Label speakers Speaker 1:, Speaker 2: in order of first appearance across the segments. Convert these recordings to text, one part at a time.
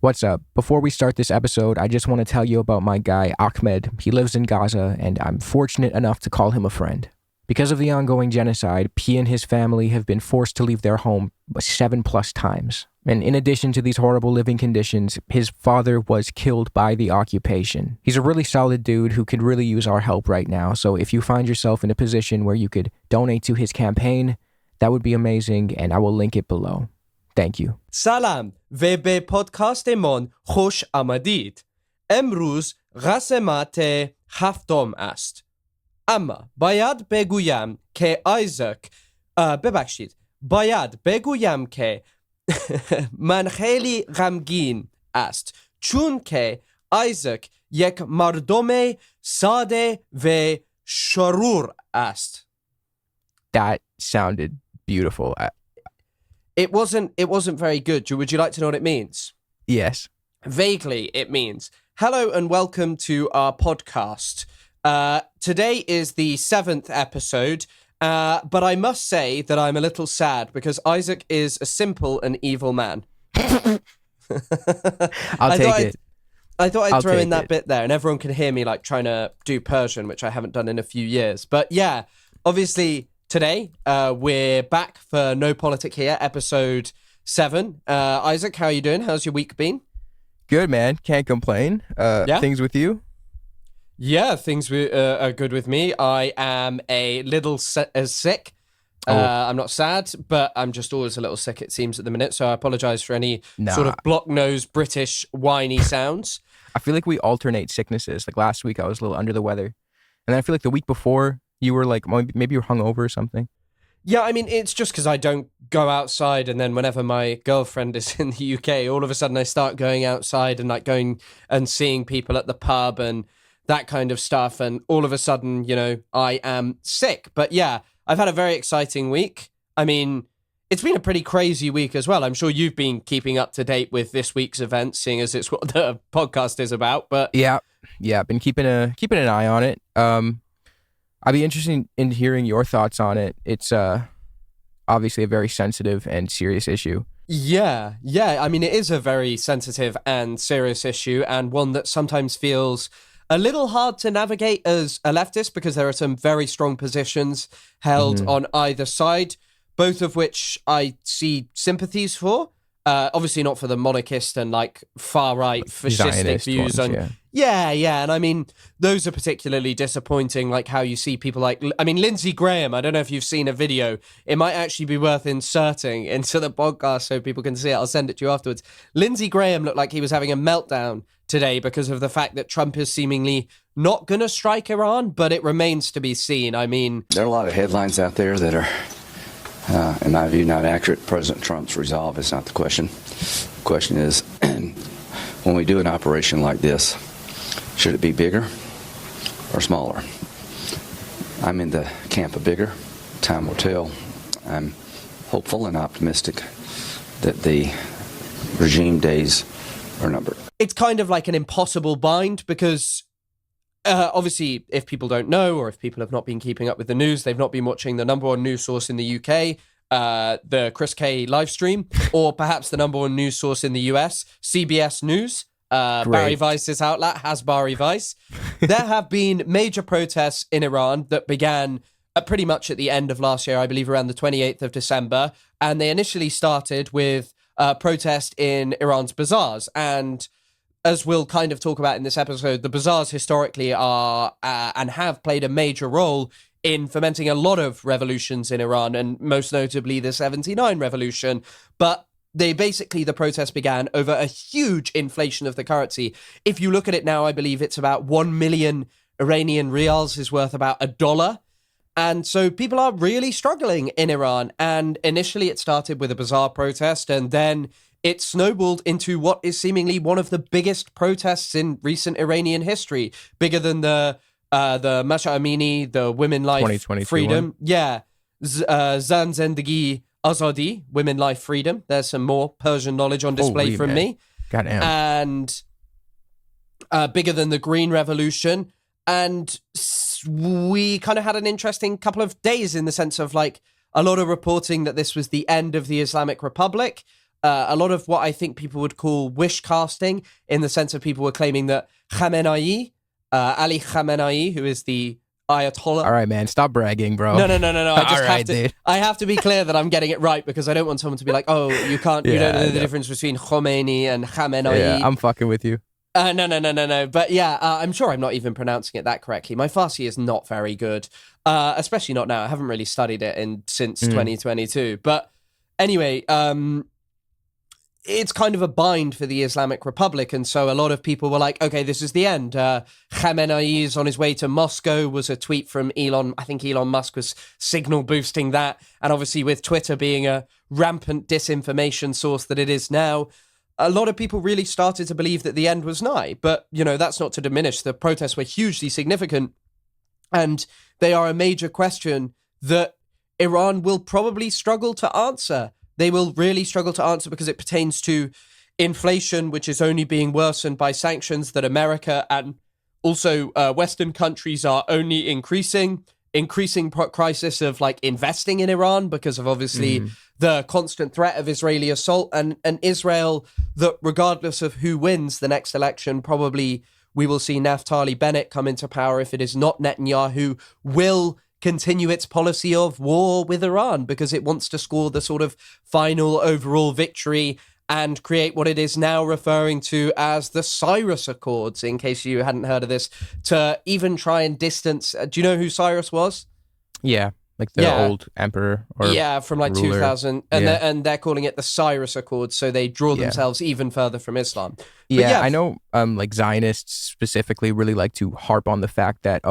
Speaker 1: What's up? Before we start this episode, I just want to tell you about my guy, Ahmed. He lives in Gaza, and I'm fortunate enough to call him a friend. Because of the ongoing genocide, he and his family have been forced to leave their home 7+ times. And in addition to these horrible living conditions, his father was killed by the occupation. He's a really solid dude who could really use our help right now, so if you find yourself in a position where you could donate to his campaign, that would be amazing, and I will link it below. Thank you.
Speaker 2: سلام و به پادکست من خوش آمدید. امروز قسمت 7 است. اما باید بگویم که من خیلی غمگین است چون که آیزاک یک مردم ساده و شرور است.
Speaker 1: That sounded beautiful.
Speaker 2: It wasn't very good. Would you like to know what it means?
Speaker 1: Yes.
Speaker 2: Vaguely, it means, hello and welcome to our podcast. Today is the 7th episode, but I must say that I'm a little sad because Isaac is a simple and evil man.
Speaker 1: I'll take it.
Speaker 2: I thought I'd throw in that bit there, and everyone can hear me like trying to do Persian, which I haven't done in a few years. But yeah, obviously today we're back for No Politic Here, episode 7. Isaac, how are you doing? How's your week been?
Speaker 1: Good, man. Can't complain.
Speaker 2: Yeah?
Speaker 1: Things with you?
Speaker 2: Yeah, things are good with me. I am a little sick.
Speaker 1: Oh.
Speaker 2: I'm not sad, but I'm just always a little sick, it seems, at the minute. So I apologize for any sort of block-nosed British whiny sounds.
Speaker 1: I feel like we alternate sicknesses. Like last week, I was a little under the weather. And then I feel like the week before, you were like, maybe you were hungover or something.
Speaker 2: Yeah, I mean, it's just because I don't go outside, and then whenever my girlfriend is in the UK, all of a sudden I start going outside and like going and seeing people at the pub and that kind of stuff, and all of a sudden, you know, I am sick. But yeah, I've had a very exciting week. I mean, it's been a pretty crazy week as well. I'm sure you've been keeping up to date with this week's events, seeing as it's what the podcast is about. But
Speaker 1: yeah, been keeping an eye on it. I'd be interested in hearing your thoughts on it. It's obviously a very sensitive and serious issue.
Speaker 2: Yeah. I mean, it is a very sensitive and serious issue, and one that sometimes feels a little hard to navigate as a leftist because there are some very strong positions held on either side, both of which I see sympathies for. Obviously not for the monarchist and like far-right fascistic
Speaker 1: Zionist
Speaker 2: views
Speaker 1: ones,
Speaker 2: on... Yeah, and I mean, those are particularly disappointing, like how you see people like... I mean, Lindsey Graham, I don't know if you've seen a video. It might actually be worth inserting into the podcast so people can see it. I'll send it to you afterwards. Lindsey Graham looked like he was having a meltdown today because of the fact that Trump is seemingly not going to strike Iran, but it remains to be seen. I mean...
Speaker 3: There are a lot of headlines out there that are... in my view, not accurate. President Trump's resolve is not the question. The question is, when we do an operation like this, should it be bigger or smaller? I'm in the camp of bigger. Time will tell. I'm hopeful and optimistic that the regime days are numbered.
Speaker 2: It's kind of like an impossible bind because... obviously, if people don't know, or if people have not been keeping up with the news, they've not been watching the number one news source in the UK, the Chris K live stream, or perhaps the number one news source in the US, CBS News. Barry Weiss's outlet has Barry Weiss. There have been major protests in Iran that began pretty much at the end of last year, I believe around the 28th of December. And they initially started with protest in Iran's bazaars. And as we'll kind of talk about in this episode, the bazaars historically are and have played a major role in fomenting a lot of revolutions in Iran, and most notably the 79 revolution. But the protest began over a huge inflation of the currency. If you look at it now, I believe it's about 1 million Iranian rials is worth about $1. And so people are really struggling in Iran. And initially it started with a bazaar protest, and then it snowballed into what is seemingly one of the biggest protests in recent Iranian history, bigger than the Masha Amini, the Women Life Freedom.
Speaker 1: One.
Speaker 2: Yeah. Zan Zendagi Azadi, Women Life Freedom. There's some more Persian knowledge on display from me.
Speaker 1: Goddamn.
Speaker 2: And bigger than the Green Revolution. And we kind of had an interesting couple of days in the sense of like a lot of reporting that this was the end of the Islamic Republic. a lot of what I think people would call wish casting, in the sense of people were claiming that Khamenei, Ali Khamenei, who is the Ayatollah.
Speaker 1: All right, man, stop bragging, bro.
Speaker 2: No. I just
Speaker 1: All right, dude.
Speaker 2: I have to be clear that I'm getting it right, because I don't want someone to be like, oh, you don't know the difference between Khomeini and Khamenei.
Speaker 1: Yeah, I'm fucking with you.
Speaker 2: No. But yeah, I'm sure I'm not even pronouncing it that correctly. My Farsi is not very good, especially not now. I haven't really studied it since 2022. But anyway, it's kind of a bind for the Islamic Republic. And so a lot of people were like, okay, this is the end. Khamenei is on his way to Moscow was a tweet from Elon. I think Elon Musk was signal boosting that. And obviously with Twitter being a rampant disinformation source that it is now, a lot of people really started to believe that the end was nigh. But, that's not to diminish. The protests were hugely significant. And they are a major question that Iran will probably struggle to answer. They will really struggle to answer, because it pertains to inflation, which is only being worsened by sanctions that America and also Western countries are only increasing crisis of investing in Iran, because of obviously the constant threat of Israeli assault, and Israel, that regardless of who wins the next election, probably we will see Naftali Bennett come into power. If it is not Netanyahu, will continue its policy of war with Iran, because it wants to score the sort of final overall victory and create what it is now referring to as the Cyrus Accords, in case you hadn't heard of this, to even try and distance. Do you know who Cyrus was?
Speaker 1: Yeah, like the old emperor. Or
Speaker 2: from ruler. 2000. And they're calling it the Cyrus Accords, so they draw themselves even further from Islam. But
Speaker 1: I know Zionists specifically really like to harp on the fact that,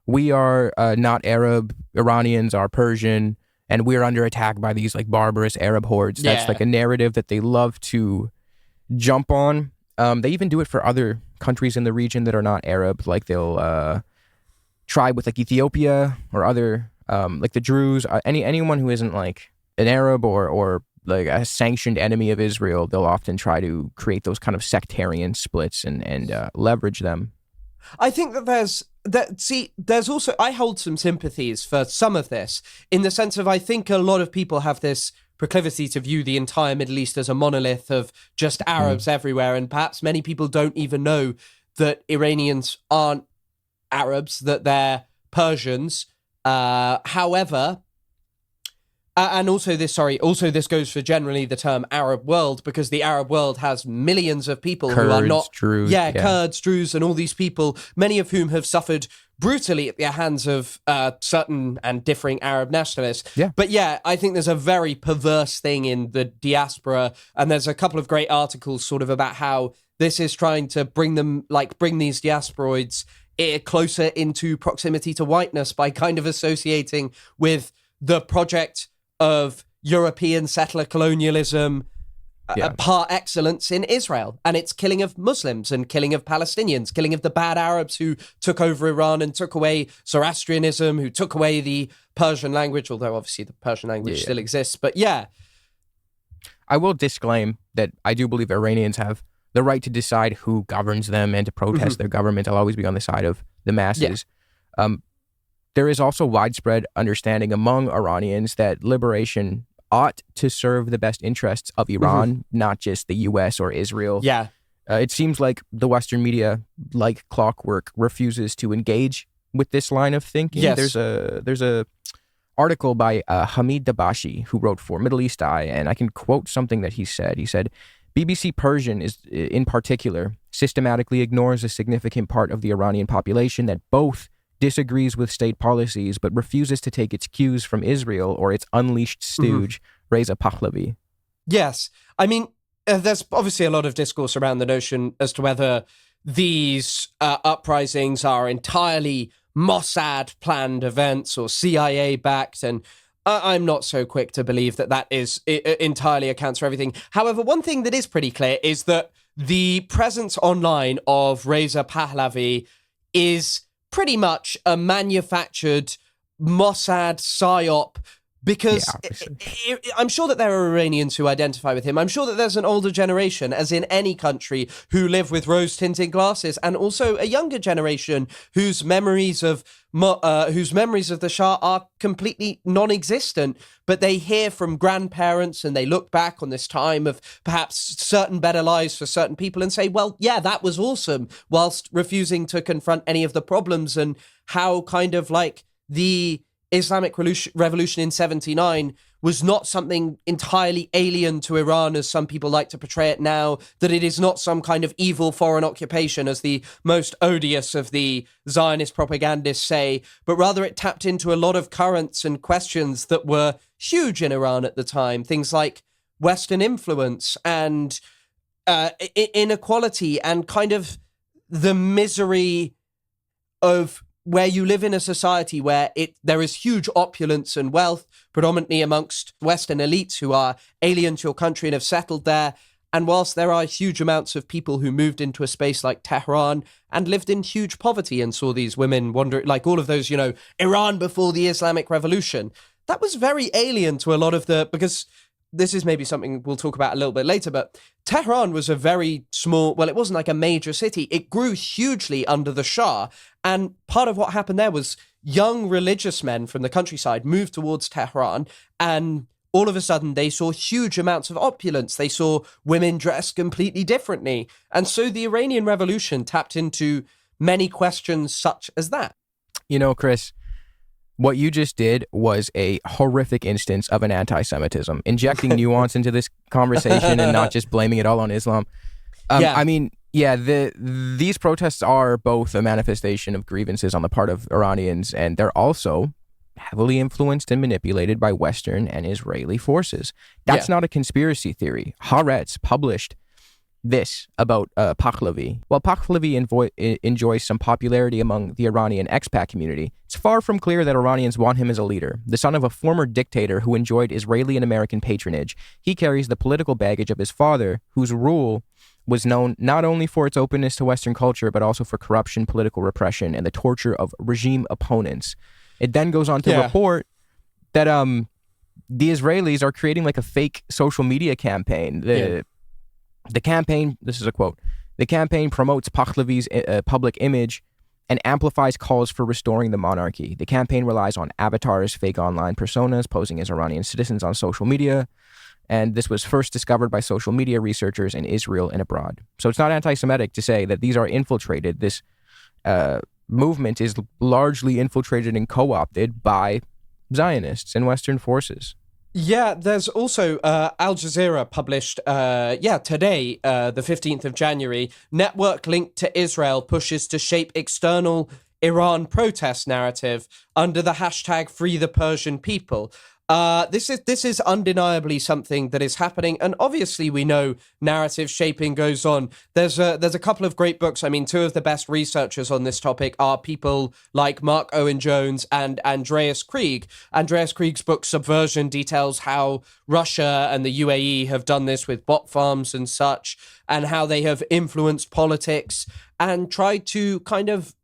Speaker 1: we are not Arab, Iranians are Persian, and we're under attack by these barbarous Arab hordes. That's a narrative that they love to jump on. They even do it for other countries in the region that are not Arab. Like they'll try with Ethiopia or other, the Druze, anyone who isn't an Arab or a sanctioned enemy of Israel. They'll often try to create those kind of sectarian splits and leverage them.
Speaker 2: I think that there's also, I hold some sympathies for some of this, in the sense of, I think a lot of people have this proclivity to view the entire Middle East as a monolith of just Arabs everywhere. And perhaps many people don't even know that Iranians aren't Arabs, that they're Persians. However, and also this goes for generally the term Arab world, because the Arab world has millions of people
Speaker 1: Kurds,
Speaker 2: who are not
Speaker 1: Druze,
Speaker 2: Kurds, Druze, and all these people, many of whom have suffered brutally at the hands of certain and differing Arab nationalists.
Speaker 1: Yeah.
Speaker 2: But I think there's a very perverse thing in the diaspora, and there's a couple of great articles sort of about how this is trying to bring these diasporoids closer into proximity to whiteness by kind of associating with the project of European settler colonialism par excellence in Israel, and its killing of Muslims and killing of Palestinians, killing of the bad Arabs who took over Iran and took away Zoroastrianism, who took away the Persian language, although obviously the Persian language still exists. But
Speaker 1: I will disclaim that I do believe Iranians have the right to decide who governs them and to protest their government. I'll always be on the side of the masses. There is also widespread understanding among Iranians that liberation ought to serve the best interests of Iran, not just the U.S. or Israel. It seems like the Western media, like clockwork, refuses to engage with this line of thinking. There's a article by Hamid Dabashi, who wrote for Middle East Eye, and I can quote something that he said. He said, BBC Persian is, in particular, systematically ignores a significant part of the Iranian population that both disagrees with state policies but refuses to take its cues from Israel or its unleashed stooge, Reza Pahlavi.
Speaker 2: Yes. I mean, there's obviously a lot of discourse around the notion as to whether these uprisings are entirely Mossad-planned events or CIA-backed, and I'm not so quick to believe that is entirely accounts for everything. However, one thing that is pretty clear is that the presence online of Reza Pahlavi is pretty much a manufactured Mossad psyop because
Speaker 1: obviously.
Speaker 2: I'm sure that there are Iranians who identify with him. I'm sure that there's an older generation, as in any country, who live with rose-tinted glasses, and also a younger generation whose memories of the Shah are completely non-existent, but they hear from grandparents and they look back on this time of perhaps certain better lives for certain people and say, well, yeah, that was awesome, whilst refusing to confront any of the problems, and how kind of like the Islamic revolution in 79 was not something entirely alien to Iran, as some people like to portray it now, that it is not some kind of evil foreign occupation, as the most odious of the Zionist propagandists say, but rather it tapped into a lot of currents and questions that were huge in Iran at the time. Things like Western influence and inequality and kind of the misery of where you live in a society where there is huge opulence and wealth, predominantly amongst Western elites who are alien to your country and have settled there. And whilst there are huge amounts of people who moved into a space like Tehran and lived in huge poverty and saw these women wandering, like all of those, Iran before the Islamic Revolution, that was very alien to a lot of because this is maybe something we'll talk about a little bit later, but Tehran was a very small, well, it wasn't like a major city. It grew hugely under the Shah. And part of what happened there was young religious men from the countryside moved towards Tehran, and all of a sudden they saw huge amounts of opulence. They saw women dressed completely differently. And so the Iranian Revolution tapped into many questions such as that.
Speaker 1: Chris, what you just did was a horrific instance of an anti-Semitism, injecting nuance into this conversation and not just blaming it all on Islam. These protests are both a manifestation of grievances on the part of Iranians, and they're also heavily influenced and manipulated by Western and Israeli forces. That's not a conspiracy theory. Haaretz published this about Pahlavi. While Pahlavi enjoys some popularity among the Iranian expat community, it's far from clear that Iranians want him as a leader. The son of a former dictator who enjoyed Israeli and American patronage, he carries the political baggage of his father, whose rule was known not only for its openness to Western culture, but also for corruption, political repression, and the torture of regime opponents. It then goes on to report that the Israelis are creating like a fake social media campaign. The campaign, this is a quote, the campaign promotes Pahlavi's public image and amplifies calls for restoring the monarchy. The campaign relies on avatars, fake online personas posing as Iranian citizens on social media. And this was first discovered by social media researchers in Israel and abroad. So it's not anti-Semitic to say that these are infiltrated. This movement is largely infiltrated and co-opted by Zionists and Western forces.
Speaker 2: Yeah, there's also Al Jazeera published, today, the 15th of January, network linked to Israel pushes to shape external Iran protest narrative under the hashtag Free the Persian People. This is undeniably something that is happening, and obviously we know narrative shaping goes on. There's a couple of great books. I mean, two of the best researchers on this topic are people like Mark Owen Jones and Andreas Krieg. Andreas Krieg's book Subversion details how Russia and the UAE have done this with bot farms and such, and how they have influenced politics and tried to kind of,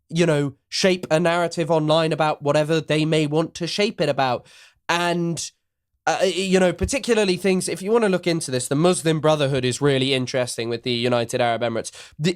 Speaker 2: shape a narrative online about whatever they may want to shape it about. And, particularly things, if you want to look into this, the Muslim Brotherhood is really interesting with the United Arab Emirates.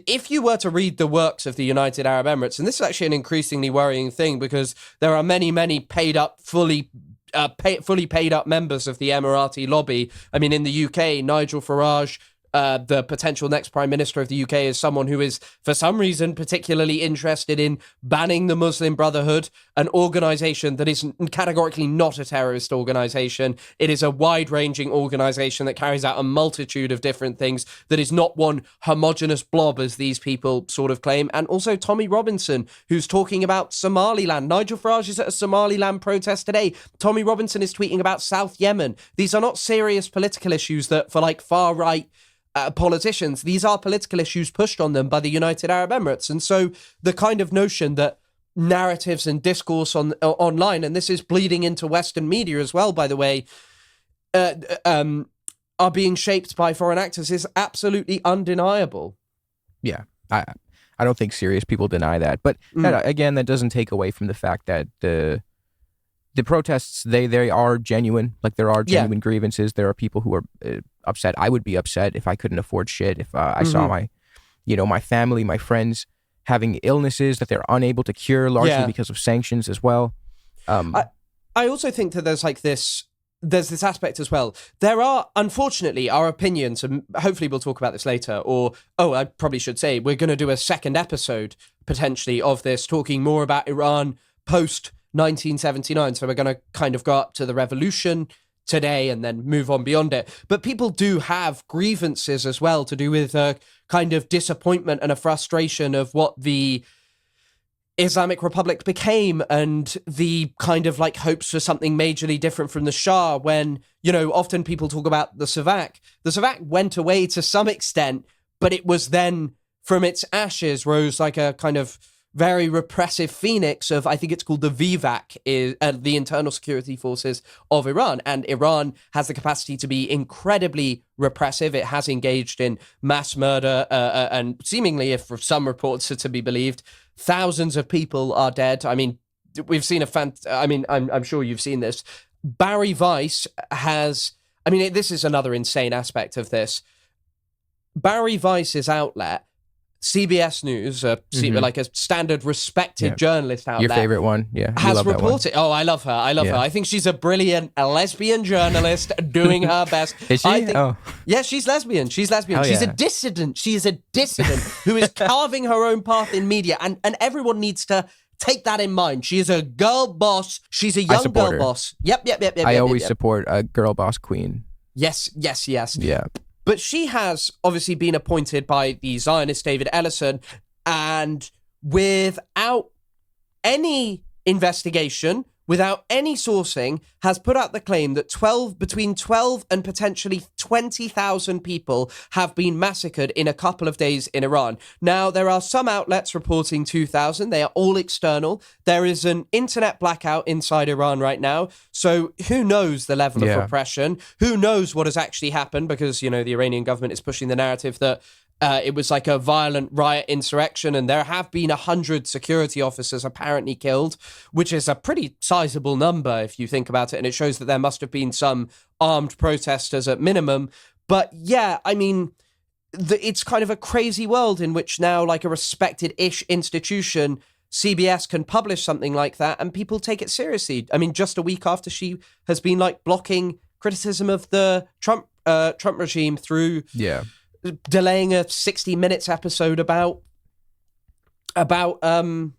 Speaker 2: If you were to read the works of the United Arab Emirates, and this is actually an increasingly worrying thing because there are many, many paid up, fully paid up members of the Emirati lobby. I mean, in the UK, Nigel Farage, the potential next Prime Minister of the UK, is someone who is, for some reason, particularly interested in banning the Muslim Brotherhood, an organization that is categorically not a terrorist organization. It is a wide-ranging organization that carries out a multitude of different things, that is not one homogenous blob, as these people sort of claim. And also Tommy Robinson, who's talking about Somaliland. Nigel Farage is at a Somaliland protest today. Tommy Robinson is tweeting about South Yemen. These are not serious political issues that, for like far-right politicians, these are political issues pushed on them by the United Arab Emirates. And so the kind of notion that narratives and discourse online, and this is bleeding into Western media as well, by the way, are being shaped by foreign actors is absolutely undeniable.
Speaker 1: Yeah, I don't think serious people deny that. But again, that doesn't take away from the fact that the protests, they are genuine. Like, there are genuine grievances. There are people who are upset. I would be upset if I couldn't afford shit, if I saw my family, my friends having illnesses that they're unable to cure, largely because of sanctions as well.
Speaker 2: I also think that there's this aspect as well. There are, unfortunately, our opinions, and hopefully we'll talk about this later, I probably should say, we're going to do a second episode, potentially, of this, talking more about Iran post-1979. So we're going to kind of go up to the revolution today and then move on beyond it. But people do have grievances as well to do with a kind of disappointment and a frustration of what the Islamic Republic became, and the kind of like hopes for something majorly different from the Shah, when, often people talk about the Savak. The Savak went away to some extent, but it was then from its ashes rose like a kind of very repressive phoenix of, I think it's called the VVAC, the Internal Security Forces of Iran. And Iran has the capacity to be incredibly repressive. It has engaged in mass murder, and seemingly, if some reports are to be believed, thousands of people are dead. I mean, we've seen I'm sure you've seen this. Barry Weiss has, this is another insane aspect of this. Barry Weiss's outlet, CBS News, like a standard respected journalist outlet.
Speaker 1: Your favorite one, yeah.
Speaker 2: Has reported. Oh, I love her. Her. I think she's a brilliant lesbian journalist doing her best.
Speaker 1: Is she?
Speaker 2: Yeah, she's lesbian. She's a dissident. She is a dissident who is carving her own path in media, and everyone needs to take that in mind. She is a girl boss. She's a young girl boss. Yep.
Speaker 1: I always support a girl boss queen.
Speaker 2: Yes.
Speaker 1: Yeah.
Speaker 2: But she has obviously been appointed by the Zionist David Ellison, and without any investigation, without any sourcing, has put out the claim that between 12 and potentially 20,000 people have been massacred in a couple of days in Iran. Now, there are some outlets reporting 2,000. They are all external. There is an internet blackout inside Iran right now. So who knows the level of repression? Who knows what has actually happened? Because, the Iranian government is pushing the narrative that it was like a violent riot insurrection, and there have been 100 security officers apparently killed, which is a pretty sizable number if you think about it, and it shows that there must have been some armed protesters at minimum. But yeah, it's kind of a crazy world in which now, like a respected-ish institution, CBS can publish something like that and people take it seriously. Just a week after she has been blocking criticism of the Trump regime through delaying a 60 Minutes episode about the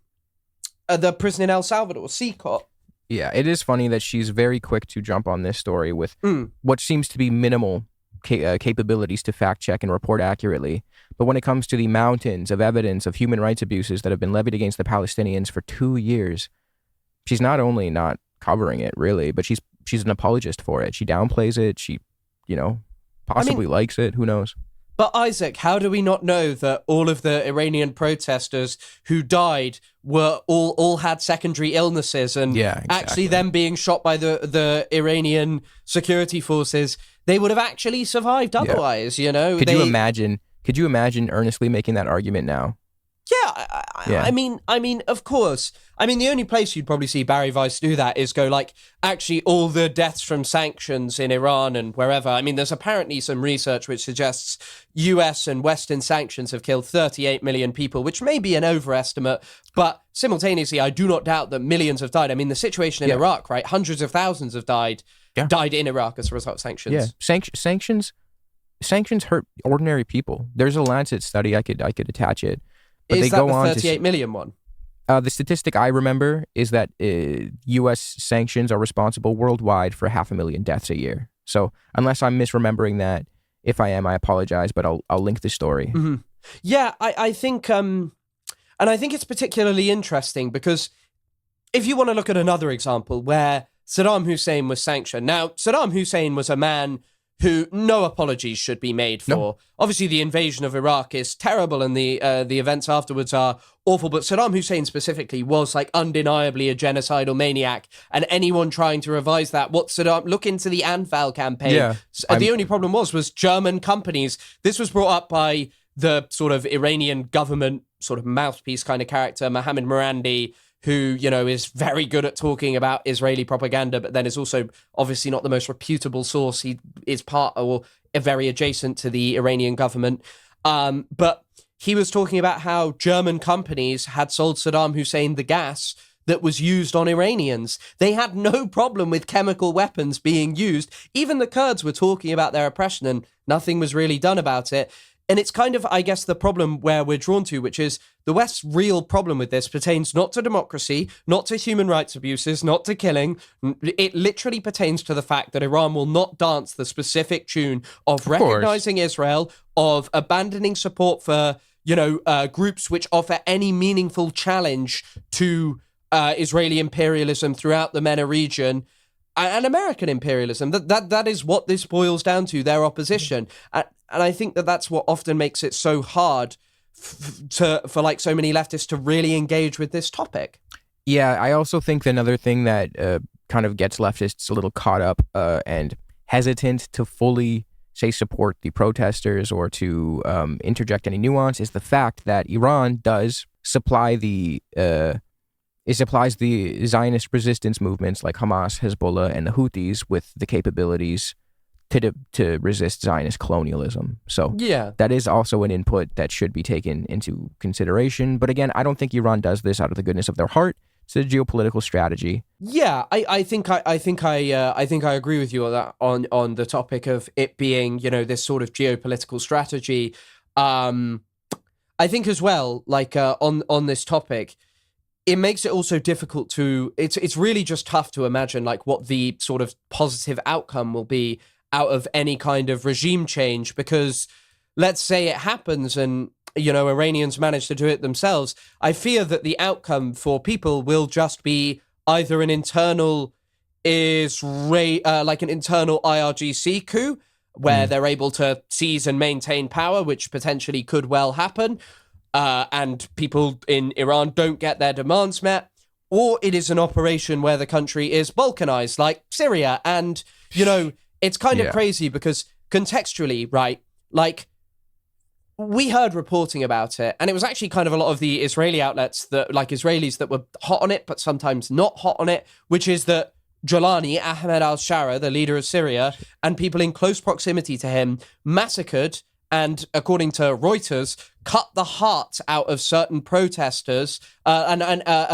Speaker 2: prison in El Salvador, CCOT.
Speaker 1: Yeah, it is funny that she's very quick to jump on this story with what seems to be minimal capabilities to fact check and report accurately. But when it comes to the mountains of evidence of human rights abuses that have been levied against the Palestinians for 2 years, she's not only not covering it, really, but she's an apologist for it. She downplays it. She, possibly likes it. Who knows?
Speaker 2: But Isaac, how do we not know that all of the Iranian protesters who died were all had secondary illnesses, and actually them being shot by the Iranian security forces, they would have actually survived otherwise,
Speaker 1: Could you imagine earnestly making that argument now?
Speaker 2: Yeah. I mean, of course. The only place you'd probably see Barry Weiss do that is go actually all the deaths from sanctions in Iran and wherever. There's apparently some research which suggests US and Western sanctions have killed 38 million people, which may be an overestimate, but simultaneously, I do not doubt that millions have died. The situation in Iraq, right? Hundreds of thousands have died in Iraq as a result of sanctions.
Speaker 1: Yeah, sanctions hurt ordinary people. There's a Lancet study, I could attach it. But
Speaker 2: is that the 38 million one?
Speaker 1: The statistic I remember is that U.S. sanctions are responsible worldwide for 500,000 deaths a year. So unless I'm misremembering that, if I am, I apologize, but I'll link the story.
Speaker 2: Mm-hmm. Yeah, I think, and I think it's particularly interesting because if you want to look at another example where Saddam Hussein was sanctioned. Now, Saddam Hussein was a man who no apologies should be made for. No. Obviously, the invasion of Iraq is terrible and the events afterwards are awful, but Saddam Hussein specifically was undeniably a genocidal maniac, and anyone trying to revise that, look into the Anfal campaign. Yeah, the only problem was German companies. This was brought up by the sort of Iranian government sort of mouthpiece kind of character, Mohammad Mosaddegh, who, is very good at talking about Israeli propaganda, but then is also obviously not the most reputable source. He is part or very adjacent to the Iranian government. But he was talking about how German companies had sold Saddam Hussein the gas that was used on Iranians. They had no problem with chemical weapons being used. Even the Kurds were talking about their oppression and nothing was really done about it. And it's kind of, I guess, the problem where we're drawn to, which is the West's real problem with this pertains not to democracy, not to human rights abuses, not to killing. It literally pertains to the fact that Iran will not dance the specific tune of recognizing Israel, of abandoning support for, groups which offer any meaningful challenge to Israeli imperialism throughout the MENA region, and American imperialism. That is what this boils down to, their opposition. And I think that that's what often makes it so hard for like so many leftists to really engage with this topic.
Speaker 1: Yeah, I also think another thing that kind of gets leftists a little caught up and hesitant to fully, say, support the protesters or to interject any nuance is the fact that Iran does supply it supplies the Zionist resistance movements like Hamas, Hezbollah, and the Houthis with the capabilities to resist Zionist colonialism. So
Speaker 2: yeah,
Speaker 1: that is also an input that should be taken into consideration. But again, I don't think Iran does this out of the goodness of their heart. It's a geopolitical strategy.
Speaker 2: Yeah, I think I agree with you on that on the topic of it being, this sort of geopolitical strategy. I think as well, like on this topic, it makes it also difficult to. It's really just tough to imagine like what the sort of positive outcome will be out of any kind of regime change, because let's say it happens and, Iranians manage to do it themselves. I fear that the outcome for people will just be either an internal like an internal IRGC coup where they're able to seize and maintain power, which potentially could well happen. And people in Iran don't get their demands met, or it is an operation where the country is balkanized like Syria. And, it's kind of crazy because contextually, right, like we heard reporting about it, and it was actually kind of a lot of the Israeli outlets that, like Israelis that were hot on it, but sometimes not hot on it, which is that Jolani, Ahmed al-Shara, the leader of Syria, and people in close proximity to him massacred and, according to Reuters, cut the heart out of certain protesters and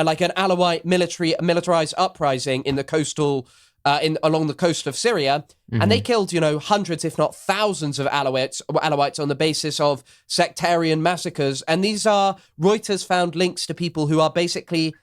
Speaker 2: like an Alawite militarized uprising in the coastal along the coast of Syria, and they killed, hundreds, if not thousands of Alawites on the basis of sectarian massacres. And these are, Reuters found links to people who are basically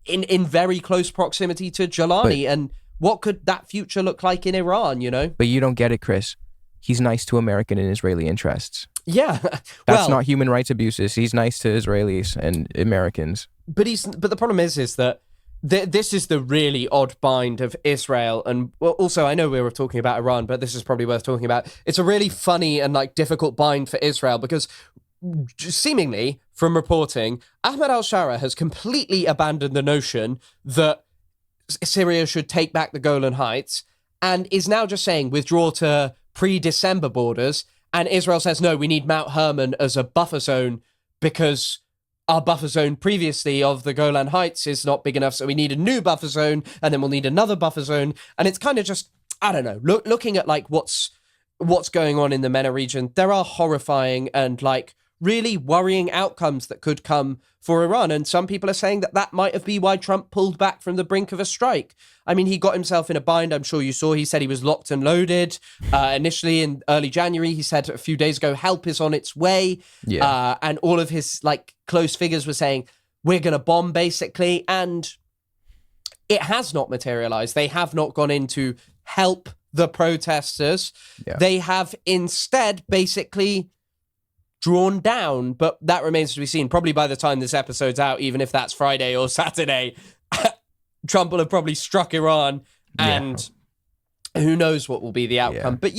Speaker 2: in very close proximity to Jolani. And what could that future look like in Iran,
Speaker 1: But you don't get it, Chris. He's nice to American and Israeli interests.
Speaker 2: Yeah.
Speaker 1: That's not human rights abuses. He's nice to Israelis and Americans.
Speaker 2: But the problem is that this is the really odd bind of Israel. And also, I know we were talking about Iran, but this is probably worth talking about. It's a really funny and like difficult bind for Israel because seemingly from reporting, Ahmed al-Shara has completely abandoned the notion that Syria should take back the Golan Heights and is now just saying withdraw to pre-December borders. And Israel says, no, we need Mount Hermon as a buffer zone because our buffer zone previously of the Golan Heights is not big enough, so we need a new buffer zone, and then we'll need another buffer zone. And it's kind of just, I don't know, looking at like what's going on in the MENA region, there are horrifying and like really worrying outcomes that could come for Iran. And some people are saying that might have been why Trump pulled back from the brink of a strike. I mean, he got himself in a bind, I'm sure you saw. He said he was locked and loaded. Initially in early January, he said a few days ago, help is on its way. Yeah. And all of his like close figures were saying, we're going to bomb basically. And it has not materialized. They have not gone in to help the protesters. Yeah. They have instead basically drawn down, but that remains to be seen. Probably by the time this episode's out, even if that's Friday or Saturday, Trump will have probably struck Iran, and who knows what will be the outcome. But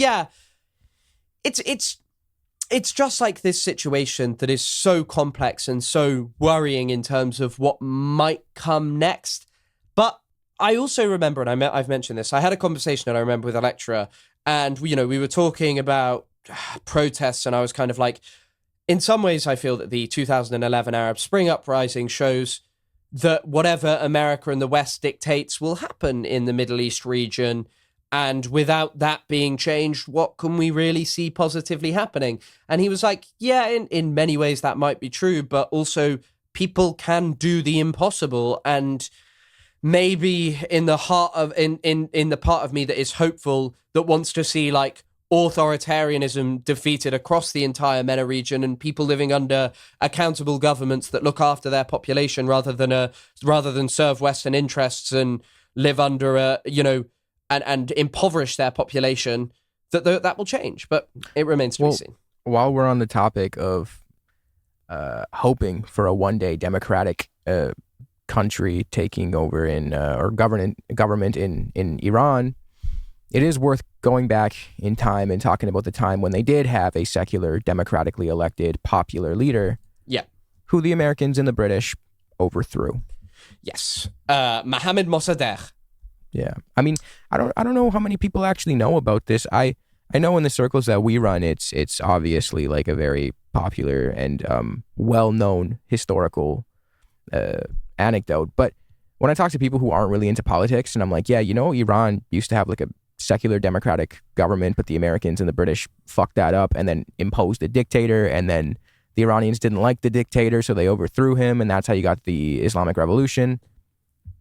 Speaker 2: it's just like this situation that is so complex and so worrying in terms of what might come next. But I also remember, and I've mentioned this, I had a conversation that I remember with a lecturer, and we were talking about protests, and I was kind of like, in some ways, I feel that the 2011 Arab Spring uprising shows that whatever America and the West dictates will happen in the Middle East region. And without that being changed, what can we really see positively happening? And he was like, yeah, in many ways that might be true, but also people can do the impossible. And maybe in the heart of in the part of me that is hopeful, that wants to see like authoritarianism defeated across the entire MENA region and people living under accountable governments that look after their population rather than serve Western interests and live under a, you know, and impoverish their population, that will change. But it remains to be seen.
Speaker 1: While we're on the topic of hoping for a one-day democratic country taking over or government in Iran, it is worth going back in time and talking about the time when they did have a secular, democratically elected, popular leader.
Speaker 2: Yeah.
Speaker 1: Who the Americans and the British overthrew.
Speaker 2: Yes. Mohammad Mosaddegh.
Speaker 1: Yeah. I mean, I don't know how many people actually know about this. I know in the circles that we run, it's obviously like a very popular and well-known historical anecdote. But when I talk to people who aren't really into politics, and I'm like, yeah, you know, Iran used to have like a secular democratic government, but the Americans and the British fucked that up and then imposed a dictator, and then the Iranians didn't like the dictator, so they overthrew him, and that's how you got the Islamic Revolution.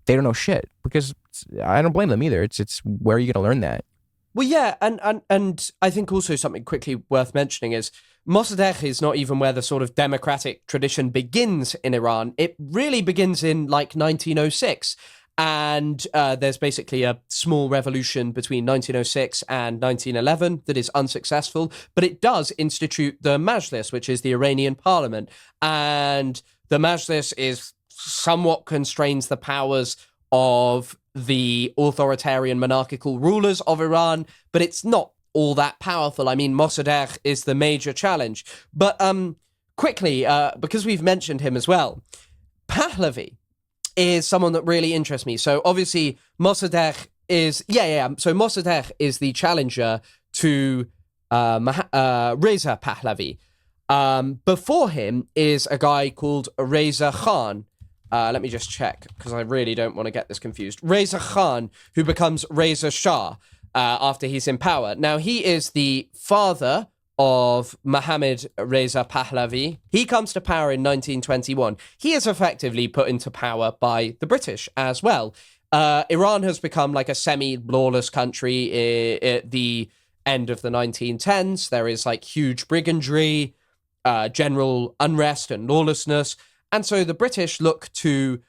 Speaker 1: They don't know shit, because I don't blame them either. It's where are you going to learn that?
Speaker 2: Well, yeah, and I think also something quickly worth mentioning is Mossadegh is not even where the sort of democratic tradition begins in Iran. It really begins in like 1906. And there's basically a small revolution between 1906 and 1911 that is unsuccessful, but it does institute the Majlis, which is the Iranian parliament. And the Majlis is somewhat constrains the powers of the authoritarian monarchical rulers of Iran, but it's not all that powerful. I mean, Mossadegh is the major challenge. But quickly, because we've mentioned him as well, Pahlavi is someone that really interests me. So obviously Mossadegh is, So Mossadegh is the challenger to Reza Pahlavi. Before him is a guy called Reza Khan. Let me just check, because I really don't want to get this confused. Reza Khan, who becomes Reza Shah after he's in power. Now, he is the father of Mohammad Reza Pahlavi. He comes to power in 1921. He is effectively put into power by the British as well. Iran has become like a semi-lawless country at the end of the 1910s. There is like huge brigandry, general unrest and lawlessness. And so the British look to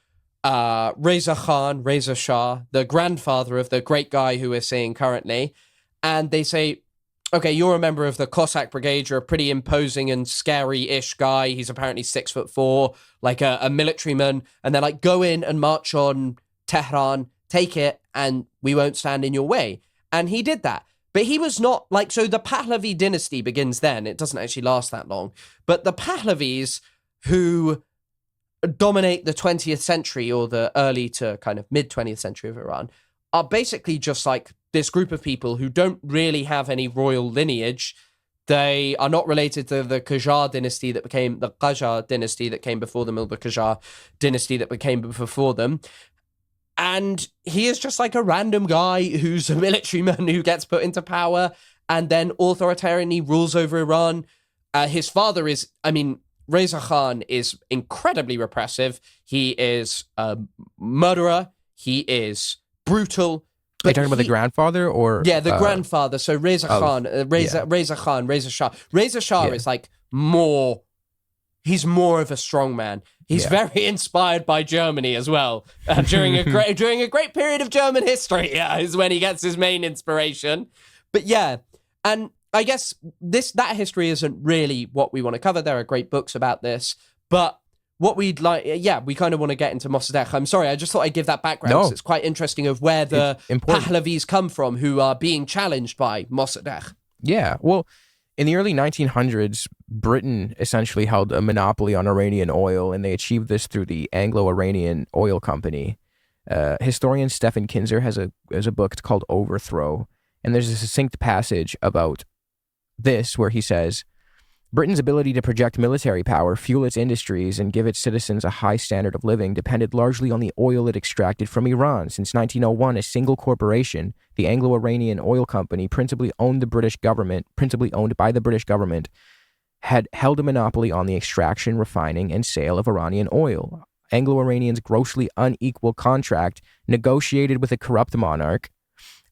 Speaker 2: Reza Khan, Reza Shah, the grandfather of the great guy who we're seeing currently, and they say, okay, you're a member of the Cossack Brigade. You're a pretty imposing and scary-ish guy. He's apparently 6'4", like a militaryman. And they're like, go in and march on Tehran, take it, and we won't stand in your way. And he did that. But he was not like, so the Pahlavi dynasty begins then. It doesn't actually last that long. But the Pahlavis, who dominate the 20th century or the early to kind of mid 20th century of Iran, are basically just like this group of people who don't really have any royal lineage. They are not related to the Qajar dynasty that became the Qajar dynasty that came before them, or the Qajar dynasty that became before them. And he is just like a random guy who's a militaryman who gets put into power and then authoritarianly rules over Iran. His father is, Reza Khan is incredibly repressive. He is a murderer. He is brutal.
Speaker 1: Are you talking about the grandfather or?
Speaker 2: Yeah, the grandfather. So Reza Khan, Reza Shah. Reza Shah is like he's more of a strongman. He's very inspired by Germany as well. During a great period of German history, is when he gets his main inspiration. But and I guess that history isn't really what we want to cover. There are great books about this, but what we'd like, we kind of want to get into Mossadegh. I'm sorry, I just thought I'd give that background because it's quite interesting of where the Pahlavis come from, who are being challenged by Mossadegh.
Speaker 1: Yeah, well, in the early 1900s, Britain essentially held a monopoly on Iranian oil, and they achieved this through the Anglo-Iranian Oil Company. Historian Stephen Kinzer has a book called Overthrow, and there's a succinct passage about this where he says, Britain's ability to project military power, fuel its industries, and give its citizens a high standard of living depended largely on the oil it extracted from Iran. Since 1901, a single corporation, the Anglo-Iranian Oil Company, principally owned by the British government, had held a monopoly on the extraction, refining, and sale of Iranian oil. Anglo-Iranian's grossly unequal contract, negotiated with a corrupt monarch,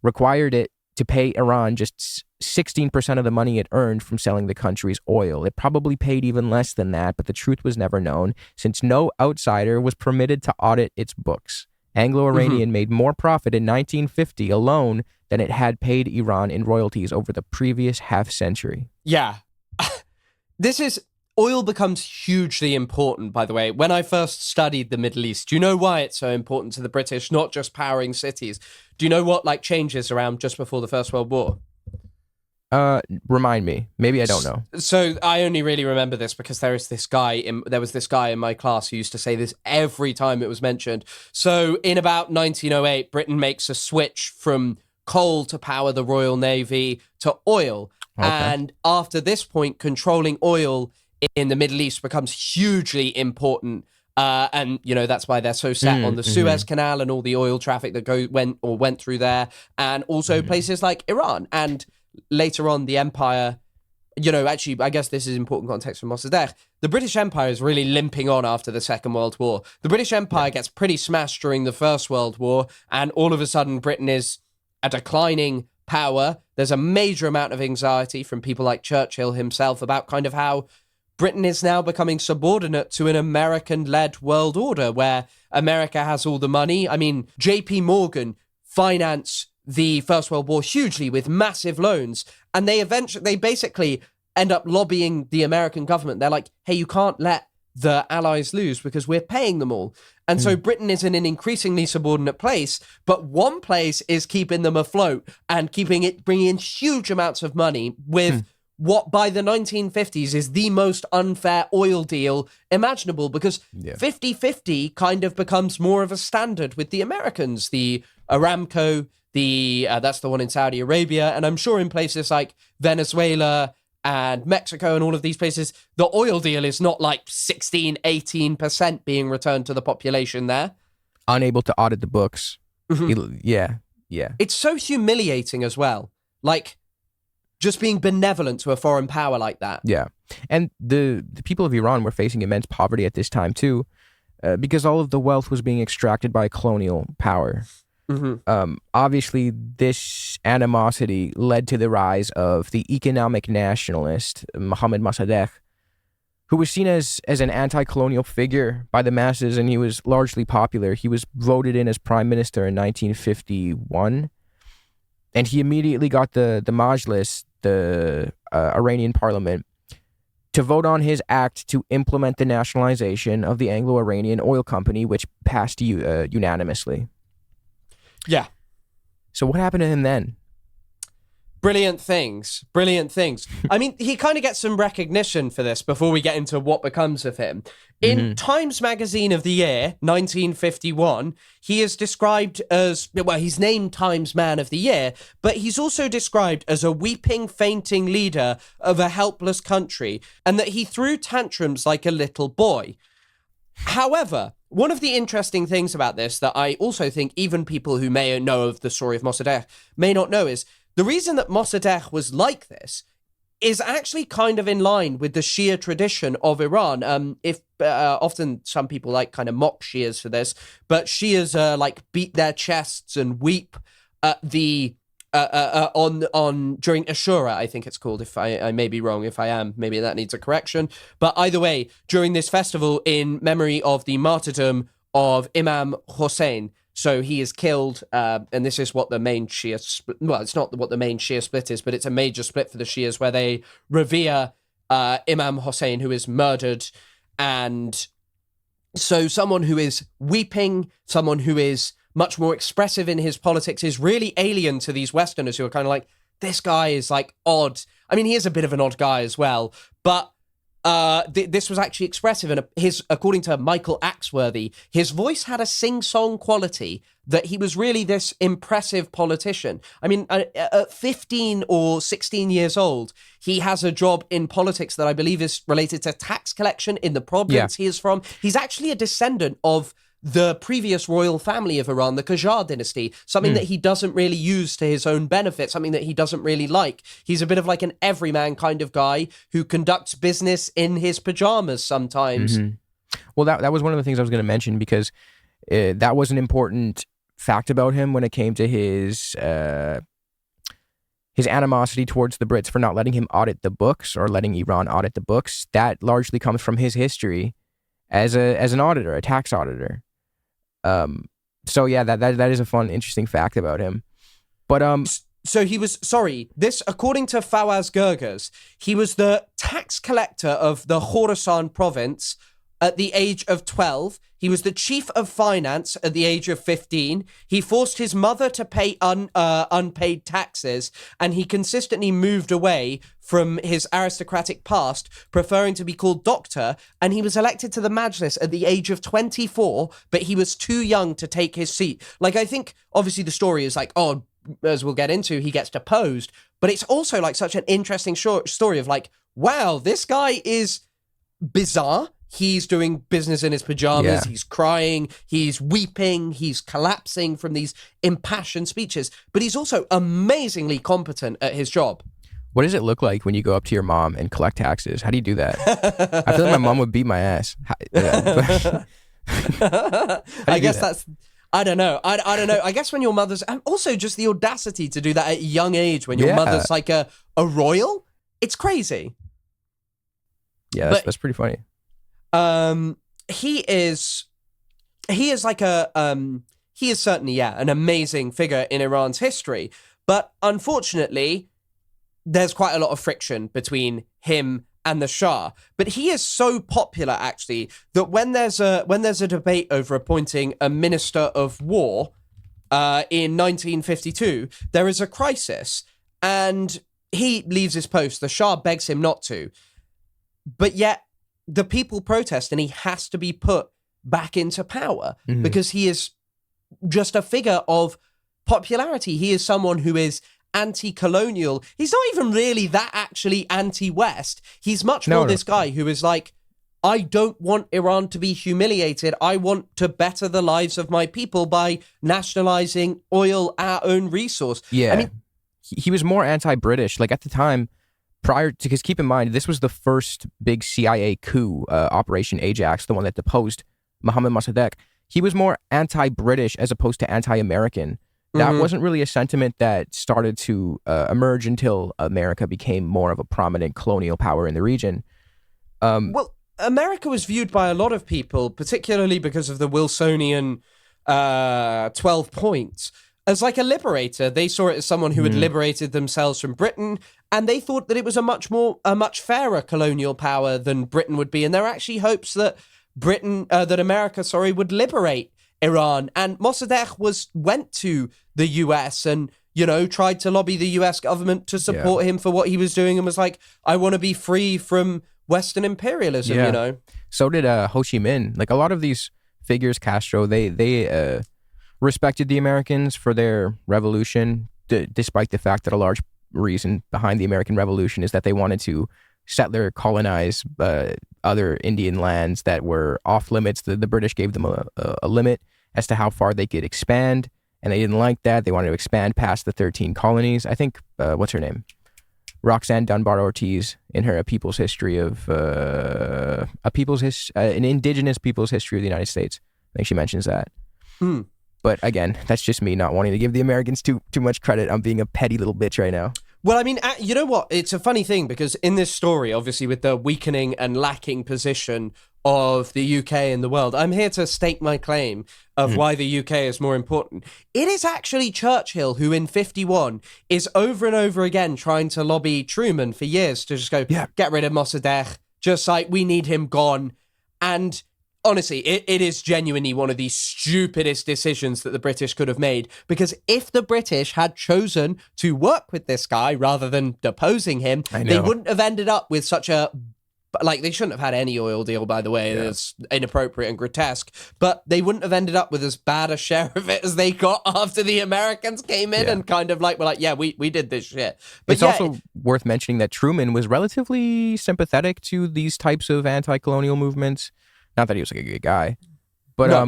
Speaker 1: required it to pay Iran just 16% of the money it earned from selling the country's oil. It probably paid even less than that, but the truth was never known, since no outsider was permitted to audit its books. Anglo-Iranian made more profit in 1950 alone than it had paid Iran in royalties over the previous half-century.
Speaker 2: Yeah. Oil becomes hugely important, by the way. When I first studied the Middle East, do you know why it's so important to the British, not just powering cities? Do you know what changes around just before the First World War?
Speaker 1: Remind me. Maybe I don't know.
Speaker 2: So I only really remember this because there was this guy in my class who used to say this every time it was mentioned. So in about 1908, Britain makes a switch from coal to power the Royal Navy to oil. Okay. And after this point, controlling oil in the Middle East becomes hugely important. And, that's why they're so set on the Suez Canal and all the oil traffic that went through there. And also places like Iran. And later on, the empire, actually, I guess this is important context for Mosaddegh. The British Empire is really limping on after the Second World War. The British Empire gets pretty smashed during the First World War. And all of a sudden, Britain is a declining power. There's a major amount of anxiety from people like Churchill himself about kind of how Britain is now becoming subordinate to an American-led world order where America has all the money. I mean, JP Morgan financed the First World War hugely with massive loans, and they basically end up lobbying the American government. They're like, hey, you can't let the Allies lose because we're paying them all. And so Britain is in an increasingly subordinate place, but one place is keeping them afloat and bringing in huge amounts of money with what by the 1950s is the most unfair oil deal imaginable, because 50-50 kind of becomes more of a standard with the Americans. The Aramco, that's the one in Saudi Arabia, and I'm sure in places like Venezuela and Mexico and all of these places, the oil deal is not like 16-18% being returned to the population there.
Speaker 1: Unable to audit the books. Yeah.
Speaker 2: It's so humiliating as well. Just being benevolent to a foreign power like that.
Speaker 1: Yeah. And the people of Iran were facing immense poverty at this time too, because all of the wealth was being extracted by colonial power. Obviously, this animosity led to the rise of the economic nationalist, Mohammad Mosaddegh, who was seen as an anti-colonial figure by the masses, and he was largely popular. He was voted in as prime minister in 1951. And he immediately got the Majlis, the Iranian parliament, to vote on his act to implement the nationalization of the Anglo-Iranian Oil Company, which passed unanimously.
Speaker 2: Yeah.
Speaker 1: So what happened to him then?
Speaker 2: Brilliant things. I mean, he kind of gets some recognition for this before we get into what becomes of him. In Times Magazine of the Year, 1951, he is described as, he's named Times Man of the Year, but he's also described as a weeping, fainting leader of a helpless country, and that he threw tantrums like a little boy. However, one of the interesting things about this that I also think even people who may know of the story of Mosaddegh may not know is the reason that Mosaddegh was like this is actually kind of in line with the Shia tradition of Iran. Often some people kind of mock Shias for this, but Shias beat their chests and weep at during Ashura, I think it's called. If I may be wrong, if I am, maybe that needs a correction. But either way, during this festival in memory of the martyrdom of Imam Hussein. So he is killed, and this is what the main Shia split... Well, it's not what the main Shia split is, but it's a major split for the Shias where they revere Imam Hussein, who is murdered. And so someone who is weeping, someone who is much more expressive in his politics is really alien to these Westerners who are kind of like, this guy is odd. I mean, he is a bit of an odd guy as well, but this was actually expressive, and according to Michael Axworthy, his voice had a sing-song quality that he was really this impressive politician. I mean, at 15 or 16 years old, he has a job in politics that I believe is related to tax collection in the province he is from. He's actually a descendant of the previous royal family of Iran, the Qajar dynasty, something that he doesn't really use to his own benefit, something that he doesn't really like. He's a bit of like an everyman kind of guy who conducts business in his pajamas sometimes.
Speaker 1: Well, that was one of the things I was going to mention, because that was an important fact about him when it came to his animosity towards the Brits for not letting him audit the books, or letting Iran audit the books. That largely comes from his history as an auditor, a tax auditor. So yeah, that is a fun, interesting fact about him. But
Speaker 2: so he was, this, according to Fawas Gerges, he was the tax collector of the Khorasan province at the age of 12. He was the chief of finance at the age of 15. He forced his mother to pay unpaid taxes, and he consistently moved away from his aristocratic past, preferring to be called doctor, and he was elected to the Majlis at the age of 24, but he was too young to take his seat. Like, I think, obviously, the story is like, oh, as we'll get into, he gets deposed, but it's also like such an interesting story of like, wow, this guy is bizarre. He's doing business in his pajamas. He's crying. He's weeping. He's collapsing from these impassioned speeches. But he's also amazingly competent at his job.
Speaker 1: What does it look like when you go up to your mom and collect taxes? How do you do that? I feel like my mom would beat my ass.
Speaker 2: I guess that's... I don't know. I don't know. I guess when your mother's... And also just the audacity to do that at a young age when your mother's like a royal. It's crazy.
Speaker 1: Yeah, that's pretty funny.
Speaker 2: He is certainly, an amazing figure in Iran's history, but unfortunately, there's quite a lot of friction between him and the Shah. But he is so popular, actually, that when there's a debate over appointing a minister of war, in 1952, there is a crisis, and he leaves his post. The Shah begs him not to, but yet the people protest, and he has to be put back into power because he is just a figure of popularity. He is someone who is anti-colonial. He's not even really that actually anti-West. He's much more this guy who is like, I don't want Iran to be humiliated. I want to better the lives of my people by nationalizing oil, our own resource.
Speaker 1: Yeah.
Speaker 2: I mean,
Speaker 1: he was more anti-British. Like at the time, prior to, because keep in mind, this was the first big CIA coup, Operation Ajax, the one that deposed Mohammad Mosaddegh. He was more anti-British as opposed to anti-American. That wasn't really a sentiment that started to emerge until America became more of a prominent colonial power in the region.
Speaker 2: Well, America was viewed by a lot of people, particularly because of the Wilsonian 12 points, as like a liberator. They saw it as someone who had liberated themselves from Britain, and they thought that it was a much fairer colonial power than Britain would be. And there are actually hopes that America would liberate Iran. And Mossadegh went to the US and, tried to lobby the US government to support him for what he was doing, and was like, I want to be free from Western imperialism,
Speaker 1: So did Ho Chi Minh. Like a lot of these figures, Castro, they respected the Americans for their revolution, despite the fact that a large reason behind the American Revolution is that they wanted to settler, colonize other Indian lands that were off limits. The British gave them a limit as to how far they could expand, and they didn't like that. They wanted to expand past the 13 colonies. I think, what's her name? Roxanne Dunbar Ortiz, in her an indigenous people's history of the United States. I think she mentions that. But again, that's just me not wanting to give the Americans too much credit. I'm being a petty little bitch right now.
Speaker 2: Well, I mean, you know what? It's a funny thing because in this story, obviously with the weakening and lacking position of the UK in the world, I'm here to stake my claim of why the UK is more important. It is actually Churchill who in 51 is over and over again trying to lobby Truman for years to just go, get rid of Mossadegh, just like we need him gone. And honestly, it is genuinely one of the stupidest decisions that the British could have made, because if the British had chosen to work with this guy rather than deposing him, they wouldn't have ended up with such a But like, they shouldn't have had any oil deal, by the way.
Speaker 1: Yeah.
Speaker 2: It's inappropriate and grotesque. But they wouldn't have ended up with as bad a share of it as they got after the Americans came in and kind of like, were like, yeah, we did this shit. But
Speaker 1: it's also worth mentioning that Truman was relatively sympathetic to these types of anti-colonial movements. Not that he was like a good guy, but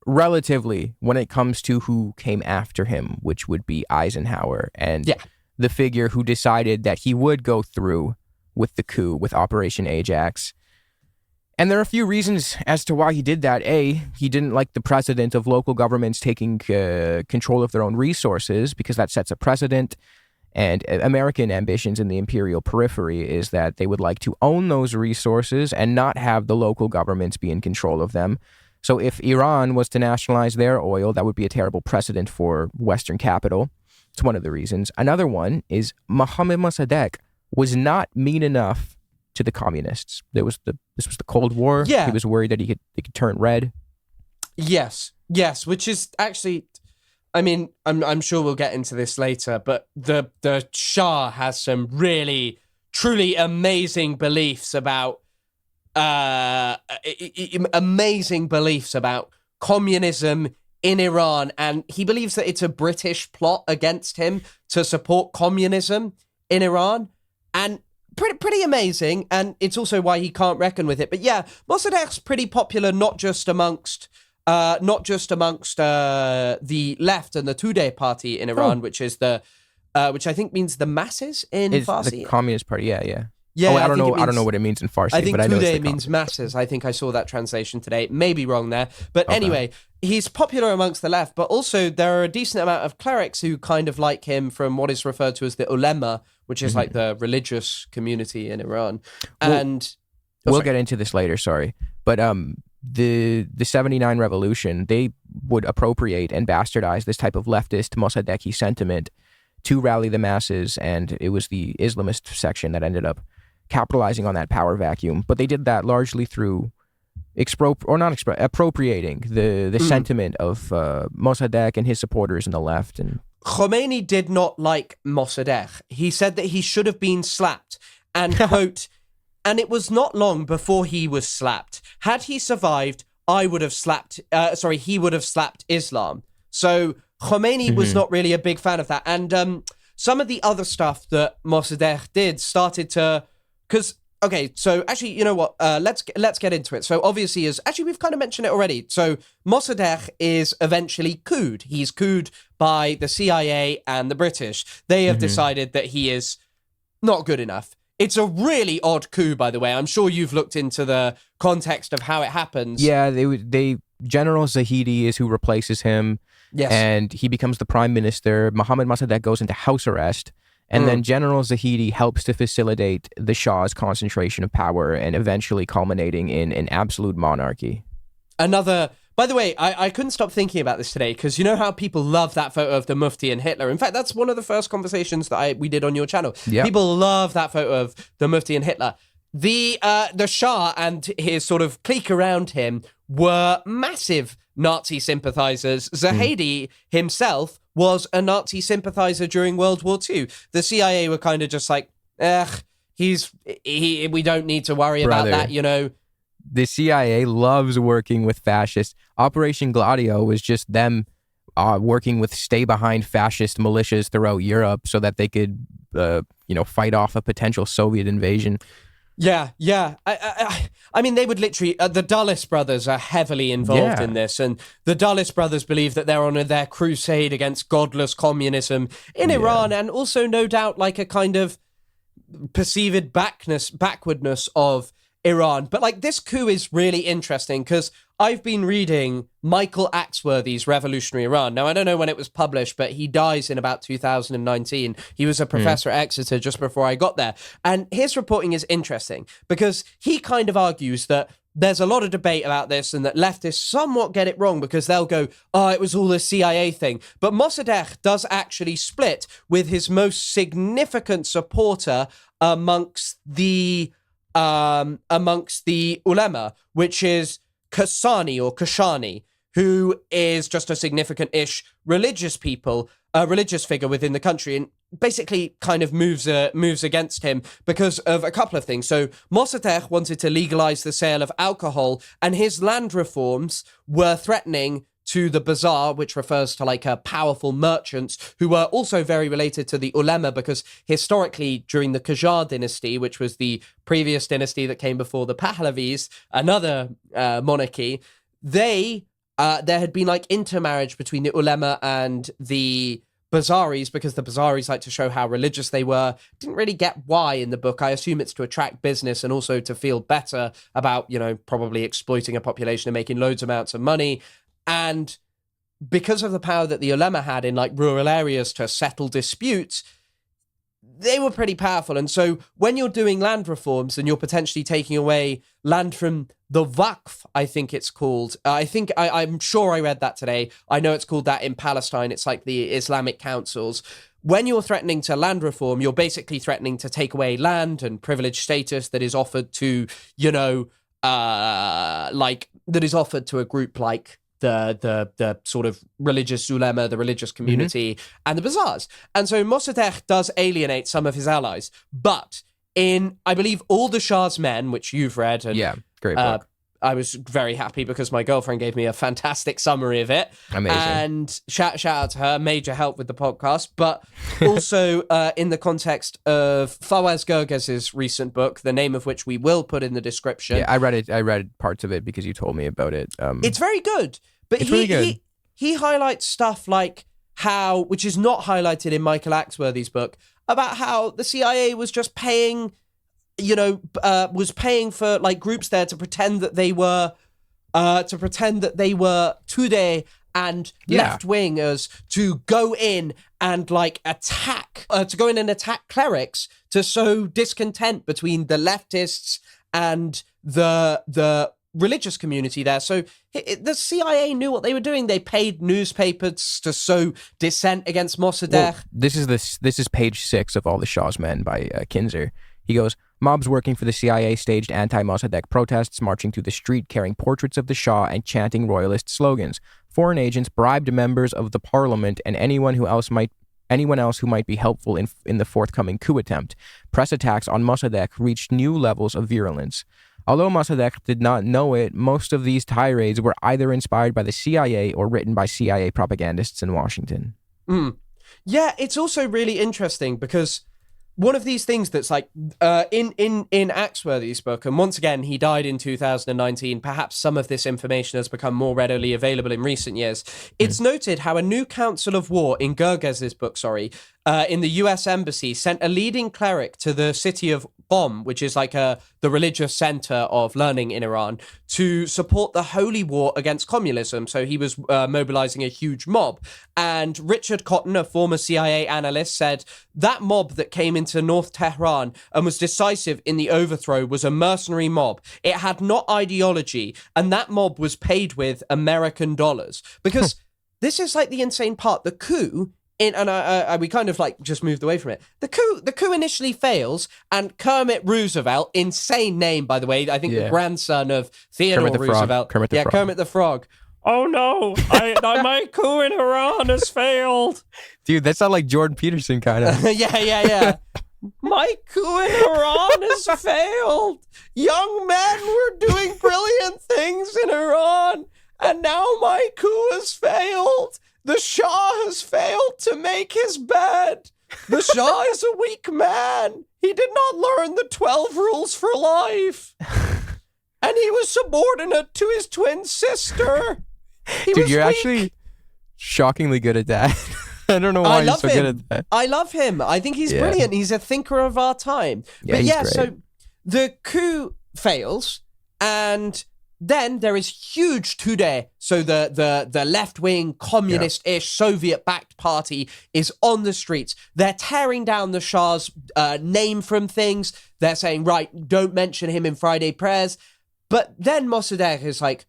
Speaker 1: relatively, when it comes to who came after him, which would be Eisenhower and the figure who decided that he would go through with the coup, with Operation Ajax. And there are a few reasons as to why he did that. A, he didn't like the precedent of local governments taking control of their own resources, because that sets a precedent. And American ambitions in the imperial periphery is that they would like to own those resources and not have the local governments be in control of them. So if Iran was to nationalize their oil, that would be a terrible precedent for Western capital. It's one of the reasons. Another one is Mohammad Mosaddegh was not mean enough to the communists. This was the Cold War.
Speaker 2: Yeah.
Speaker 1: He was worried that he could turn red.
Speaker 2: Yes, which is actually, I mean, I'm sure we'll get into this later, but the Shah has some really, truly amazing beliefs about communism in Iran, and he believes that it's a British plot against him to support communism in Iran, and pretty amazing, and it's also why he can't reckon with it. But yeah, Mossadegh's pretty popular, not just amongst the left and the Tudeh party in Iran, which is which I think means the masses in Farsi.
Speaker 1: The Communist Party, yeah.
Speaker 2: Yeah,
Speaker 1: I don't know what it means in Farsi.
Speaker 2: I think
Speaker 1: but I know it's
Speaker 2: Tudeh means masses. I think I saw that translation today. Maybe wrong there. But anyway, he's popular amongst the left, but also there are a decent amount of clerics who kind of like him from what is referred to as the ulema, which is like the religious community in Iran. And
Speaker 1: we'll get into this later, sorry. But the 79 revolution, they would appropriate and bastardize this type of leftist Mossadeghi sentiment to rally the masses, and it was the Islamist section that ended up capitalizing on that power vacuum. But they did that largely through appropriating the sentiment of Mossadegh and his supporters in the left. And
Speaker 2: Khomeini did not like Mossadegh. He said that he should have been slapped, and quote, and it was not long before he was slapped. Had he survived, he would have slapped Islam. So Khomeini was not really a big fan of that. And some of the other stuff that Mossadegh did started to, because, okay, so actually, you know what? Let's get into it. So obviously, we've kind of mentioned it already. So Mossadegh is eventually couped. He's couped by the CIA and the British. They have decided that he is not good enough. It's a really odd coup, by the way. I'm sure you've looked into the context of how it happens.
Speaker 1: Yeah, they General Zahedi is who replaces him.
Speaker 2: Yes.
Speaker 1: And he becomes the prime minister. Mohammad Mosaddegh goes into house arrest. And then General Zahedi helps to facilitate the Shah's concentration of power and eventually culminating in an absolute monarchy.
Speaker 2: By the way, I couldn't stop thinking about this today, because you know how people love that photo of the Mufti and Hitler. In fact, that's one of the first conversations that we did on your channel. Yep. People love that photo of the Mufti and Hitler. The Shah and his sort of clique around him were massive Nazi sympathizers. Zahedi himself was a Nazi sympathizer during World War II. The CIA were kind of just like, we don't need to worry about that, you know.
Speaker 1: The CIA loves working with fascists. Operation Gladio was just them working with stay-behind fascist militias throughout Europe so that they could, fight off a potential Soviet invasion.
Speaker 2: Yeah. I mean, they would literally, the Dulles brothers are heavily involved in this, and the Dulles brothers believe that they're on their crusade against godless communism in Iran, and also no doubt like a kind of perceived backwardness of Iran. But like, this coup is really interesting because I've been reading Michael Axworthy's Revolutionary Iran. Now, I don't know when it was published, but he dies in about 2019. He was a professor at Exeter just before I got there. And his reporting is interesting because he kind of argues that there's a lot of debate about this and that leftists somewhat get it wrong because they'll go, it was all a CIA thing. But Mossadegh does actually split with his most significant supporter amongst the ulema, which is Kashani, who is just a significant-ish religious figure within the country. And basically kind of moves against him because of a couple of things. So Mosaddegh wanted to legalize the sale of alcohol, and his land reforms were threatening to the bazaar, which refers to like powerful merchants who were also very related to the ulema, because historically during the Qajar dynasty, which was the previous dynasty that came before the Pahlavis, another monarchy, there had been like intermarriage between the ulema and the Bazaris, because the Bazaris like to show how religious they were. Didn't really get why in the book. I assume it's to attract business and also to feel better about, probably exploiting a population and making loads amounts of money. And because of the power that the ulema had in like rural areas to settle disputes, they were pretty powerful. And so when you're doing land reforms and you're potentially taking away land from the Waqf, I think it's called. I'm sure I read that today. I know it's called that in Palestine. It's like the Islamic councils. When you're threatening to land reform, you're basically threatening to take away land and privileged status that is offered to, that is offered to a group like the sort of religious ulema, the religious community, and the bazaars. And so Mosaddegh does alienate some of his allies. But in, I believe, All the Shah's Men, which you've read, and
Speaker 1: yeah, great book.
Speaker 2: I was very happy because my girlfriend gave me a fantastic summary of it.
Speaker 1: Amazing.
Speaker 2: And shout out to her, major help with the podcast. But also in the context of Fawas Gerges' recent book, the name of which we will put in the description.
Speaker 1: Yeah, I read it. I read parts of it because you told me about it.
Speaker 2: It's very good. But
Speaker 1: really good.
Speaker 2: He highlights stuff like how, which is not highlighted in Michael Axworthy's book, about how the CIA was just paying, was paying for like groups there to pretend that they were, Tudeh and left-wingers to go in and like attack clerics to sow discontent between the leftists and the religious community there. So the CIA knew what they were doing. They paid newspapers to sow dissent against Mosaddegh.
Speaker 1: Well, this is page 6 of All the Shah's Men by Kunzler. He goes, mobs working for the CIA staged anti-Mosaddegh protests, marching through the street carrying portraits of the Shah and chanting royalist slogans. Foreign agents bribed members of the parliament and anyone else who might be helpful in the forthcoming coup attempt. Press attacks on Mosaddegh reached new levels of virulence. Although Mosaddegh did not know it, most of these tirades were either inspired by the CIA or written by CIA propagandists in Washington.
Speaker 2: Yeah, it's also really interesting because one of these things that's like in Axworthy's book, and once again, he died in 2019, perhaps some of this information has become more readily available in recent years. It's noted how a new council of war in Gerges' book, in the US embassy sent a leading cleric to the city of Qom, which is like the religious center of learning in Iran, to support the holy war against communism. So he was mobilizing a huge mob. And Richard Cotton, a former CIA analyst, said that mob that came into North Tehran and was decisive in the overthrow was a mercenary mob. It had not ideology, and that mob was paid with American dollars. Because this is like the insane part. The coup, we kind of like just moved away from it. The coup initially fails, and Kermit Roosevelt, insane name by the way, I think the grandson of Theodore Roosevelt, Kermit the Frog. Oh no, my coup in Iran has failed.
Speaker 1: Dude, that sounds like Jordan Peterson kind of.
Speaker 2: Yeah. My coup in Iran has failed. Young men were doing brilliant things in Iran, and now my coup has failed. The Shah has failed to make his bed. The Shah is a weak man. He did not learn the 12 rules for life. And he was subordinate to his twin sister.
Speaker 1: Dude, you're actually shockingly good at that. I don't know why you're so good at that.
Speaker 2: I love him. I think he's brilliant. He's a thinker of our time.
Speaker 1: Yeah, he's great.
Speaker 2: So the coup fails, and then there is huge Tudeh. So the left-wing, communist-ish, Soviet-backed party is on the streets. They're tearing down the Shah's name from things. They're saying, right, don't mention him in Friday prayers. But then Mosaddegh is like,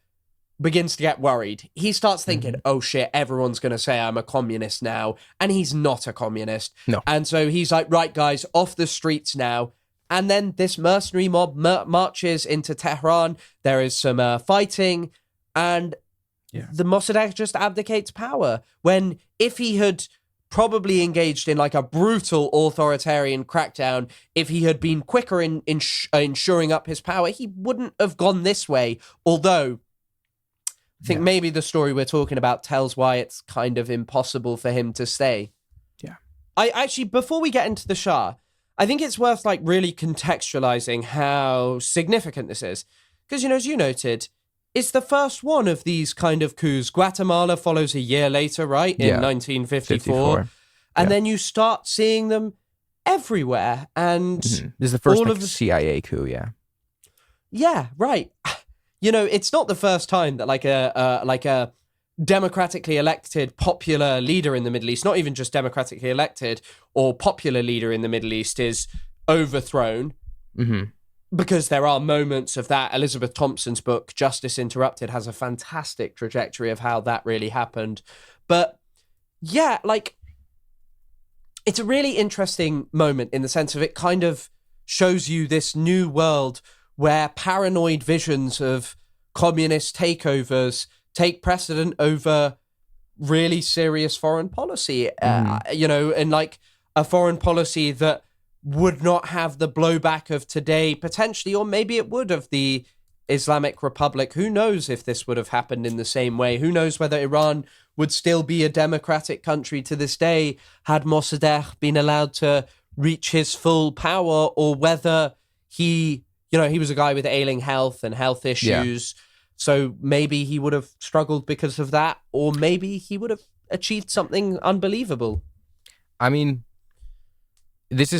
Speaker 2: begins to get worried. He starts thinking, oh shit, everyone's going to say I'm a communist now. And he's not a communist.
Speaker 1: No.
Speaker 2: And so he's like, right, guys, off the streets now. And then this mercenary mob marches into Tehran. There is some fighting, and the Mosaddegh just abdicates power. When if he had probably engaged in like a brutal authoritarian crackdown. If he had been quicker in shoring up his power, he wouldn't have gone this way. Although I think maybe the story we're talking about tells why it's kind of impossible for him to stay.
Speaker 1: Yeah.
Speaker 2: I actually, before we get into the Shah, I think it's worth like really contextualizing how significant this is. Because, as you noted, it's the first one of these kind of coups. Guatemala follows a year later, right? In 1954. And then you start seeing them everywhere. And
Speaker 1: this is the first CIA coup, yeah.
Speaker 2: Yeah, right. It's not the first time that like a democratically elected popular leader in the Middle East, not even just democratically elected or popular leader in the Middle East, is overthrown.
Speaker 1: Mm-hmm.
Speaker 2: Because there are moments of that. Elizabeth Thompson's book, Justice Interrupted, has a fantastic trajectory of how that really happened. But yeah, like, it's a really interesting moment in the sense of it kind of shows you this new world where paranoid visions of communist takeovers take precedent over really serious foreign policy, and like a foreign policy that would not have the blowback of today, potentially, or maybe it would of the Islamic Republic. Who knows if this would have happened in the same way? Who knows whether Iran would still be a democratic country to this day had Mossadegh been allowed to reach his full power, or whether he was a guy with ailing health and health issues. Yeah. So maybe he would have struggled because of that, or maybe he would have achieved something unbelievable.
Speaker 1: I mean, this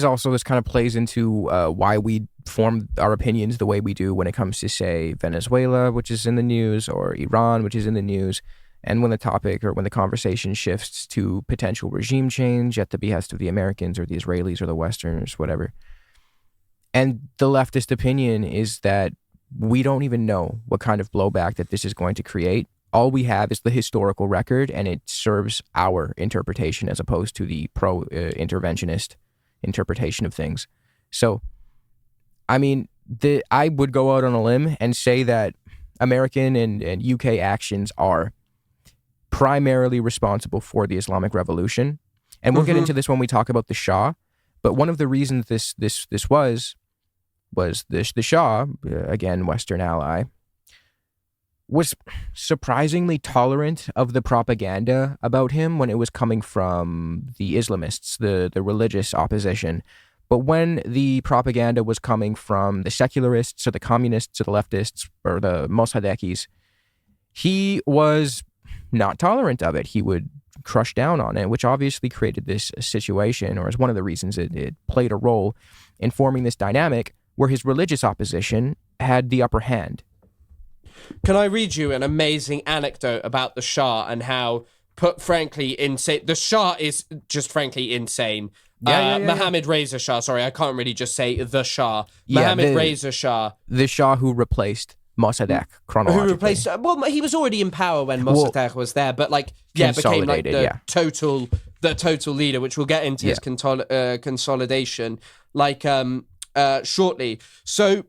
Speaker 1: kind of plays into why we form our opinions the way we do when it comes to, say, Venezuela, which is in the news, or Iran, which is in the news. And when the topic or when the conversation shifts to potential regime change at the behest of the Americans or the Israelis or the Westerners, whatever. And the leftist opinion is that we don't even know what kind of blowback that this is going to create. All we have is the historical record, and it serves our interpretation as opposed to the pro-interventionist interpretation of things. So, I mean, I would go out on a limb and say that American and UK actions are primarily responsible for the Islamic Revolution. And we'll get into this when we talk about the Shah. But one of the reasons this was the Shah, again, Western ally, was surprisingly tolerant of the propaganda about him when it was coming from the Islamists, the religious opposition. But when the propaganda was coming from the secularists or the communists or the leftists or the Mossadeghis, he was not tolerant of it. He would crush down on it, which obviously created this situation, or is one of the reasons it played a role in forming this dynamic where his religious opposition had the upper hand.
Speaker 2: Can I read you an amazing anecdote about the Shah and how, put frankly, insane? The Shah is just frankly insane. Mohammad Reza Shah, sorry, I can't really just say the Shah. Mohammad Reza Shah.
Speaker 1: The Shah who replaced Mossadegh chronologically.
Speaker 2: Who replaced, well, he was already in power when Mossadegh was there, but like, became like the total leader, which we'll get into his consolidation, like, shortly. So,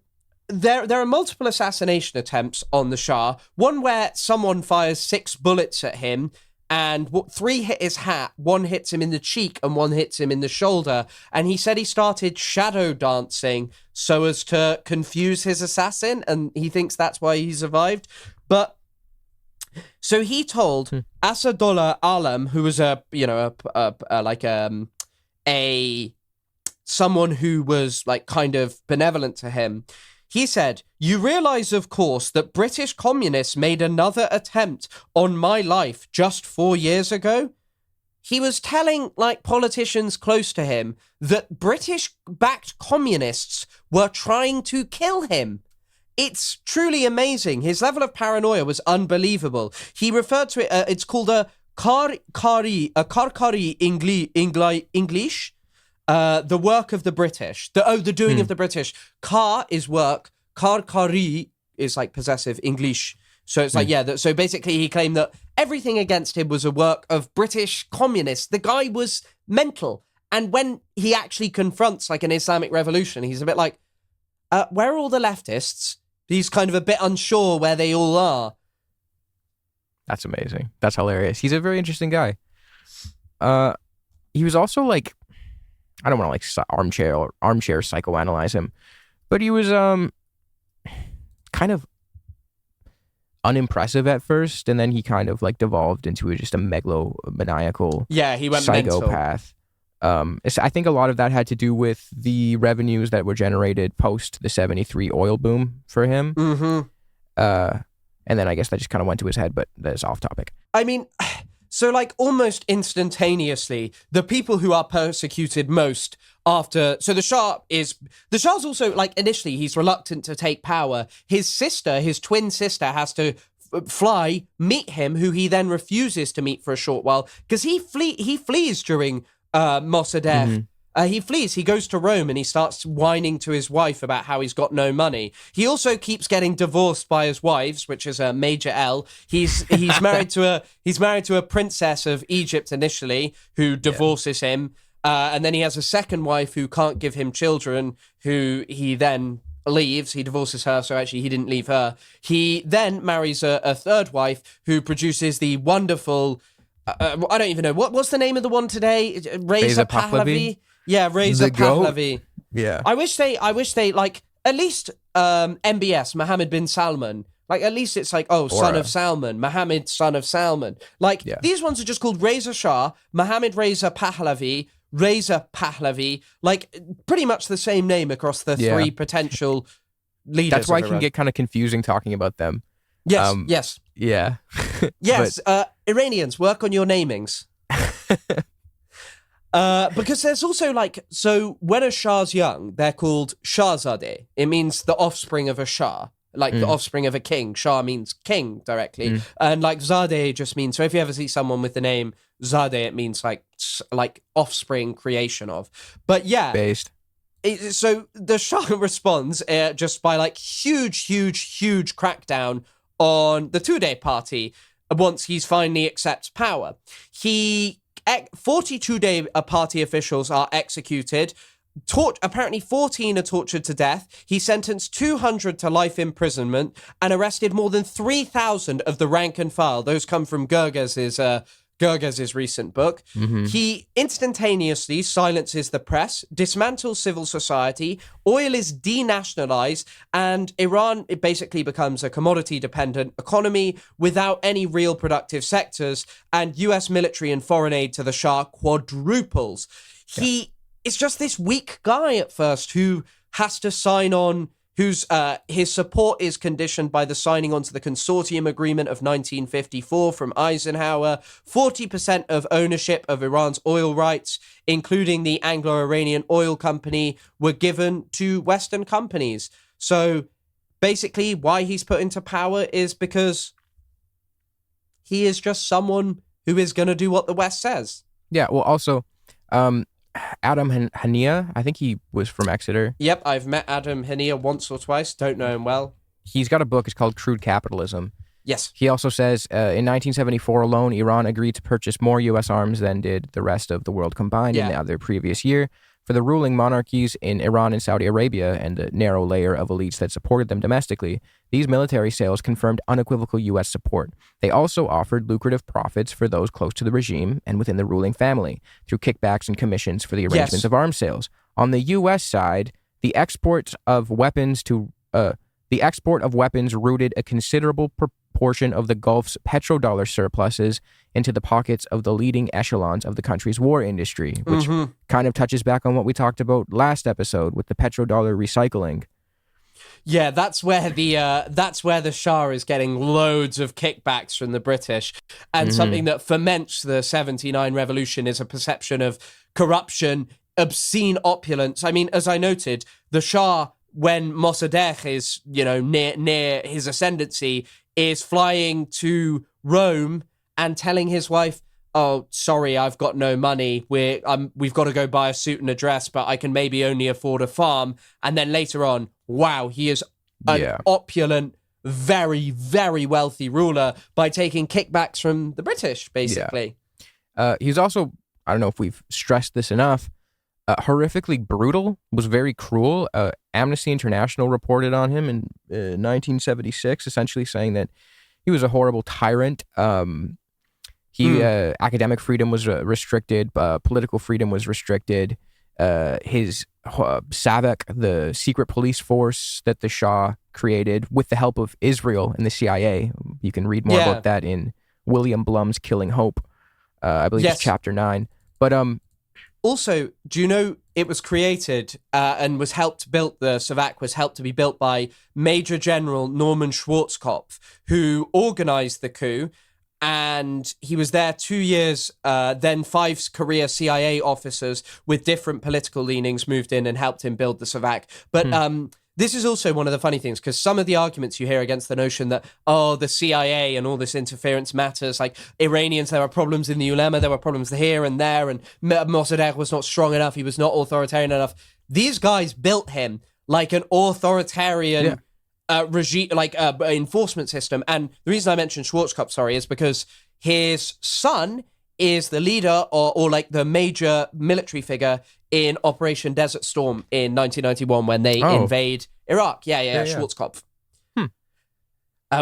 Speaker 2: there are multiple assassination attempts on the Shah. One where someone fires 6 bullets at him, and 3 hit his hat, 1 hits him in the cheek, and 1 hits him in the shoulder. And he said he started shadow dancing so as to confuse his assassin, and he thinks that's why he survived. But so he told Asadullah Alam, who was someone who was like kind of benevolent to him. He said, "You realize, of course, that British communists made another attempt on my life just 4 years ago?" He was telling, like, politicians close to him that British-backed communists were trying to kill him. It's truly amazing. His level of paranoia was unbelievable. He referred to it, it's called a Karkari English. The work of the British. The doing of the British. Kar is work. Karkari is like possessive English. So it's like, so basically he claimed that everything against him was a work of British communists. The guy was mental. And when he actually confronts like an Islamic revolution, he's a bit like, where are all the leftists? He's kind of a bit unsure where they all are.
Speaker 1: That's amazing. That's hilarious. He's a very interesting guy. he was also like, I don't want to like armchair psychoanalyze him, but he was kind of unimpressive at first, and then he kind of like devolved into just a megalomaniacal
Speaker 2: he went
Speaker 1: psychopath. I think a lot of that had to do with the revenues that were generated post the 73 oil boom for him. And then I guess that just kind of went to his head, but that's off topic.
Speaker 2: I mean, so like almost instantaneously, the people who are persecuted most after, so the Shah's also like, initially he's reluctant to take power. His twin sister has to fly, meet him, who he then refuses to meet for a short while because he flees during Mosaddegh. He flees. He goes to Rome and he starts whining to his wife about how he's got no money. He also keeps getting divorced by his wives, which is a major L. He's married to a princess of Egypt initially, who divorces him, and then he has a second wife who can't give him children, who he then leaves. He divorces her, so actually he didn't leave her. He then marries a third wife who produces the wonderful. I don't even know what's the name of the one today. Reza Pahlavi. Yeah, Reza Pahlavi.
Speaker 1: Yeah.
Speaker 2: I wish they like at least MBS, Mohammed bin Salman. Like at least it's like, son of Salman, Mohammed, son of Salman. Like these ones are just called Reza Shah, Mohammed Reza Pahlavi, like pretty much the same name across the three potential leaders.
Speaker 1: That's why it can get kind of confusing talking about them.
Speaker 2: Yes, yes.
Speaker 1: Yeah.
Speaker 2: Yes, Iranians, work on your namings. Because there's also like, so when a Shah's young, they're called Shahzadeh. It means the offspring of a Shah, like the offspring of a king. Shah means king directly. And like Zadeh just means, so if you ever see someone with the name Zadeh, it means like offspring, creation of. But yeah.
Speaker 1: Based.
Speaker 2: So the Shah responds just by like huge crackdown on the Tudeh party once he's finally accepts power. 42 Tudeh party officials are executed. Apparently 14 are tortured to death. He sentenced 200 to life imprisonment and arrested more than 3,000 of the rank and file. Those come from Gerges' recent book. He instantaneously silences the press, dismantles civil society, oil is denationalized, and Iran, it basically becomes a commodity-dependent economy without any real productive sectors, and US military and foreign aid to the Shah quadruples. It's just this weak guy at first who has to sign on, whose his support is conditioned by the signing onto the consortium agreement of 1954 from Eisenhower. 40% of ownership of Iran's oil rights, including the Anglo-Iranian Oil Company, were given to Western companies. So basically why he's put into power is because he is just someone who is going to do what the West says.
Speaker 1: Yeah, well, also, Adam Hania, I think he was from Exeter.
Speaker 2: Yep, I've met Adam Hania once or twice. Don't know him well.
Speaker 1: He's got a book. It's called Crude Capitalism.
Speaker 2: Yes.
Speaker 1: He also says, in 1974 alone, Iran agreed to purchase more U.S. arms than did the rest of the world combined in the other previous year. For the ruling monarchies in Iran and Saudi Arabia and the narrow layer of elites that supported them domestically, these military sales confirmed unequivocal U.S. support. They also offered lucrative profits for those close to the regime and within the ruling family through kickbacks and commissions for the arrangements of arms sales. On the U.S. side, the export of weapons routed a considerable proportion of the Gulf's petrodollar surpluses into the pockets of the leading echelons of the country's war industry, which kind of touches back on what we talked about last episode with the petrodollar recycling.
Speaker 2: Yeah, that's where the Shah is getting loads of kickbacks from the British, and something that ferments the 79 revolution is a perception of corruption, obscene opulence. I mean, as I noted, the Shah, when Mosaddegh is, near his ascendancy, is flying to Rome and telling his wife, "Oh, sorry, I've got no money. We've got to go buy a suit and a dress, but I can maybe only afford a farm." And then later on, wow, he is an opulent, very, very wealthy ruler by taking kickbacks from the British, basically.
Speaker 1: Yeah. He's also, I don't know if we've stressed this enough, horrifically brutal, was very cruel. Amnesty International reported on him in 1976, essentially saying that he was a horrible tyrant. Academic freedom was restricted, political freedom was restricted. His SAVAK, the secret police force that the Shah created with the help of Israel and the CIA. You can read more about that in William Blum's Killing Hope. I believe it's chapter 9. But
Speaker 2: also, do you know it was created and was helped built, the SAVAK was helped to be built by Major General Norman Schwarzkopf, who organized the coup. And he was there 2 years, then 5 career CIA officers with different political leanings moved in and helped him build the SAVAK. But this is also one of the funny things, because some of the arguments you hear against the notion that, the CIA and all this interference matters, like Iranians, there are problems in the ulema, there were problems here and there, and Mosaddegh was not strong enough, he was not authoritarian enough. These guys built him like an authoritarian regime, like enforcement system. And the reason I mentioned Schwarzkopf, is because his son is the leader or like the major military figure in Operation Desert Storm in 1991 when they invade Iraq. Yeah. Schwarzkopf.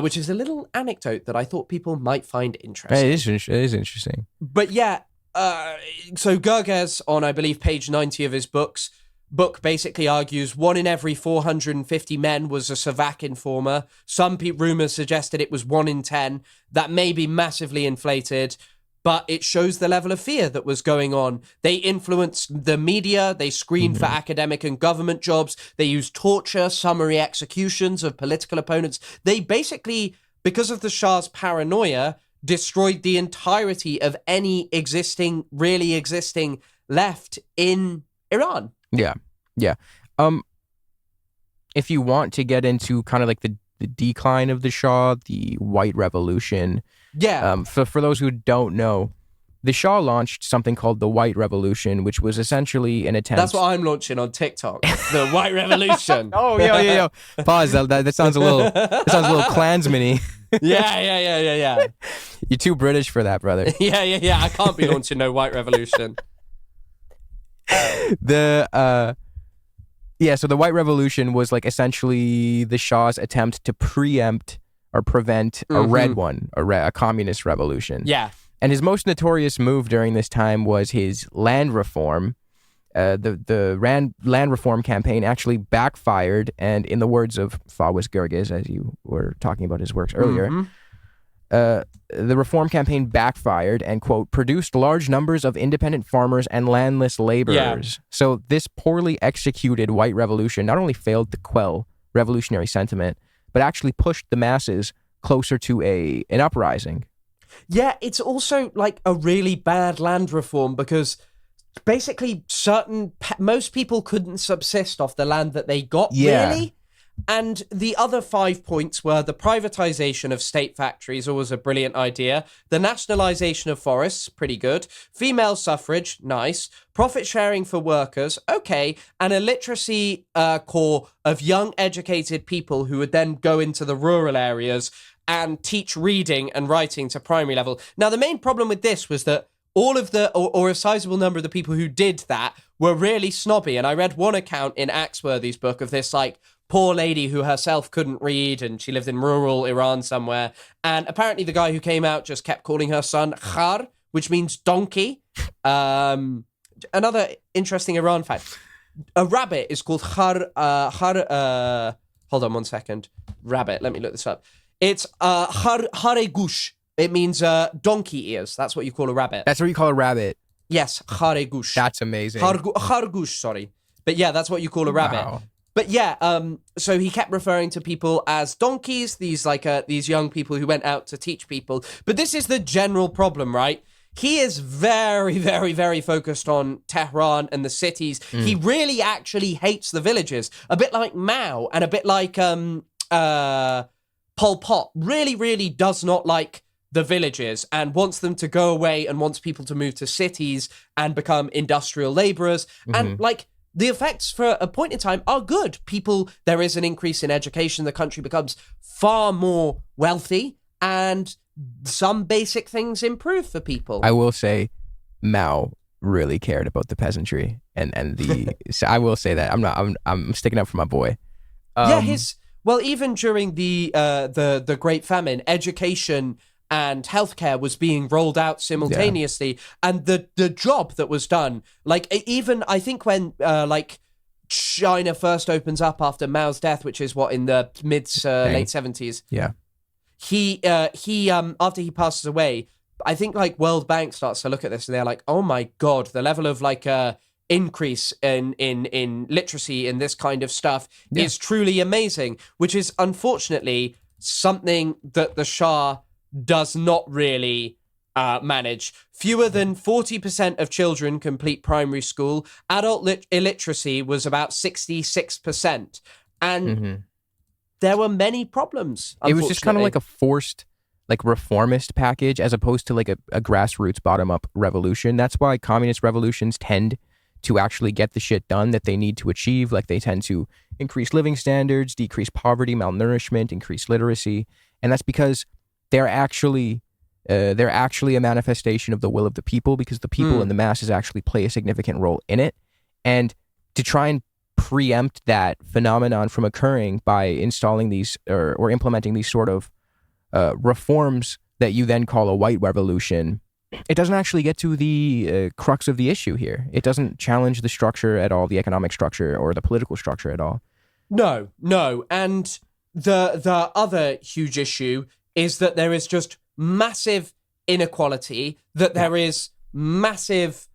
Speaker 2: Which is a little anecdote that I thought people might find interesting.
Speaker 1: It is interesting.
Speaker 2: But so Gerges, on I believe page 90 of his book basically argues 1 in every 450 men was a SAVAK informer. Some rumors suggested it was 1 in 10. That may be massively inflated, but it shows the level of fear that was going on. They influenced the media. They screened for academic and government jobs. They used torture, summary executions of political opponents. They basically, because of the Shah's paranoia, destroyed the entirety of any really existing left in Iran.
Speaker 1: Yeah. If you want to get into kind of like the decline of the Shah, the White Revolution. For those who don't know, the Shah launched something called the White Revolution, which was essentially an attempt.
Speaker 2: That's what I'm launching on TikTok. The White Revolution.
Speaker 1: Yo. Pause. That sounds a little Klansman-y.
Speaker 2: Yeah.
Speaker 1: You're too British for that, brother.
Speaker 2: Yeah. I can't be launching no White Revolution.
Speaker 1: So the White Revolution was like essentially the Shah's attempt to preempt or prevent a red one, a communist revolution.
Speaker 2: Yeah.
Speaker 1: And his most notorious move during this time was his land reform. The land reform campaign actually backfired, and in the words of Fawas Gerges, as you were talking about his works earlier, the reform campaign backfired and, quote, produced large numbers of independent farmers and landless laborers. Yeah. So this poorly executed white revolution not only failed to quell revolutionary sentiment, but actually pushed the masses closer to an uprising.
Speaker 2: Yeah, it's also like a really bad land reform because basically most people couldn't subsist off the land that they got, really. And the other 5 points were the privatization of state factories, always a brilliant idea. The nationalization of forests, pretty good. Female suffrage, nice. Profit sharing for workers, okay. And a literacy corps of young educated people who would then go into the rural areas and teach reading and writing to primary level. Now, the main problem with this was that all of or a sizable number of the people who did that were really snobby. And I read one account in Axworthy's book of this, like, poor lady who herself couldn't read and she lived in rural Iran somewhere. And apparently the guy who came out just kept calling her son Khar, which means donkey. Another interesting Iran fact. A rabbit is called Khar. Hold on one second. Rabbit. Let me look this up. It's Khare Gush. It means donkey ears. That's what you call a rabbit.
Speaker 1: That's what you call a rabbit?
Speaker 2: Yes. Khare Gush.
Speaker 1: That's amazing.
Speaker 2: Khar Gush, sorry. But yeah, that's what you call a rabbit.
Speaker 1: Wow.
Speaker 2: But yeah, so he kept referring to people as donkeys, these young people who went out to teach people. But this is the general problem, right? He is very, very, very focused on Tehran and the cities. He really actually hates the villages, a bit like Mao and a bit like Pol Pot. Really, really does not like the villages and wants them to go away and wants people to move to cities and become industrial laborers. And like, the effects for a point in time are good. There is an increase in education. The country becomes far more wealthy and some basic things improve for people.
Speaker 1: I will say Mao really cared about the peasantry and so I will say that. I'm sticking up for my boy.
Speaker 2: Even during the Great Famine, education and healthcare was being rolled out simultaneously. And the job that was done, like even I think when like China first opens up after Mao's death, which is what, in the late 70s.
Speaker 1: Yeah.
Speaker 2: He after he passes away, I think like World Bank starts to look at this and they're like, oh my God, the level of like increase in literacy in this kind of stuff is truly amazing, which is unfortunately something that the Shah does not really manage. Fewer than 40% of children complete primary school. Adult illiteracy was about 66%. And there were many problems.
Speaker 1: It was just kind of like a forced, like, reformist package as opposed to like a grassroots bottom-up revolution. That's why communist revolutions tend to actually get the shit done that they need to achieve. Like, they tend to increase living standards, decrease poverty, malnourishment, increase literacy. And that's because they're actually a manifestation of the will of the people, because the people and the masses actually play a significant role in it. And to try and preempt that phenomenon from occurring by installing these or implementing these sort of reforms that you then call a white revolution, it doesn't actually get to the crux of the issue here. It doesn't challenge the structure at all, the economic structure or the political structure at all. No.
Speaker 2: And the other huge issue is that there is just massive inequality, that there is massive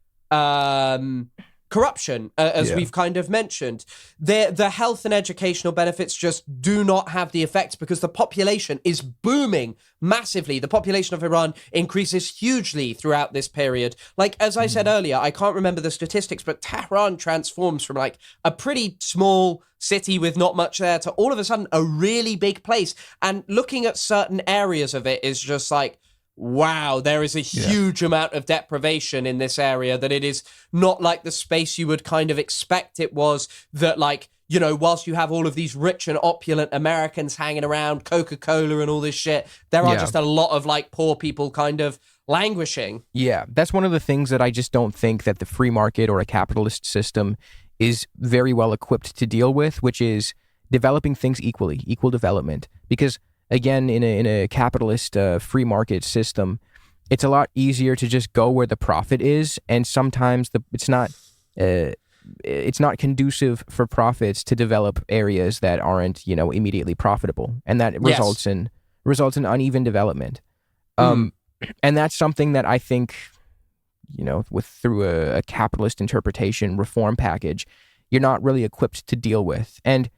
Speaker 2: corruption, as we've kind of mentioned. The health and educational benefits just do not have the effects because the population is booming massively. The population of Iran increases hugely throughout this period. Like, as I said earlier, I can't remember the statistics, but Tehran transforms from like a pretty small city with not much there to all of a sudden a really big place. And looking at certain areas of it is just like, wow, there is a huge amount of deprivation in this area, that it is not like the space you would kind of expect it was, that like, you know, whilst you have all of these rich and opulent Americans hanging around, Coca-Cola and all this shit, there are just a lot of like poor people kind of languishing. Yeah,
Speaker 1: that's one of the things that I just don't think that the free market or a capitalist system is very well equipped to deal with, which is developing things equally, equal development. Because again, in a capitalist free market system, it's a lot easier to just go where the profit is, and sometimes it's not conducive for profits to develop areas that aren't, you know, immediately profitable, and that results in uneven development. And that's something that I think, you know, through a capitalist interpretation reform package, you're not really equipped to deal with. And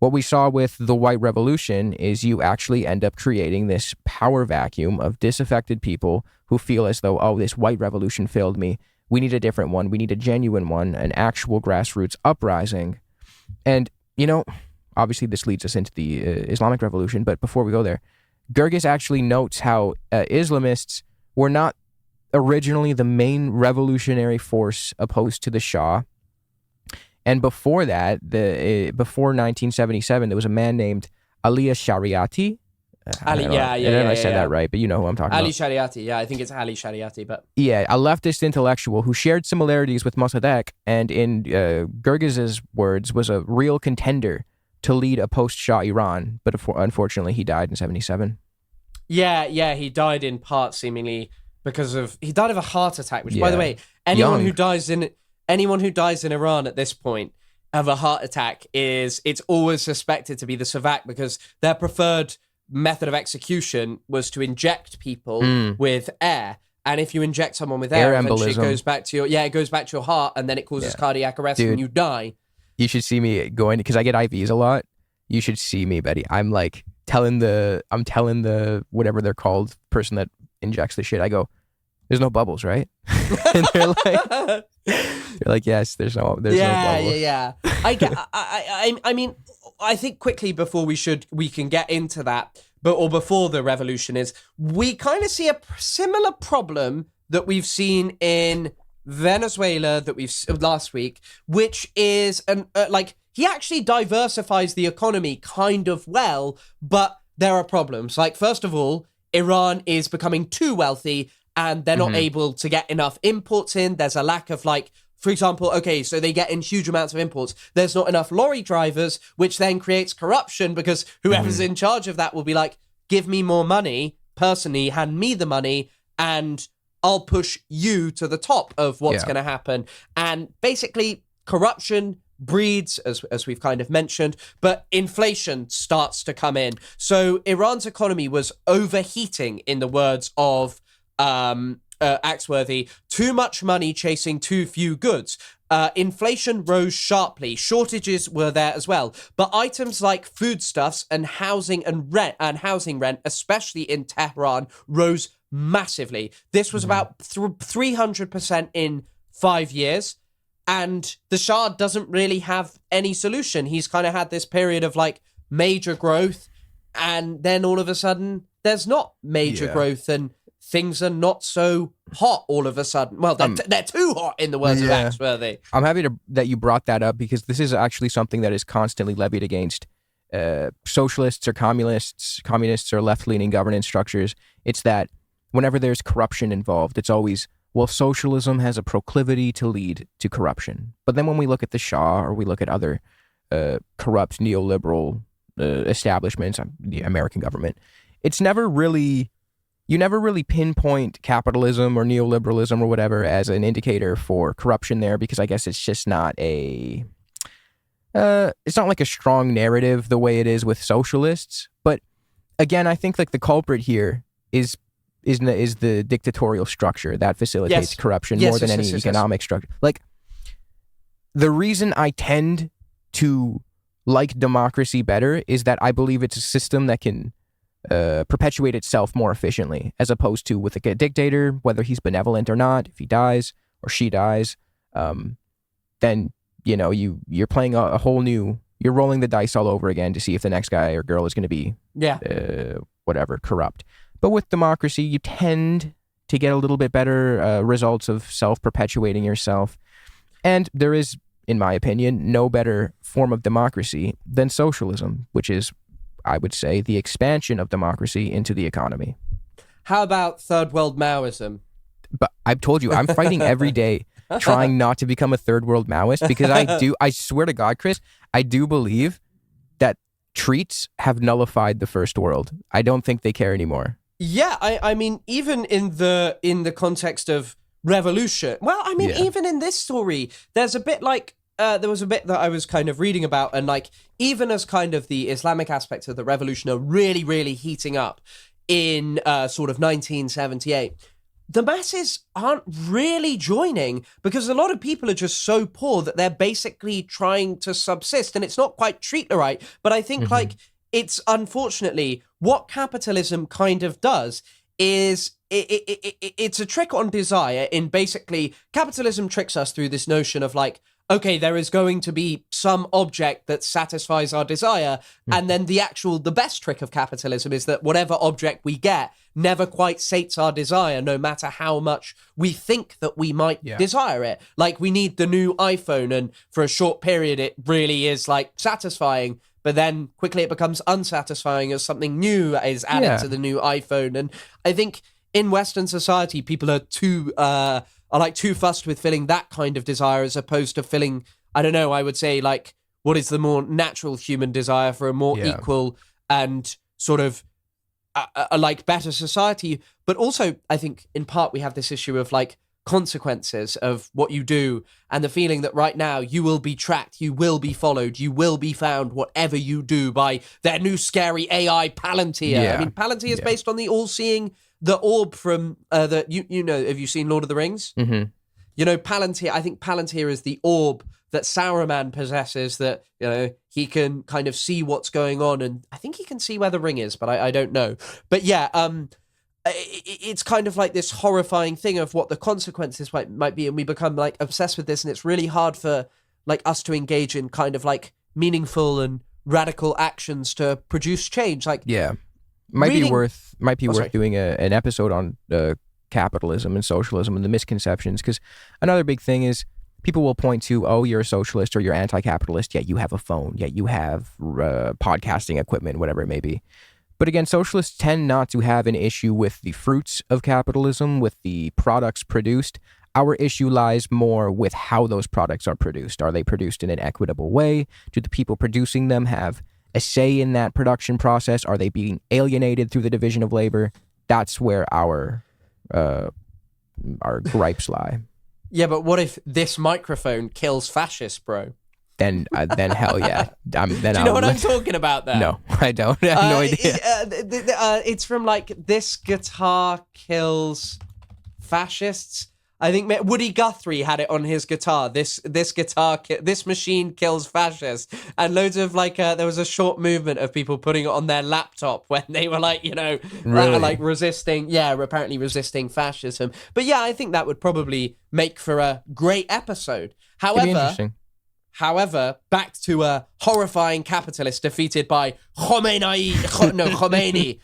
Speaker 1: what we saw with the white revolution is you actually end up creating this power vacuum of disaffected people who feel as though, oh, this white revolution failed me. We need a different one. We need a genuine one, an actual grassroots uprising. And, you know, obviously this leads us into the Islamic revolution, but before we go there, Gerges actually notes how Islamists were not originally the main revolutionary force opposed to the Shah. And before that, before 1977, there was a man named Ali Shariati. I said that right, but you know who I'm talking
Speaker 2: Ali
Speaker 1: about.
Speaker 2: Shariati, I think it's Ali Shariati, but
Speaker 1: yeah, a leftist intellectual who shared similarities with Mosaddegh, and in Gerges's words, was a real contender to lead a post-Shah Iran, but unfortunately, he died in 77.
Speaker 2: Yeah, he died in part seemingly because he died of a heart attack. Which, by the way, anyone who dies in Iran at this point of a heart attack it's always suspected to be the Savak, because their preferred method of execution was to inject people with air. And if you inject someone with air eventually it goes back to your heart, and then it causes cardiac arrest and you die.
Speaker 1: You should see me going, because I get IVs a lot. You should see me, Betty. I'm like telling the whatever they're called, person that injects the shit, I go, there's no bubbles, right? And they're like, yes, there's no bubbles.
Speaker 2: Yeah. I mean, I think quickly before we can get into that, before the revolution is, we kind of see a similar problem that we've seen in Venezuela that we've last week, which is he actually diversifies the economy kind of well, but there are problems. Like, first of all, Iran is becoming too wealthy, and they're not able to get enough imports in. There's a lack of, for example, so they get in huge amounts of imports. There's not enough lorry drivers, which then creates corruption, because whoever's in charge of that will be like, give me more money personally, hand me the money and I'll push you to the top of what's going to happen. And basically, corruption breeds, as we've kind of mentioned, but inflation starts to come in. So Iran's economy was overheating, in the words of Axworthy, too much money chasing too few goods. Inflation rose sharply. Shortages were there as well. But items like foodstuffs and housing rent, especially in Tehran, rose massively. This was about 300% in 5 years. And the Shah doesn't really have any solution. He's kind of had this period of like major growth, and then all of a sudden there's not major growth, and things are not so hot all of a sudden. Well, they're too hot, in the words of Axworthy.
Speaker 1: I'm happy that you brought that up, because this is actually something that is constantly levied against socialists or communists or left-leaning governance structures. It's that whenever there's corruption involved, it's always, well, socialism has a proclivity to lead to corruption. But then when we look at the Shah, or we look at other corrupt neoliberal establishments, the American government, it's never really, you never really pinpoint capitalism or neoliberalism or whatever as an indicator for corruption there, because I guess it's just not it's not like a strong narrative the way it is with socialists. But again, I think like the culprit here is the dictatorial structure that facilitates corruption more than any economic structure. Like, the reason I tend to like democracy better is that I believe it's a system that can perpetuate itself more efficiently, as opposed to with a dictator, whether he's benevolent or not. If he dies or she dies, then, you know, you're playing a whole new, you're rolling the dice all over again to see if the next guy or girl is going to be whatever, corrupt. But with democracy, you tend to get a little bit better results of self-perpetuating yourself. And there is, in my opinion, no better form of democracy than socialism, which is, I would say, the expansion of democracy into the economy.
Speaker 2: How about third world Maoism?
Speaker 1: But I've told you, I'm fighting every day trying not to become a third world Maoist, because I swear to God, Chris, I do believe that treats have nullified the first world. I don't think they care anymore.
Speaker 2: Yeah, I mean, even in the context of revolution, well, I mean, even in this story, there's a bit like, there was a bit that I was kind of reading about, and like, even as kind of the Islamic aspects of the revolution are really, really heating up in sort of 1978, the masses aren't really joining, because a lot of people are just so poor that they're basically trying to subsist, and it's not quite treat-the-right, but I think like, it's unfortunately what capitalism kind of does is it's a trick on desire. In basically, capitalism tricks us through this notion of like, okay, there is going to be some object that satisfies our desire. And then the best trick of capitalism is that whatever object we get never quite sates our desire, no matter how much we think that we might desire it. Like, we need the new iPhone, and for a short period, it really is like satisfying. But then quickly it becomes unsatisfying as something new is added to the new iPhone. And I think in Western society, people are too fussed with filling that kind of desire, as opposed to filling, I don't know, I would say like, what is the more natural human desire for a more equal and sort of a like better society. But also, I think in part we have this issue of like consequences of what you do, and the feeling that right now you will be tracked, you will be followed, you will be found, whatever you do, by their new scary AI Palantir. I mean, Palantir is based on the all-seeing, the orb from you know, have you seen Lord of the Rings? You know, Palantir, I think Palantir is the orb that Saruman possesses, that, you know, he can kind of see what's going on, and I think he can see where the ring is, but I don't know. But yeah, it's kind of like this horrifying thing of what the consequences might be, and we become like obsessed with this, and it's really hard for like us to engage in kind of like meaningful and radical actions to produce change. Like,
Speaker 1: might be worth doing an episode on capitalism and socialism and the misconceptions, because another big thing is people will point to, oh, you're a socialist or you're anti-capitalist, yet you have a phone, yet you have podcasting equipment, whatever it may be. But again, socialists tend not to have an issue with the fruits of capitalism, with the products produced. Our issue lies more with how those products are produced. Are they produced in an equitable way? Do the people producing them have a say in that production process? Are they being alienated through the division of labor? That's where our gripes lie.
Speaker 2: Yeah, but what if this microphone kills fascists, bro?
Speaker 1: Then hell yeah.
Speaker 2: Do you know what I'm talking about there?
Speaker 1: No, I don't. I have no idea.
Speaker 2: It's from like this guitar kills fascists. I think Woody Guthrie had it on his guitar. This machine kills fascists, and loads of like there was a short movement of people putting it on their laptop when they were like,
Speaker 1: Really?
Speaker 2: like resisting, apparently resisting fascism. But yeah, I think that would probably make for a great episode.
Speaker 1: Could be interesting.
Speaker 2: However, back to a horrifying capitalist defeated by Khomeini, Ayatollah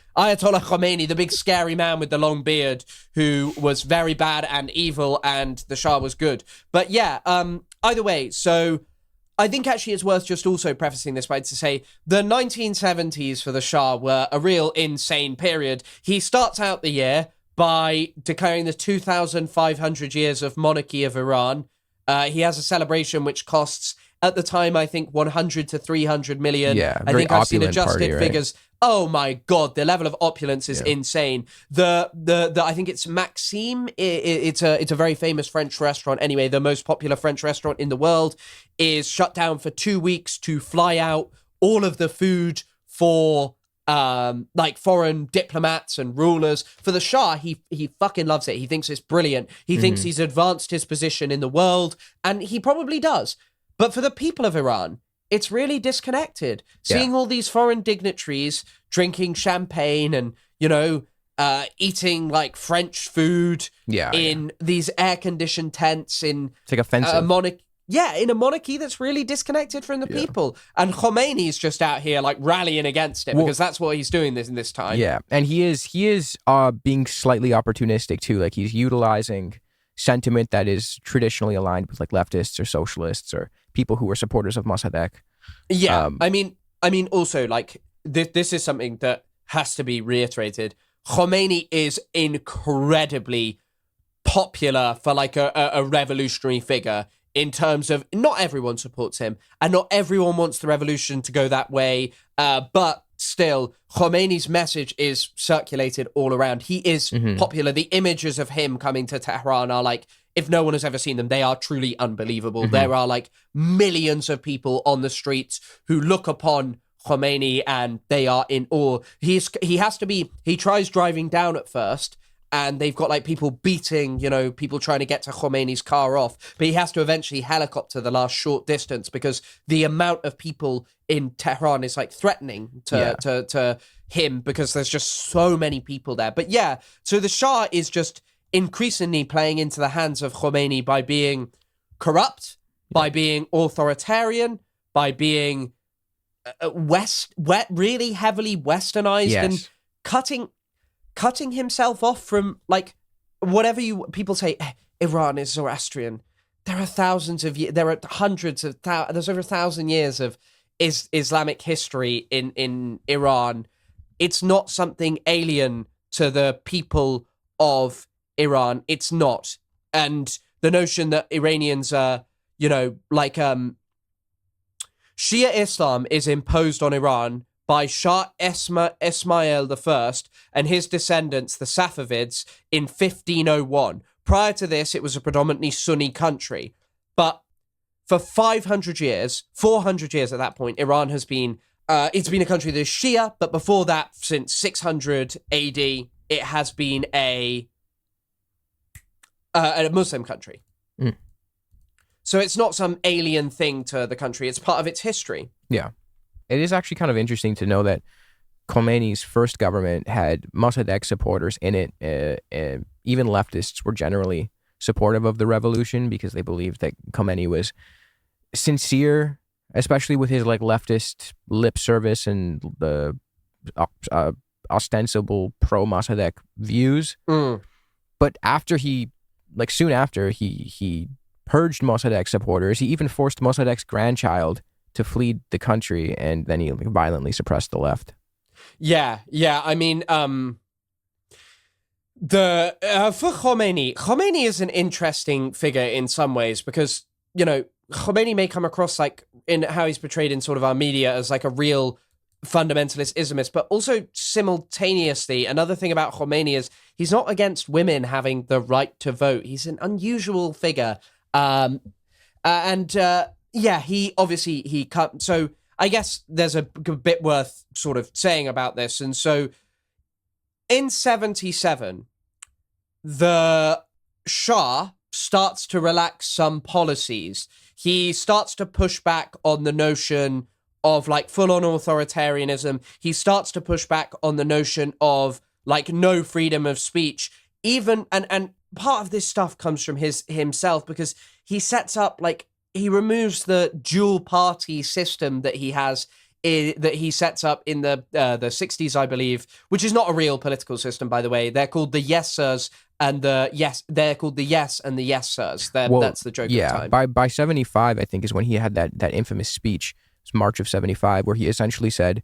Speaker 2: Khomeini, the big scary man with the long beard who was very bad and evil, and the Shah was good. But yeah, either way, so I think actually it's worth just also prefacing this by to say the 1970s for the Shah were a real insane period. He starts out the year by declaring the 2,500 years of monarchy of Iran. He has a celebration which costs, at the time, I think 100 to 300 million.
Speaker 1: Yeah,
Speaker 2: I think I've seen adjusted
Speaker 1: party, right?
Speaker 2: figures. Oh my God, the level of opulence is insane. The I think it's Maxime. It's a very famous French restaurant. Anyway, the most popular French restaurant in the world is shut down for 2 weeks to fly out all of the food for like foreign diplomats and rulers. For the Shah, he fucking loves it. He thinks it's brilliant. He thinks he's advanced his position in the world, and he probably does. But for the people of Iran, it's really disconnected. Seeing all these foreign dignitaries drinking champagne and, eating like French food in these air-conditioned tents in
Speaker 1: it's like offensive.
Speaker 2: in a monarchy that's really disconnected from the people. And Khomeini's just out here like rallying against it because that's what he's doing in this time.
Speaker 1: Yeah, and he is being slightly opportunistic too. Like he's utilizing sentiment that is traditionally aligned with like leftists or socialists or people who were supporters of Mosaddegh.
Speaker 2: Yeah, I mean, also like this is something that has to be reiterated. Khomeini is incredibly popular for like a revolutionary figure. In terms of not everyone supports him and not everyone wants the revolution to go that way. But still, Khomeini's message is circulated all around. He is popular. The images of him coming to Tehran are like, if no one has ever seen them, they are truly unbelievable. There are like millions of people on the streets who look upon Khomeini and they are in awe. He tries driving down at first, and they've got like people beating, people trying to get to Khomeini's car off. But he has to eventually helicopter the last short distance because the amount of people in Tehran is like threatening to him because there's just so many people there. But yeah, so the Shah is just increasingly playing into the hands of Khomeini by being corrupt, by being authoritarian, by being really heavily westernized and cutting himself off from like whatever people say. Iran is Zoroastrian. There are thousands of years. There are hundreds of there's over 1,000 years of Islamic history in Iran. It's not something alien to the people of Iran. It's not. And the notion that Iranians are, Shia Islam is imposed on Iran by Shah Ismail I and his descendants, the Safavids, in 1501. Prior to this, it was a predominantly Sunni country. But for 400 years at that point, Iran has been, it's been a country that is Shia, but before that, since 600 AD, it has been a Muslim country. So it's not some alien thing to the country. It's part of its history.
Speaker 1: Yeah. It is actually kind of interesting to know that Khomeini's first government had Mossadegh supporters in it. Even leftists were generally supportive of the revolution because they believed that Khomeini was sincere, especially with his like leftist lip service and the ostensible pro-Mossadegh views. But soon after he purged Mossadegh supporters, he even forced Mossadegh's grandchild to flee the country, and then he violently suppressed the left.
Speaker 2: Yeah. I mean, for Khomeini is an interesting figure in some ways because, Khomeini may come across like in how he's portrayed in sort of our media as like a real fundamentalist Islamists, but also simultaneously, another thing about Khomeini is he's not against women having the right to vote. He's an unusual figure. He obviously cut. So I guess there's a bit worth sort of saying about this. And so in 77, the Shah starts to relax some policies. He starts to push back on the notion of like full-on authoritarianism. He starts to push back on the notion of like no freedom of speech. Even and part of this stuff comes from himself, because he sets up like he removes the dual party system that he has that he sets up in the 60s, I believe, which is not a real political system, by the way. They're called the yes sirs and the yes. They're called the yes and the yes sirs. That's the joke of the time.
Speaker 1: By 75, I think is when he had that infamous speech. It's March of 75, where he essentially said,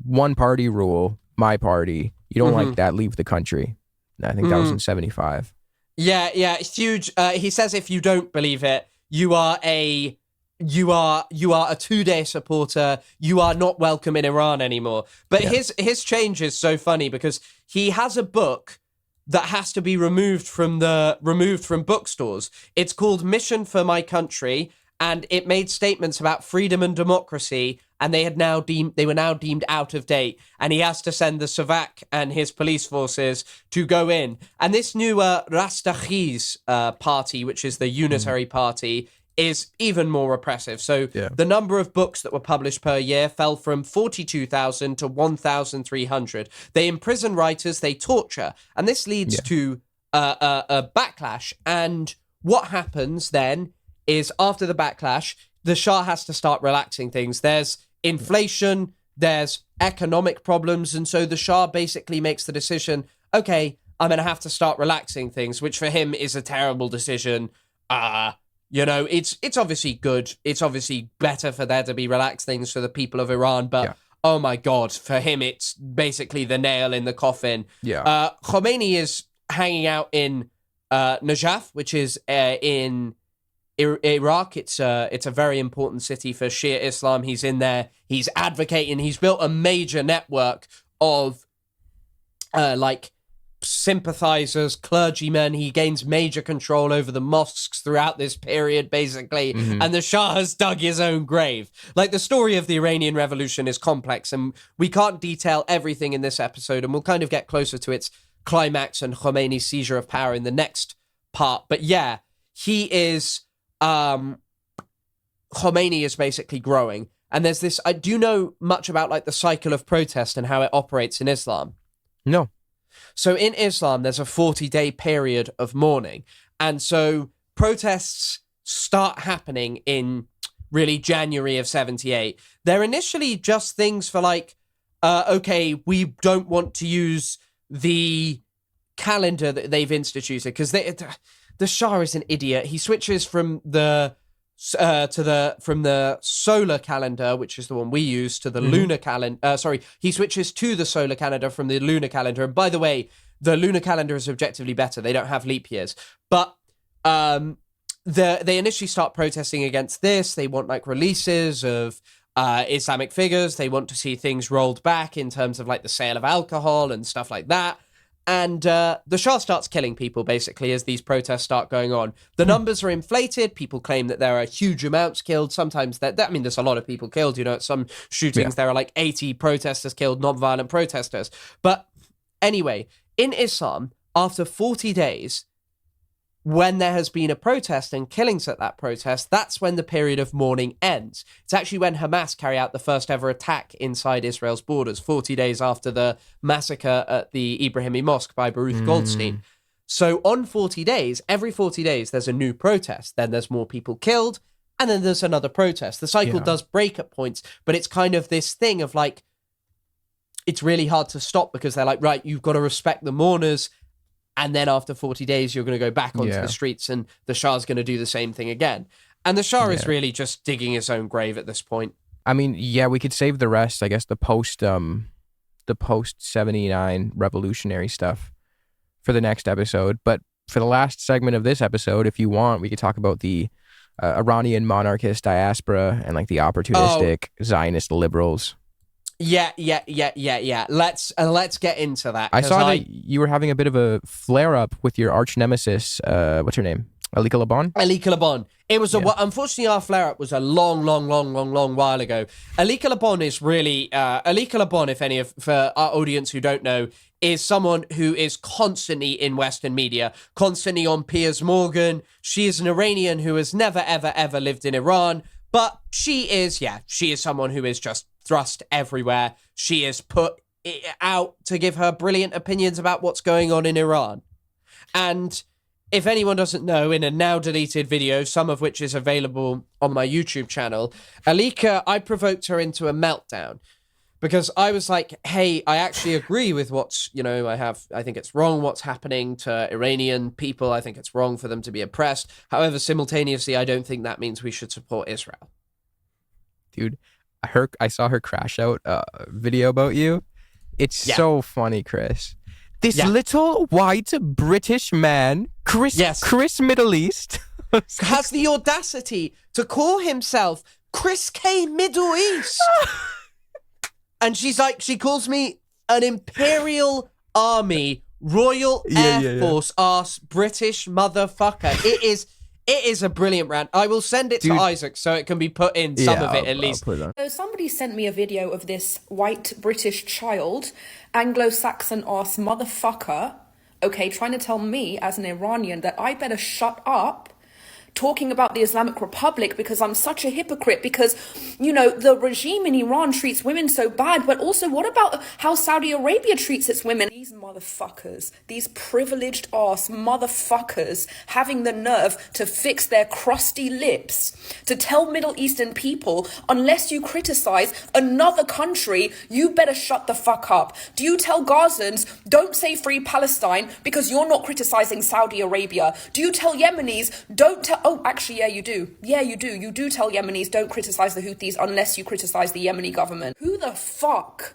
Speaker 1: one party rule, my party. You don't like that, leave the country. I think that was in 75.
Speaker 2: Yeah, it's huge. He says if you don't believe it, you are a 2-day supporter. You are not welcome in Iran anymore. But his change is so funny, because he has a book that has to be removed from bookstores. It's called Mission for My Country, and it made statements about freedom and democracy, and they were now deemed out of date. And he has to send the Savak and his police forces to go in. And this new Rastakhi's party, which is the unitary party, is even more repressive. So the number of books that were published per year fell from 42,000 to 1,300. They imprison writers, they torture, and this leads to a backlash. And what happens then is, after the backlash, the Shah has to start relaxing things. There's inflation, there's economic problems, and so the Shah basically makes the decision, okay, I'm going to have to start relaxing things, which for him is a terrible decision. It's obviously good. It's obviously better for there to be relaxed things for the people of Iran, but oh my God, for him, it's basically the nail in the coffin. Khomeini is hanging out in Najaf, which is in Iraq. It's a very important city for Shia Islam. He's in there. He's advocating. He's built a major network of sympathizers, clergymen. He gains major control over the mosques throughout this period, basically. And the Shah has dug his own grave. Like, the story of the Iranian Revolution is complex, and we can't detail everything in this episode, and we'll kind of get closer to its climax and Khomeini's seizure of power in the next part. But yeah, he is... Khomeini is basically growing. And there's this... do you know much about like the cycle of protest and how it operates in Islam?
Speaker 1: No.
Speaker 2: So in Islam, there's a 40-day period of mourning. And so protests start happening in really January of 78. They're initially just things for like, okay, we don't want to use the calendar that they've instituted, because the Shah is an idiot. He switches from the solar calendar, which is the one we use, to the lunar calendar. He switches to the solar calendar from the lunar calendar. And by the way, the lunar calendar is objectively better. They don't have leap years. But they initially start protesting against this. They want like releases of Islamic figures. They want to see things rolled back in terms of like the sale of alcohol and stuff like that. And the Shah starts killing people, basically, as these protests start going on. The numbers are inflated. People claim that there are huge amounts killed. Sometimes, there's a lot of people killed. You know, at some shootings, there are like 80 protesters killed, non-violent protesters. But anyway, in Islam, after 40 days, when there has been a protest and killings at that protest, that's when the period of mourning ends. It's actually when Hamas carry out the first ever attack inside Israel's borders, 40 days after the massacre at the Ibrahimi Mosque by Baruch Goldstein. So on 40 days, every 40 days, there's a new protest. Then there's more people killed, and then there's another protest. The cycle does break at points, but it's kind of this thing of like, it's really hard to stop, because they're like, right, you've got to respect the mourners. And then after 40 days, you're going to go back onto the streets, and the Shah's going to do the same thing again. And the Shah is really just digging his own grave at this point.
Speaker 1: I mean, we could save the rest, I guess, the post 79 revolutionary stuff for the next episode. But for the last segment of this episode, if you want, we could talk about the Iranian monarchist diaspora and like the opportunistic Zionist liberals.
Speaker 2: Yeah. Let's get into that.
Speaker 1: I saw that you were having a bit of a flare-up with your arch nemesis. What's her name? Elica Laban?
Speaker 2: Elica Laban. It was unfortunately our flare-up was a long while ago. Elica Laban is really Elica Laban, for our audience who don't know, is someone who is constantly in Western media, constantly on Piers Morgan. She is an Iranian who has never ever lived in Iran, but she is someone who is just thrust everywhere. She is put out to give her brilliant opinions about what's going on in Iran. And if anyone doesn't know, in a now deleted video, some of which is available on my YouTube channel, Elica, I provoked her into a meltdown because I was like, hey, I actually agree with what's, I think it's wrong what's happening to Iranian people. I think it's wrong for them to be oppressed. However, simultaneously, I don't think that means we should support Israel.
Speaker 1: Dude, I saw her crash out video about you. It's so funny, Chris. This little white British man, Chris Middle East,
Speaker 2: has the audacity to call himself Chris K. Middle East. And she calls me an Imperial Army, Royal Air Force ass British motherfucker. It is a brilliant rant. I will send it to Isaac so it can be put in some of it at least.
Speaker 4: So somebody sent me a video of this white British child, Anglo-Saxon ass motherfucker, trying to tell me as an Iranian that I better shut up talking about the Islamic Republic because I'm such a hypocrite because, the regime in Iran treats women so bad, but also what about how Saudi Arabia treats its women? These motherfuckers, these privileged ass motherfuckers having the nerve to fix their crusty lips to tell Middle Eastern people, unless you criticize another country, you better shut the fuck up. Do you tell Gazans, don't say free Palestine because you're not criticizing Saudi Arabia? Do you tell Yemenis, don't tell... Oh, actually, yeah, you do. Yeah, you do. You do tell Yemenis, don't criticize the Houthis unless you criticize the Yemeni government. Who the fuck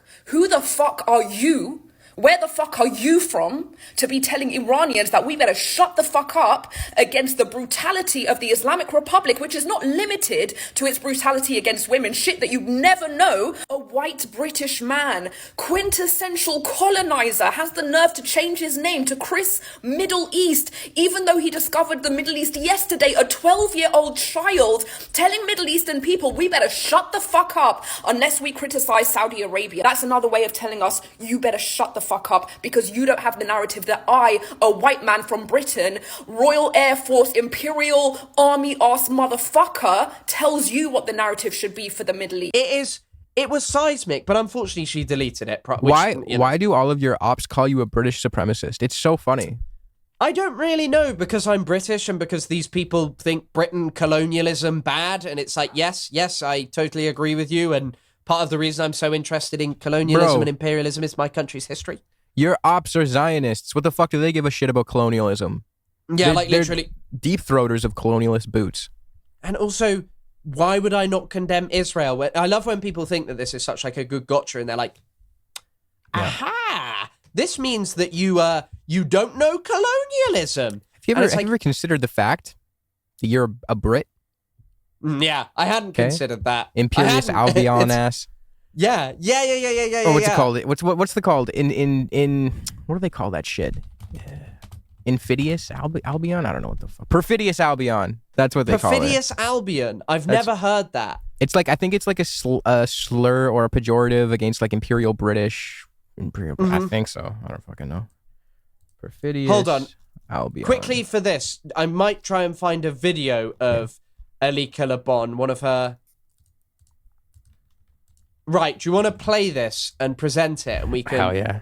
Speaker 4: are you? Where the fuck are you from to be telling Iranians that we better shut the fuck up against the brutality of the Islamic Republic, which is not limited to its brutality against women, shit that you never know? A white British man, quintessential colonizer, has the nerve to change his name to Chris Middle East, even though he discovered the Middle East yesterday, a 12-year-old child telling Middle Eastern people we better shut the fuck up unless we criticize Saudi Arabia. That's another way of telling us you better shut the fuck up because you don't have the narrative that I, a white man from Britain, Royal Air Force, Imperial Army ass motherfucker, tells you what the narrative should be for the Middle East.
Speaker 2: It was seismic, but unfortunately she deleted it.
Speaker 1: Why do all of your ops call you a British supremacist? It's so funny.
Speaker 2: I don't really know, because I'm British and because these people think Britain colonialism bad, and it's like, yes, I totally agree with you, and part of the reason I'm so interested in colonialism and imperialism is my country's history.
Speaker 1: Your ops are Zionists. What the fuck do they give a shit about colonialism?
Speaker 2: Yeah,
Speaker 1: they're
Speaker 2: literally.
Speaker 1: Deep throaters of colonialist boots.
Speaker 2: And also, why would I not condemn Israel? I love when people think that this is such like a good gotcha and they're like, aha, this means that you don't know colonialism.
Speaker 1: Have you ever considered the fact that you're a Brit?
Speaker 2: Yeah, I hadn't considered that.
Speaker 1: Imperious Albion ass.
Speaker 2: Yeah.
Speaker 1: Or what's it called? What's the called? In what do they call that shit? Infidious Albion? I don't know what the fuck. Perfidious Albion. That's what they call it.
Speaker 2: Perfidious Albion. I've never heard that.
Speaker 1: It's like, I think it's like a slur or a pejorative against like Imperial British. I think so. I don't fucking know. Perfidious.
Speaker 2: Hold on.
Speaker 1: Albion.
Speaker 2: Quickly for this, I might try and find a video of Elica Laban, one of her... Right, do you want to play this and present it and we can...
Speaker 1: Hell yeah.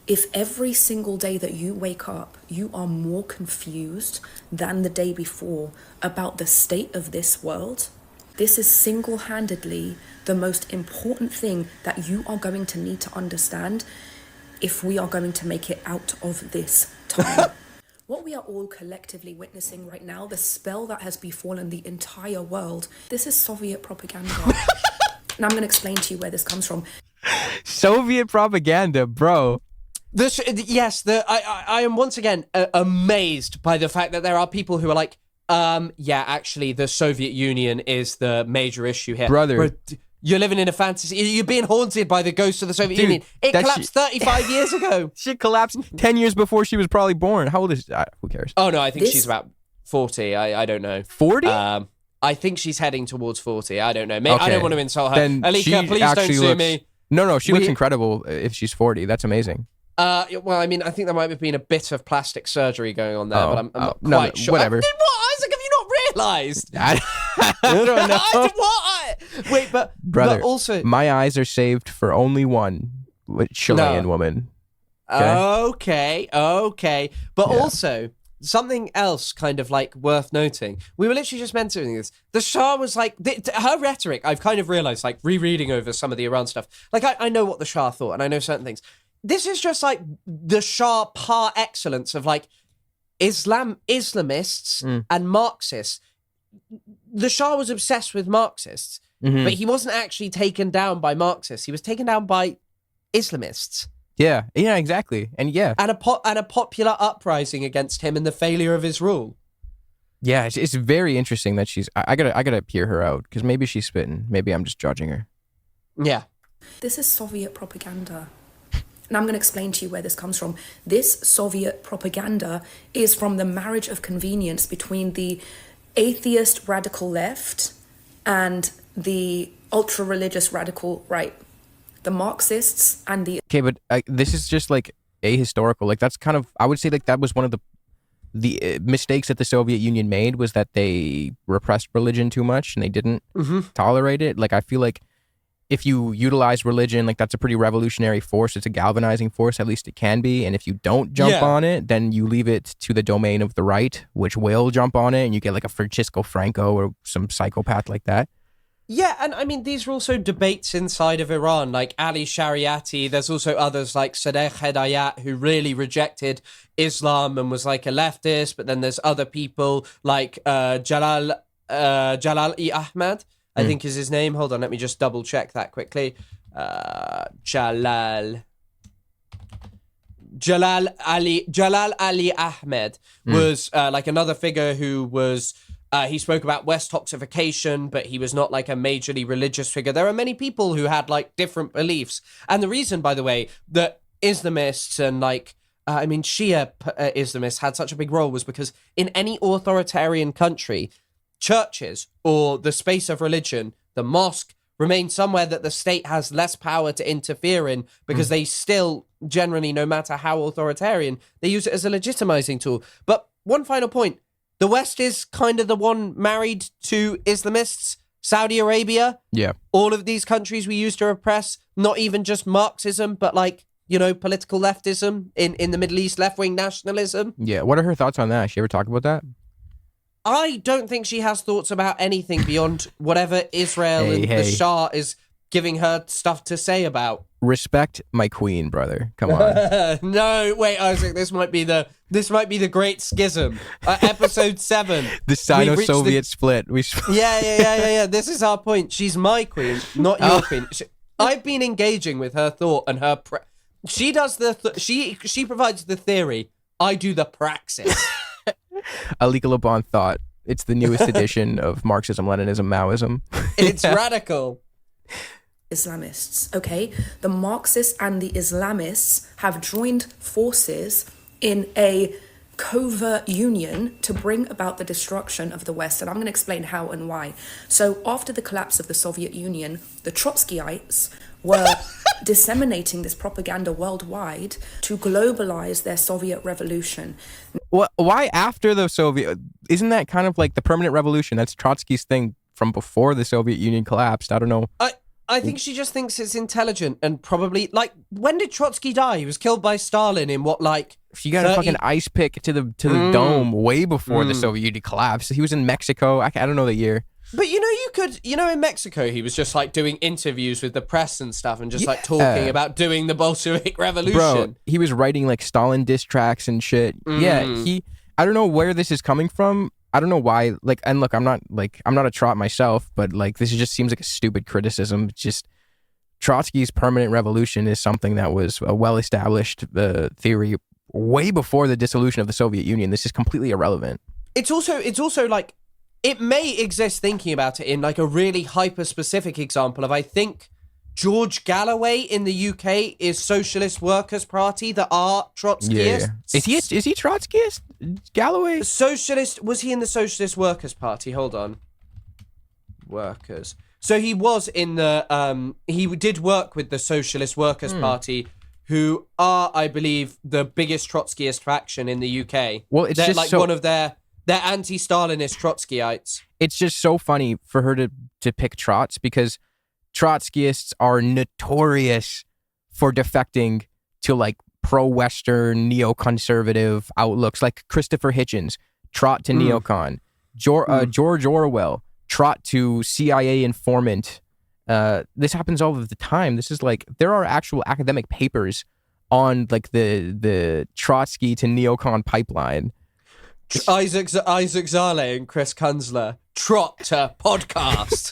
Speaker 4: If every single day that you wake up, you are more confused than the day before about the state of this world, this is single-handedly the most important thing that you are going to need to understand if we are going to make it out of this time. What we are all collectively witnessing right now, the spell that has befallen the entire world, this is Soviet propaganda. And I'm going to explain to you where this comes from.
Speaker 1: Soviet propaganda, bro.
Speaker 2: I am once again amazed by the fact that there are people who are like, actually, the Soviet Union is the major issue here.
Speaker 1: Brother.
Speaker 2: You're living in a fantasy. You're being haunted by the ghost of the Soviet Union. It collapsed 35 years ago.
Speaker 1: She collapsed 10 years before she was probably born. How old is she? Who cares?
Speaker 2: Oh, no, I think she's about 40. I don't know.
Speaker 1: 40?
Speaker 2: I think she's heading towards 40. I don't know. Maybe, I don't want to insult her.
Speaker 1: Then
Speaker 2: Elica, please don't sue me.
Speaker 1: No, she looks incredible if she's 40. That's amazing.
Speaker 2: Well, I mean, I think there might have been a bit of plastic surgery going on there, but I'm not quite sure.
Speaker 1: Whatever.
Speaker 2: What, Isaac? Have you not realised?
Speaker 1: I don't know.
Speaker 2: What? Wait,
Speaker 1: brother,
Speaker 2: but also,
Speaker 1: my eyes are saved for only one Chilean woman.
Speaker 2: Okay. But also, something else kind of like worth noting. We were literally just mentioning this. The Shah was like, her rhetoric, I've kind of realised, like rereading over some of the Iran stuff. Like, I know what the Shah thought, and I know certain things. This is just like the Shah par excellence of like Islamists and Marxists. The Shah was obsessed with Marxists, but he wasn't actually taken down by Marxists. He was taken down by Islamists.
Speaker 1: Yeah, exactly. And
Speaker 2: and a popular uprising against him and the failure of his rule.
Speaker 1: Yeah, it's very interesting that she's. I gotta hear her out because maybe she's spitting. Maybe I'm just judging her.
Speaker 2: Yeah,
Speaker 4: this is Soviet propaganda. And I'm going to explain to you where this comes from. This Soviet propaganda is from the marriage of convenience between the atheist radical left and the ultra-religious radical right. The Marxists and the...
Speaker 1: Okay, but this is just like ahistorical. Like that's kind of... I would say like that was one of the mistakes that the Soviet Union made was that they repressed religion too much and they didn't tolerate it. Like I feel like if you utilize religion, like that's a pretty revolutionary force. It's a galvanizing force, at least it can be. And if you don't jump on it, then you leave it to the domain of the right, which will jump on it, and you get like a Francisco Franco or some psychopath like that.
Speaker 2: Yeah, and I mean, these are also debates inside of Iran, like Ali Shariati. There's also others like Sadegh Hedayat, who really rejected Islam and was like a leftist. But then there's other people like Jalal-i Ahmed, I think is his name. Hold on, let me just double check that quickly. Jalal Ali Ahmed was like another figure who was he spoke about West toxification, but he was not like a majorly religious figure. There are many people who had like different beliefs, and the reason, by the way, that Islamists and like Shia Islamists had such a big role was because in any authoritarian country, churches or the space of religion, the mosque, remain somewhere that the state has less power to interfere in because they still generally, no matter how authoritarian, they use it as a legitimizing tool. But one final point, the West is kind of the one married to Islamists, Saudi Arabia.
Speaker 1: Yeah.
Speaker 2: All of these countries we used to repress, not even just Marxism, but like, you know, political leftism in the Middle East, left-wing nationalism.
Speaker 1: Yeah. What are her thoughts on that? She ever talk about that?
Speaker 2: I don't think she has thoughts about anything beyond whatever Israel the Shah is giving her stuff to say about.
Speaker 1: Respect my queen, brother. Come on.
Speaker 2: No, wait, Isaac. This might be the Great Schism. Episode 7.
Speaker 1: The Sino-Soviet split.
Speaker 2: Yeah. This is our point. She's my queen, not your queen. I've been engaging with her thought and her. She does she provides the theory. I do the praxis.
Speaker 1: Elica Lebon thought it's the newest edition of Marxism, Leninism, Maoism.
Speaker 2: It's radical.
Speaker 4: Islamists, okay? The Marxists and the Islamists have joined forces in a covert union to bring about the destruction of the West. And I'm going to explain how and why. So after the collapse of the Soviet Union, the Trotskyites were disseminating this propaganda worldwide to globalize their Soviet revolution.
Speaker 1: Why after the Soviet? Isn't that kind of like the permanent revolution? That's Trotsky's thing from before the Soviet Union collapsed. I don't know.
Speaker 2: I think she just thinks it's intelligent and probably, like, when did Trotsky die? He was killed by Stalin in what, like,
Speaker 1: she got 30... a fucking ice pick to the dome way before the Soviet Union collapsed. He was in Mexico. I don't know the year.
Speaker 2: But in Mexico, he was just like doing interviews with the press and stuff and just like talking about doing the Bolshevik revolution. Bro,
Speaker 1: he was writing like Stalin diss tracks and shit. Yeah, I don't know where this is coming from. I don't know why, like, and look, I'm not a Trot myself, but like, this just seems like a stupid criticism. It's just Trotsky's permanent revolution is something that was a well-established theory way before the dissolution of the Soviet Union. This is completely irrelevant.
Speaker 2: It's also like, it may exist thinking about it in like a really hyper-specific example of, I think, George Galloway in the UK is Socialist Workers' Party that are Trotskyists.
Speaker 1: Yeah. Is he Trotskyist? Galloway?
Speaker 2: Socialist, was he in the Socialist Workers' Party? Hold on. Workers. So he was in the, he did work with the Socialist Workers' Party, who are, I believe, the biggest Trotskyist faction in the UK.
Speaker 1: Well, it's
Speaker 2: They're
Speaker 1: just
Speaker 2: like one of they're anti-Stalinist Trotskyites.
Speaker 1: It's just so funny for her to pick Trots, because Trotskyists are notorious for defecting to like pro-Western, neoconservative outlooks, like Christopher Hitchens, trot to neocon. George Orwell, trot to CIA informant. This happens all of the time. This is like, there are actual academic papers on like the Trotsky to neocon pipeline.
Speaker 2: Isaac Zale and Chris Kunzler, trot to podcast.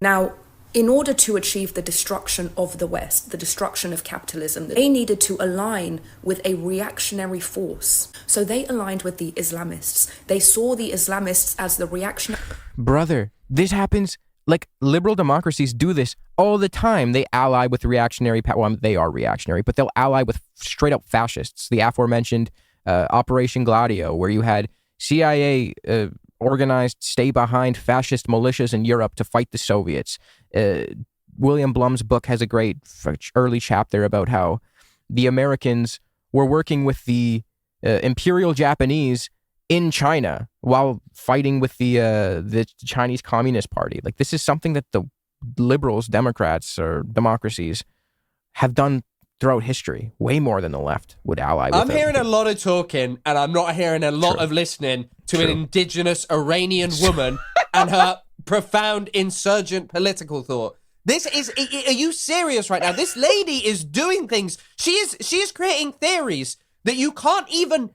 Speaker 4: Now, in order to achieve the destruction of the West, the destruction of capitalism, they needed to align with a reactionary force. So they aligned with the Islamists. They saw the Islamists as the reactionary...
Speaker 1: Brother, this happens, like liberal democracies do this all the time. They ally with reactionary, well, they are reactionary, but they'll ally with straight up fascists. The aforementioned Operation Gladio, where you had CIA organized stay-behind fascist militias in Europe to fight the Soviets. William Blum's book has a great early chapter about how the Americans were working with the Imperial Japanese in China while fighting with the Chinese Communist Party. Like, this is something that the liberals, Democrats, or democracies have done throughout history, way more than the left would ally with.
Speaker 2: I'm hearing a lot of talking, and I'm not hearing a lot of listening to an indigenous Iranian woman and her profound insurgent political thought. This is, are you serious right now? This lady is doing things. She is creating theories that you can't even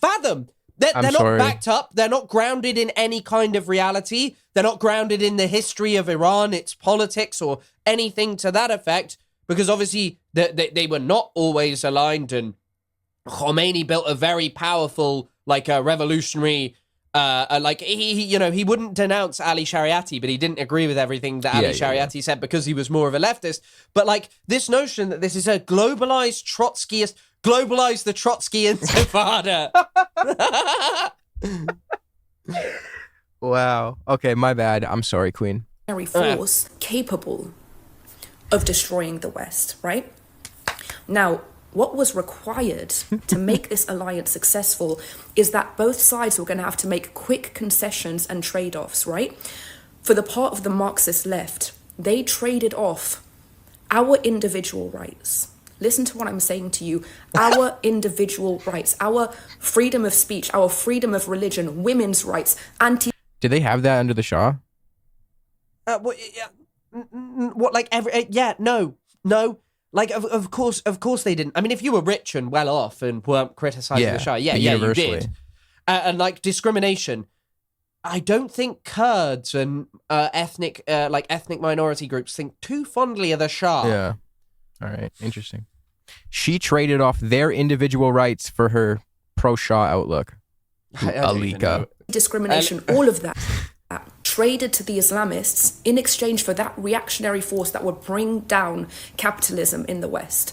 Speaker 2: fathom. They're not backed up. They're not grounded in any kind of reality. They're not grounded in the history of Iran, its politics, or anything to that effect. Because obviously they were not always aligned, and Khomeini built a very powerful, like a revolutionary, like he wouldn't denounce Ali Shariati, but he didn't agree with everything that Ali Shariati said because he was more of a leftist. But like this notion that this is a globalized Trotskyist, globalize the Trotsky intifada.
Speaker 1: Wow. Okay, my bad. I'm sorry, Queen.
Speaker 4: Force capable of destroying the West, right? Now, what was required to make this alliance successful is that both sides were going to have to make quick concessions and trade-offs, right? For the part of the Marxist left, they traded off our individual rights. Listen to what I'm saying to you. Our individual rights, our freedom of speech, our freedom of religion, women's rights,
Speaker 1: Did they have that under the Shah?
Speaker 2: What, like no, like of course they didn't. I mean, if you were rich and well off and weren't criticizing the Shah, you did. And like discrimination, I don't think Kurds and ethnic minority groups think too fondly of the Shah.
Speaker 1: Yeah. All right. Interesting. She traded off their individual rights for her pro-Shah outlook. Elica.
Speaker 4: Discrimination, all of that. Traded to the Islamists in exchange for that reactionary force that would bring down capitalism in the West.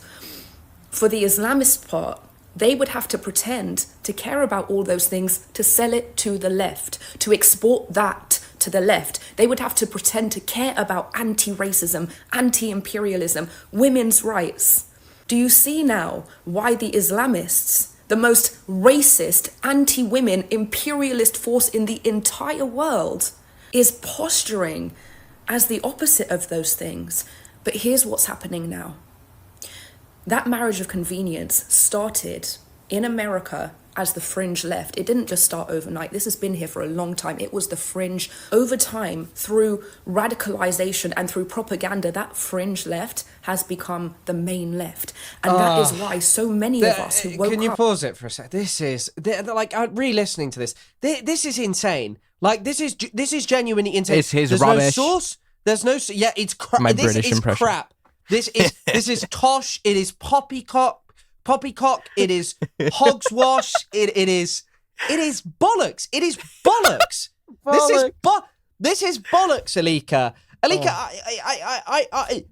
Speaker 4: For the Islamist part, they would have to pretend to care about all those things to sell it to the left, to export that to the left. They would have to pretend to care about anti-racism, anti-imperialism, women's rights. Do you see now why the Islamists, the most racist, anti-women, imperialist force in the entire world, is posturing as the opposite of those things? But here's what's happening now. That marriage of convenience started in America as the fringe left. It didn't just start overnight. This has been here for a long time. It was the fringe. Over time, through radicalization and through propaganda, that fringe left has become the main left. And that is why so many of us who woke up...
Speaker 2: Can you pause it for a sec? This is, like, re-listening to this. This is insane. Like, this is genuinely insane.
Speaker 1: It's his
Speaker 2: There's
Speaker 1: rubbish.
Speaker 2: No source. There's no... Yeah, it's crap.
Speaker 1: My
Speaker 2: this
Speaker 1: British
Speaker 2: is
Speaker 1: impression.
Speaker 2: crap. This is tosh. It is poppycock. It is hogswash. It is bollocks. It is bollocks. This is bollocks, Elica. Elica,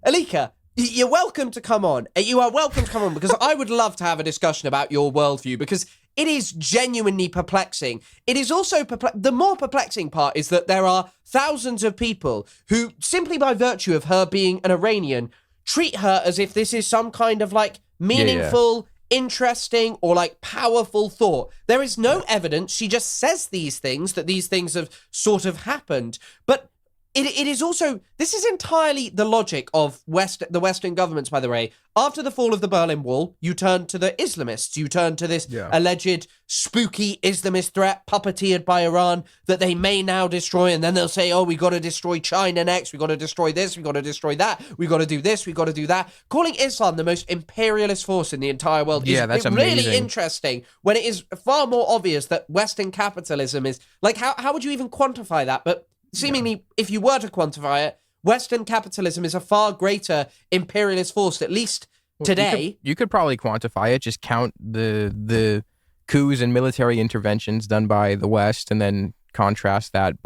Speaker 2: Elica, you're welcome to come on. You are welcome to come on because I would love to have a discussion about your worldview because it is genuinely perplexing. It is also the more perplexing part is that there are thousands of people who, simply by virtue of her being an Iranian, treat her as if this is some kind of like meaningful, interesting, or like powerful thought. There is no evidence. She just says these things, that these things have sort of happened. But it is also, this is entirely the logic of the Western governments, by the way. After the fall of the Berlin Wall, you turn to the Islamists. You turn to this alleged spooky Islamist threat puppeteered by Iran that they may now destroy. And then they'll say, oh, we got to destroy China next. We got to destroy this. We got to destroy that. We got to do this. We got to do that. Calling Islam the most imperialist force in the entire world is
Speaker 1: that's
Speaker 2: really interesting when it is far more obvious that Western capitalism is like, how would you even quantify that? But seemingly, if you were to quantify it, Western capitalism is a far greater imperialist force, at least today.
Speaker 1: You could probably quantify it. Just count the coups and military interventions done by the West, and then contrast that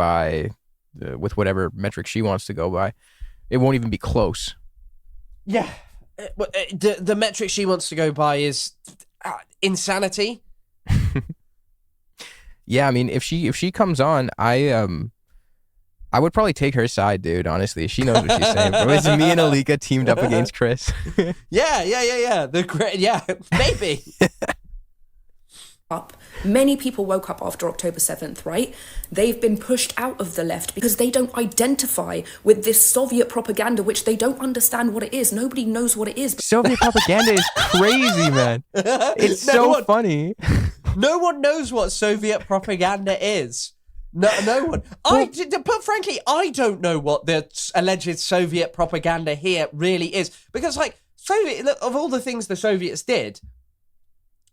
Speaker 1: with whatever metric she wants to go by. It won't even be close.
Speaker 2: Yeah, the metric she wants to go by is insanity.
Speaker 1: Yeah, I mean, if she comes on, I would probably take her side, dude, honestly. She knows what she's saying. It's me and Elica teamed up against Chris.
Speaker 2: Yeah. Maybe.
Speaker 4: Many people woke up after October 7th, right? They've been pushed out of the left because they don't identify with this Soviet propaganda, which they don't understand what it is. Nobody knows what it is.
Speaker 1: Soviet propaganda is crazy, man. It's funny.
Speaker 2: No one knows what Soviet propaganda is. No one. But frankly, I don't know what the alleged Soviet propaganda here really is. Because, like, of all the things the Soviets did,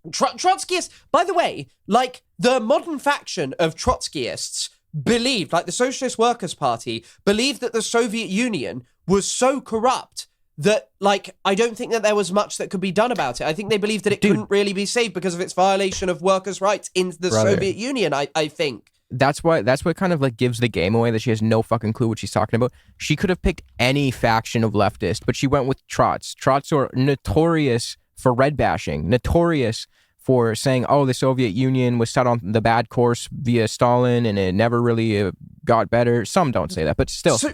Speaker 2: Trotskyists, by the way, like, the modern faction of Trotskyists believed, like the Socialist Workers' Party, believed that the Soviet Union was so corrupt that, like, I don't think that there was much that could be done about it. I think they believed that it couldn't really be saved because of its violation of workers' rights in the Soviet Union, I think.
Speaker 1: That's what kind of like gives the game away, that she has no fucking clue what she's talking about. She could have picked any faction of leftist, but she went with Trots. Trots are notorious for red bashing, notorious for saying, oh, the Soviet Union was set on the bad course via Stalin and it never really got better. Some don't say that, but still. So,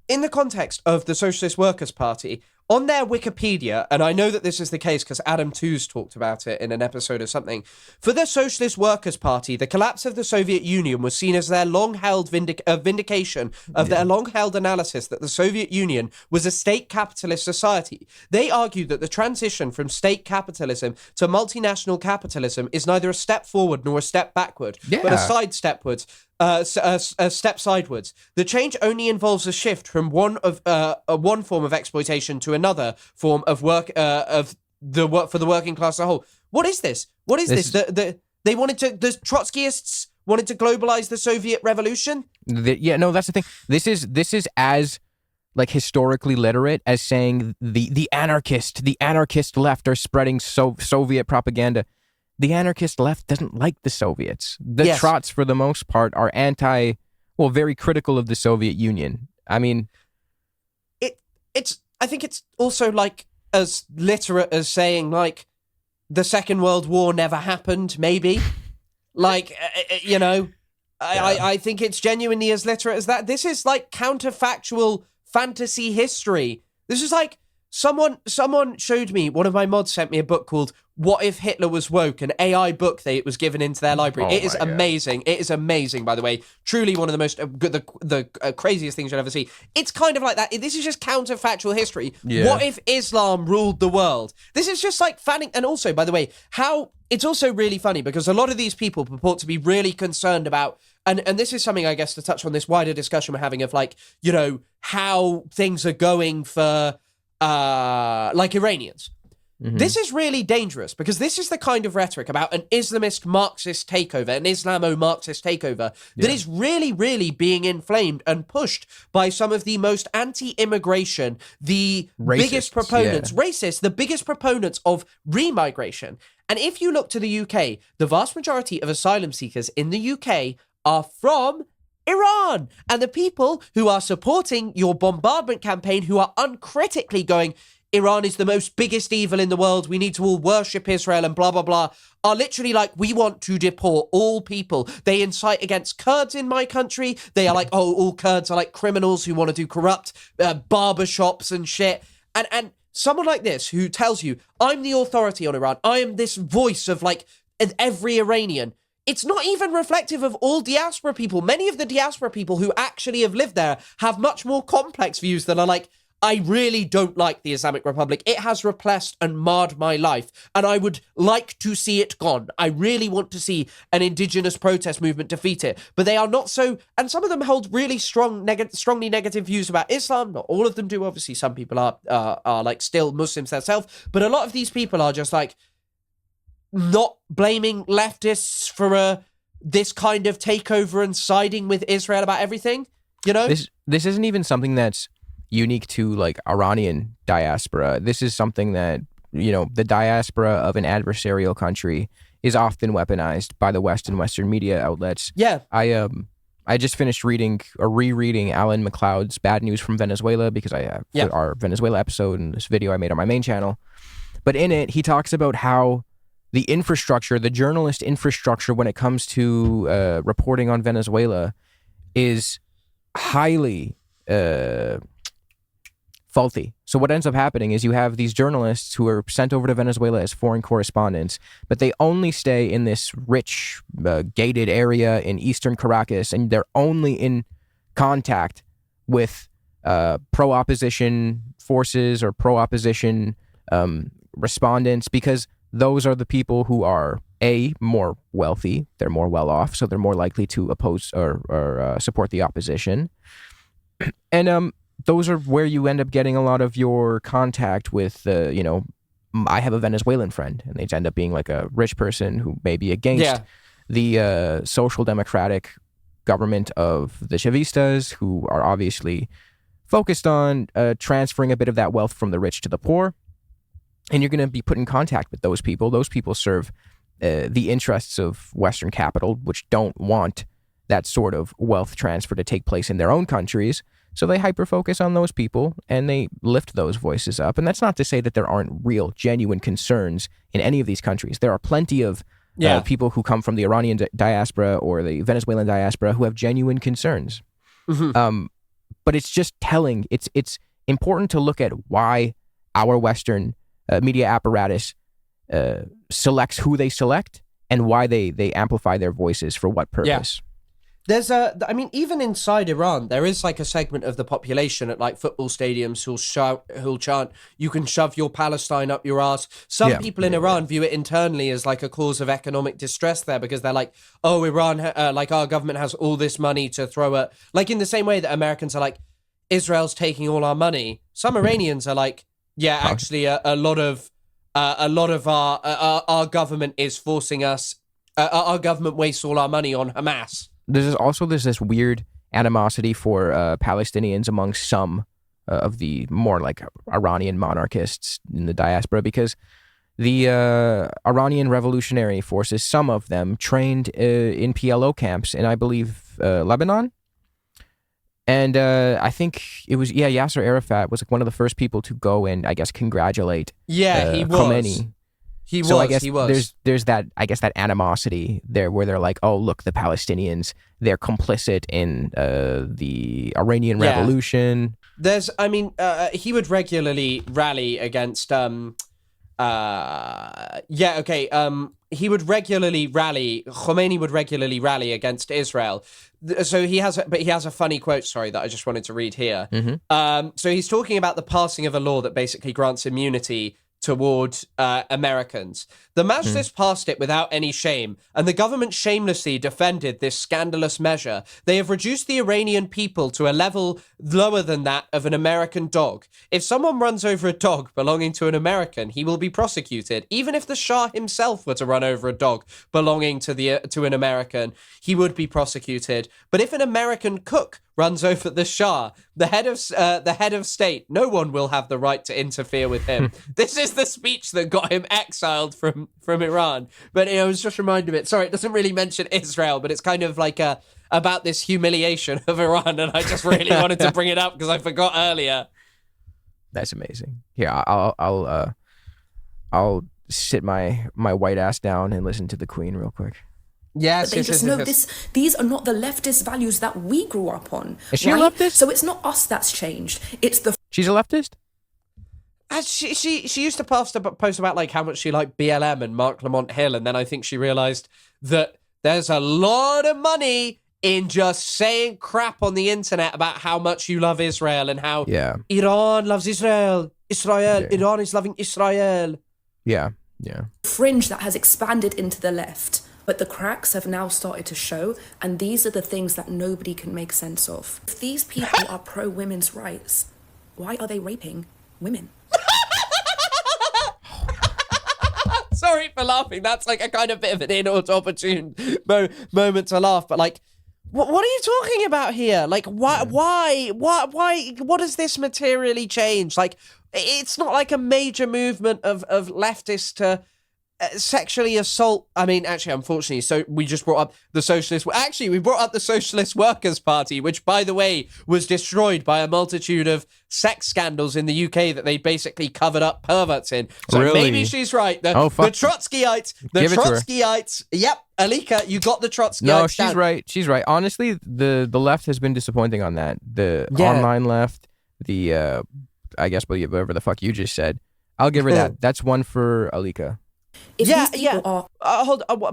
Speaker 2: in the context of the Socialist Workers' Party, on their Wikipedia, and I know that this is the case because Adam Tooze talked about it in an episode of something, for the Socialist Workers' Party, the collapse of the Soviet Union was seen as their long-held vindication of their long-held analysis that the Soviet Union was a state capitalist society. They argued that the transition from state capitalism to multinational capitalism is neither a step forward nor a step backward, but a sidestepwards. A step sidewards. The change only involves a shift from one form of exploitation to another form of work for the working class as a whole. What is this? What is this? The Trotskyists wanted to globalize the Soviet Revolution.
Speaker 1: That's the thing. This is as like historically literate as saying the anarchist left are spreading Soviet propaganda. The anarchist left doesn't like the Soviets. The Trots, for the most part, are very critical of the Soviet Union. I mean,
Speaker 2: I think it's also like as literate as saying like the Second World War never happened. Maybe, like I think it's genuinely as literate as that. This is like counterfactual fantasy history. This is like someone showed me, one of my mods sent me a book called What If Hitler Was Woke, an AI book that it was given into their library. It is amazing. God. It is amazing, by the way. Truly one of the most, the craziest things you'll ever see. It's kind of like that. This is just counterfactual history. Yeah. What if Islam ruled the world? This is just like fanning. And also, by the way, how it's also really funny because a lot of these people purport to be really concerned about, and this is something, I guess, to touch on this wider discussion we're having of like, how things are going for like Iranians. Mm-hmm. This is really dangerous because this is the kind of rhetoric about an Islamist Marxist takeover, an Islamo-Marxist takeover that is really, really being inflamed and pushed by some of the most anti-immigration, the biggest proponents, racist, the biggest proponents of remigration. And if you look to the UK, the vast majority of asylum seekers in the UK are from Iran. And the people who are supporting your bombardment campaign, who are uncritically going, Iran is the most biggest evil in the world, we need to all worship Israel and blah, blah, blah, are literally like, we want to deport all people. They incite against Kurds in my country. They are like, oh, all Kurds are like criminals who want to do corrupt barbershops and shit. And someone like this who tells you, I'm the authority on Iran, I am this voice of like every Iranian. It's not even reflective of all diaspora people. Many of the diaspora people who actually have lived there have much more complex views that are like, I really don't like the Islamic Republic. It has repressed and marred my life, and I would like to see it gone. I really want to see an indigenous protest movement defeat it. But they are not so, and some of them hold really strongly negative views about Islam. Not all of them do, obviously. Some people are like still Muslims themselves, but a lot of these people are just like not blaming leftists for this kind of takeover and siding with Israel about everything. You know,
Speaker 1: this isn't even something that's unique to like Iranian diaspora. This is something that, you know, the diaspora of an adversarial country is often weaponized by the West and Western media outlets.
Speaker 2: Yeah.
Speaker 1: I just finished rereading Alan McLeod's Bad News from Venezuela because I put our Venezuela episode in this video I made on my main channel. But in it, he talks about how the infrastructure, the journalist infrastructure when it comes to reporting on Venezuela is highly faulty. So what ends up happening is you have these journalists who are sent over to Venezuela as foreign correspondents, but they only stay in this rich, gated area in eastern Caracas, and they're only in contact with pro-opposition forces or pro-opposition respondents, because those are the people who are more wealthy, they're more well-off, so they're more likely to oppose or support the opposition. And those are where you end up getting a lot of your contact with, you know, I have a Venezuelan friend, and they end up being like a rich person who may be against the social democratic government of the Chavistas, who are obviously focused on transferring a bit of that wealth from the rich to the poor. And you're going to be put in contact with those people. Those people serve the interests of Western capital, which don't want that sort of wealth transfer to take place in their own countries. So they hyper-focus on those people, and they lift those voices up. And that's not to say that there aren't real, genuine concerns in any of these countries. There are plenty of people who come from the Iranian diaspora or the Venezuelan diaspora who have genuine concerns. Mm-hmm. But it's just telling. It's important to look at why our Western media apparatus selects who they select and why they amplify their voices for what purpose.
Speaker 2: There's even inside Iran, there is like a segment of the population at like football stadiums who'll chant, you can shove your Palestine up your ass. Some people in Iran view it internally as like a cause of economic distress there, because they're like, oh, Iran, like our government has all this money to throw at, like in the same way that Americans are like, Israel's taking all our money. Some Iranians are like, yeah, actually a lot of our government is forcing us, our government wastes all our money on Hamas.
Speaker 1: There's this weird animosity for Palestinians among some of the more like Iranian monarchists in the diaspora, because the Iranian revolutionary forces, some of them trained in PLO camps in, I believe, Lebanon. And I think it was, Yasser Arafat was like one of the first people to go and, I guess, congratulate
Speaker 2: he was.
Speaker 1: Khomeini.
Speaker 2: He was.
Speaker 1: There's that, I guess, that animosity there where they're like, oh, look, the Palestinians, they're complicit in the Iranian revolution.
Speaker 2: He would regularly rally against, Khomeini would regularly rally against Israel. So he has a funny quote, that I just wanted to read here. Mm-hmm. So he's talking about the passing of a law that basically grants immunity toward Americans. The Majlis passed it without any shame, and the government shamelessly defended this scandalous measure. They have reduced the Iranian people to a level lower than that of an American dog. If someone runs over a dog belonging to an American, he will be prosecuted. Even if the Shah himself were to run over a dog belonging to an American, he would be prosecuted. But if an American cook runs over the Shah, the head of state. No one will have the right to interfere with him. This is the speech that got him exiled from Iran. But I was just reminded of it. Sorry, it doesn't really mention Israel, but it's kind of like about this humiliation of Iran, and I just really wanted to bring it up because I forgot earlier.
Speaker 1: That's amazing. Here, I'll sit my white ass down and listen to the Queen real quick.
Speaker 2: Yes,
Speaker 4: they just know this. These are not the leftist values that we grew up on.
Speaker 1: Is she a leftist?
Speaker 4: So it's not us that's changed. It's the.
Speaker 1: She's a leftist.
Speaker 2: She used to post about like how much she liked BLM and Mark Lamont Hill, and then I think she realized that there's a lot of money in just saying crap on the internet about how much you love Israel and how Iran loves Israel. Iran is loving Israel.
Speaker 1: Yeah.
Speaker 4: Fringe that has expanded into the left. But the cracks have now started to show, and these are the things that nobody can make sense of. If these people are pro-women's rights, why are they raping women?
Speaker 2: Sorry for laughing. That's like a kind of bit of an inopportune moment to laugh. But like, what are you talking about here? Like, why? What does this materially change? Like, it's not like a major movement of leftists to sexually assault. I mean, actually, unfortunately, so we just brought up the socialist. Actually, we brought up the Socialist Workers' Party, which, by the way, was destroyed by a multitude of sex scandals in the UK that they basically covered up perverts in. So maybe she's right. The Trotskyites. The Trotskyites. Yep, Elica, you got the Trotskyites.
Speaker 1: No, she's right. She's right. Honestly, the left has been disappointing on that. The online left. The I guess whatever the fuck you just said. I'll give her that. That's one for Elica.
Speaker 2: But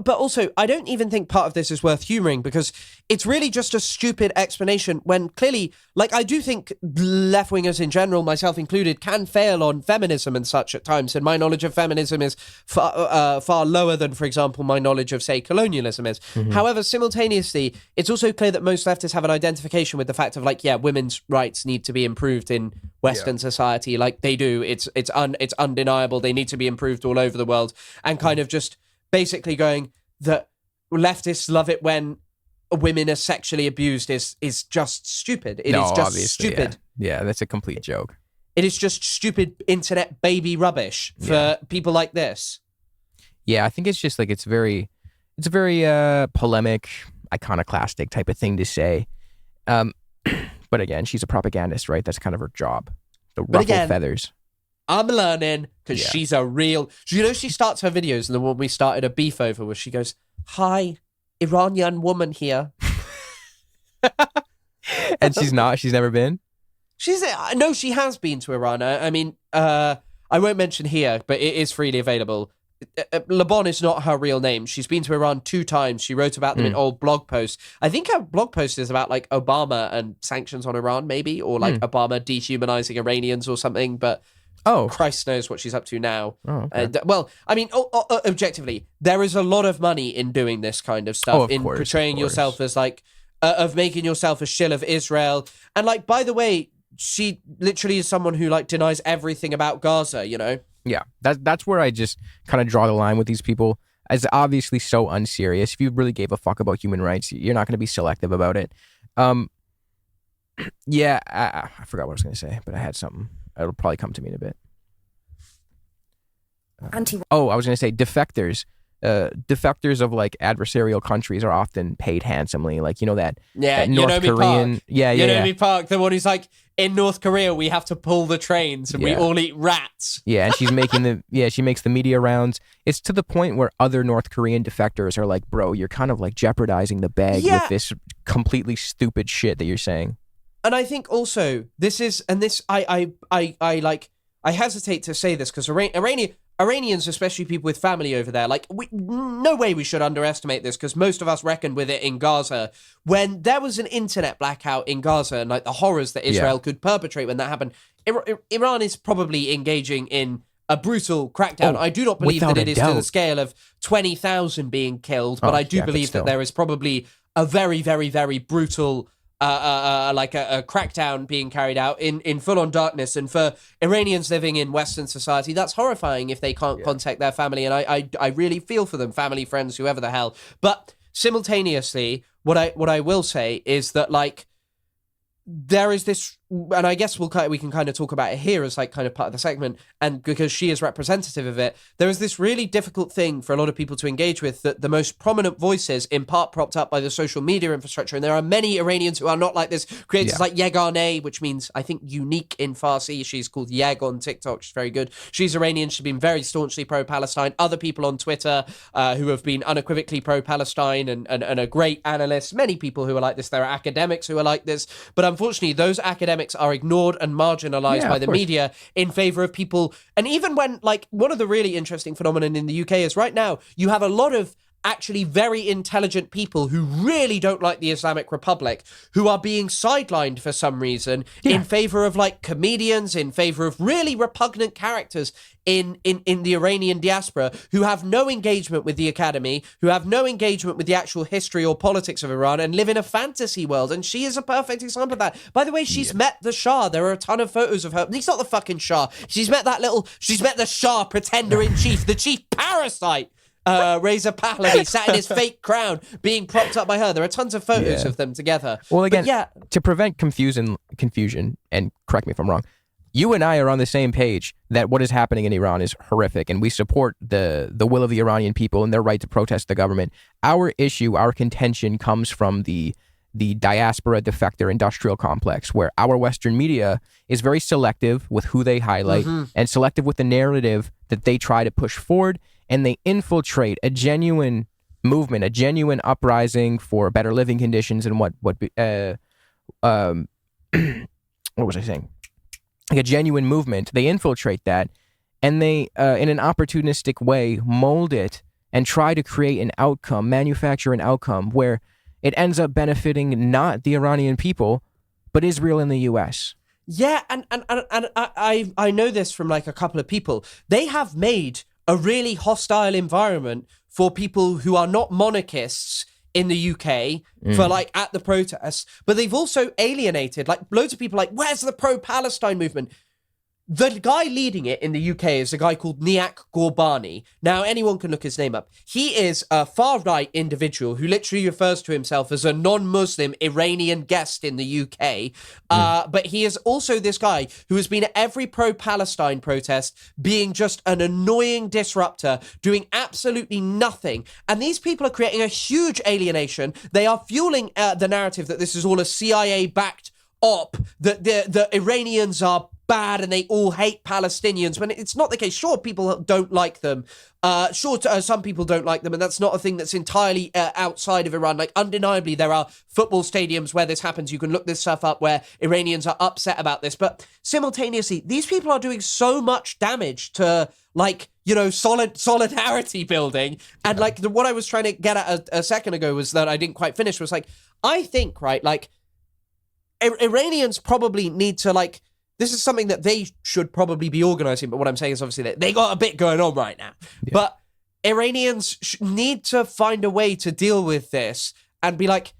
Speaker 2: also, I don't even think part of this is worth humoring because it's really just a stupid explanation when clearly, like, I do think left-wingers in general, myself included, can fail on feminism and such at times, and my knowledge of feminism is far lower than, for example, my knowledge of, say, colonialism is. Mm-hmm. However, simultaneously, it's also clear that most leftists have an identification with the fact of, like, women's rights need to be improved in Western society, like they do. It's undeniable. They need to be improved all over the world. And kind of just basically going that leftists love it when women are sexually abused is just stupid. It is just stupid.
Speaker 1: Yeah, that's a complete joke.
Speaker 2: It is just stupid internet baby rubbish for people like this.
Speaker 1: Yeah, I think it's just like it's a very polemic, iconoclastic type of thing to say. But again, she's a propagandist, right? That's kind of her job. The ruffle feathers.
Speaker 2: I'm learning because she's a real... You know, she starts her videos, and the one we started a beef over was she goes, "Hi, Iranian woman here."
Speaker 1: And she's not? She's never been?
Speaker 2: No, she has been to Iran. I mean, I won't mention here, but it is freely available. Lebon is not her real name. She's been to Iran 2 times. She wrote about them in old blog posts. I think her blog post is about like Obama and sanctions on Iran, maybe, or like Obama dehumanizing Iranians or something. But Christ knows what she's up to now. Oh, okay. Well, I mean, objectively, there is a lot of money in doing this kind of stuff, portraying yourself as like, of making yourself a shill of Israel. And like, by the way, she literally is someone who like denies everything about Gaza, you know?
Speaker 1: Yeah, that's where I just kind of draw the line with these people. It's obviously so unserious. If you really gave a fuck about human rights, you're not going to be selective about it. Yeah, I forgot what I was going to say, but I had something. It'll probably come to me in a bit. I was going to say defectors. Defectors of like adversarial countries are often paid handsomely. Like, you know that North Korean...
Speaker 2: Park. Me Park, the one who's like, in North Korea, we have to pull the trains and we all eat rats.
Speaker 1: Yeah, and she's making she makes the media rounds. It's to the point where other North Korean defectors are like, bro, you're kind of like jeopardizing the bag with this completely stupid shit that you're saying.
Speaker 2: And I think also I hesitate to say this because Iranians, especially people with family over there, like, no way we should underestimate this because most of us reckoned with it in Gaza. When there was an internet blackout in Gaza and like the horrors that Israel could perpetrate when that happened, Iran is probably engaging in a brutal crackdown. I do not believe that it is to the scale of 20,000 being killed, but I do believe that there is probably a very, very, very brutal like a crackdown being carried out in full-on darkness. And for Iranians living in Western society, that's horrifying if they can't contact their family. And I really feel for them, family, friends, whoever the hell. But simultaneously, what I will say is that, like, there is this, and I guess we can kind of talk about it here as like kind of part of the segment, and because she is representative of it, there is this really difficult thing for a lot of people to engage with, that the most prominent voices, in part propped up by the social media infrastructure, and there are many Iranians who are not like this, creators like Yeganeh, which means, I think, unique in Farsi. She's called Yeg on TikTok. She's very good. She's Iranian. She's been very staunchly pro-Palestine. Other people on Twitter who have been unequivocally pro-Palestine and are great analysts. Many people who are like this. There are academics who are like this, but unfortunately, those academics are ignored and marginalized by the media in favor of people. And even when, like, one of the really interesting phenomenon in the UK is right now, you have a lot of actually very intelligent people who really don't like the Islamic Republic, who are being sidelined for some reason in favor of like comedians, in favor of really repugnant characters in the Iranian diaspora, who have no engagement with the academy, who have no engagement with the actual history or politics of Iran, and live in a fantasy world. And she is a perfect example of that. By the way, she's met the Shah. There are a ton of photos of her. He's not the fucking Shah. She's met the Shah pretender in chief, the chief parasite. Reza Pahlavi sat in his fake crown being propped up by her. There are tons of photos of them together.
Speaker 1: Well, again, to prevent confusion, and correct me if I'm wrong, you and I are on the same page that what is happening in Iran is horrific, and we support the will of the Iranian people and their right to protest the government. Our issue, our contention comes from the diaspora defector industrial complex, where our Western media is very selective with who they highlight and selective with the narrative that they try to push forward. And they infiltrate a genuine movement, a genuine uprising for better living conditions, and what was I saying? Like a genuine movement. They infiltrate that, and they, in an opportunistic way, mold it and try to create an outcome, manufacture an outcome where it ends up benefiting not the Iranian people, but Israel and the U.S.
Speaker 2: Yeah, and I know this from like a couple of people. They have made a really hostile environment for people who are not monarchists in the UK for like at the protests, but they've also alienated like loads of people. Like, where's the pro-Palestine movement? The guy leading it in the UK is a guy called Niak Gorbani. Now, anyone can look his name up. He is a far-right individual who literally refers to himself as a non-Muslim Iranian guest in the UK. But he is also this guy who has been at every pro-Palestine protest, being just an annoying disruptor, doing absolutely nothing. And these people are creating a huge alienation. They are fueling the narrative that this is all a CIA-backed op, that the Iranians are bad and they all hate Palestinians, when it's not the case. Sure, people don't like them. Some people don't like them, and that's not a thing that's entirely outside of Iran. Like, undeniably, there are football stadiums where this happens. You can look this stuff up where Iranians are upset about this. But simultaneously, these people are doing so much damage to, like, you know, solidarity building. And like what I was trying to get at a second ago was that I didn't quite finish, was like, I think, right, like, Iranians probably need to, like, this is something that they should probably be organizing, but what I'm saying is obviously that they got a bit going on right now. Yeah. But Iranians need to find a way to deal with this and be like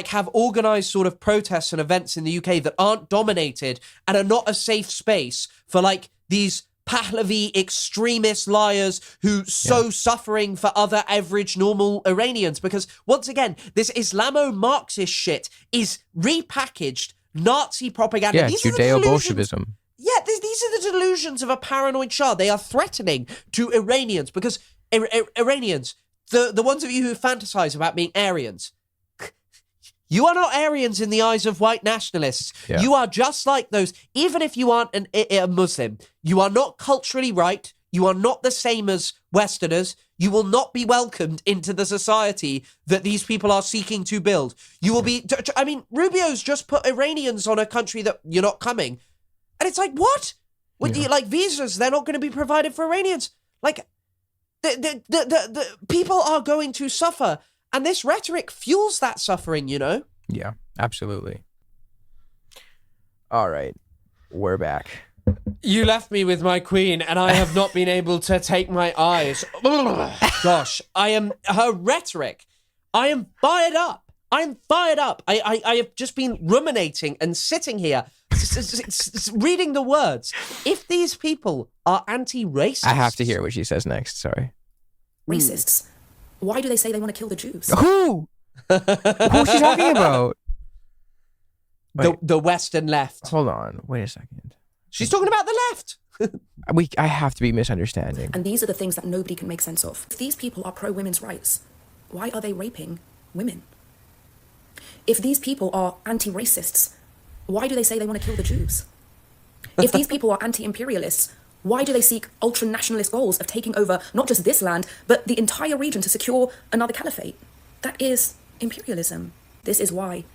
Speaker 2: have organized sort of protests and events in the UK that aren't dominated and are not a safe space for like these Pahlavi extremist liars who sow suffering for other average normal Iranians. Because once again, this Islamo-Marxist shit is repackaged Nazi propaganda.
Speaker 1: Yeah, Judeo-Bolshevism.
Speaker 2: Yeah, these are the delusions of a paranoid Shah. They are threatening to Iranians because Iranians, the ones of you who fantasize about being Aryans, you are not Aryans in the eyes of white nationalists. Yeah. You are just like those. Even if you aren't a Muslim, you are not culturally right. You are not the same as Westerners. You will not be welcomed into the society that these people are seeking to build. You will be... I mean, Rubio's just put Iranians on a country that you're not coming. And it's like, what? Like, visas, they're not going to be provided for Iranians. Like, the people are going to suffer. And this rhetoric fuels that suffering, you know?
Speaker 1: Yeah, absolutely. All right. We're back.
Speaker 2: You left me with my queen, and I have not been able to take my eyes. Gosh, her rhetoric. I am fired up. I have just been ruminating and sitting here, reading the words. If these people are anti-racist...
Speaker 1: I have to hear what she says next, sorry.
Speaker 4: Racists. Why do they say they want to kill the Jews?
Speaker 1: Who? Who's she talking about?
Speaker 2: the Western left.
Speaker 1: Hold on. Wait a second.
Speaker 2: She's talking about the left.
Speaker 1: I have to be misunderstanding.
Speaker 4: And these are the things that nobody can make sense of. If these people are pro-women's rights, why are they raping women? If these people are anti-racists, why do they say they want to kill the Jews? If these people are anti-imperialists, why do they seek ultra-nationalist goals of taking over not just this land, but the entire region to secure another caliphate? That is imperialism. This is why.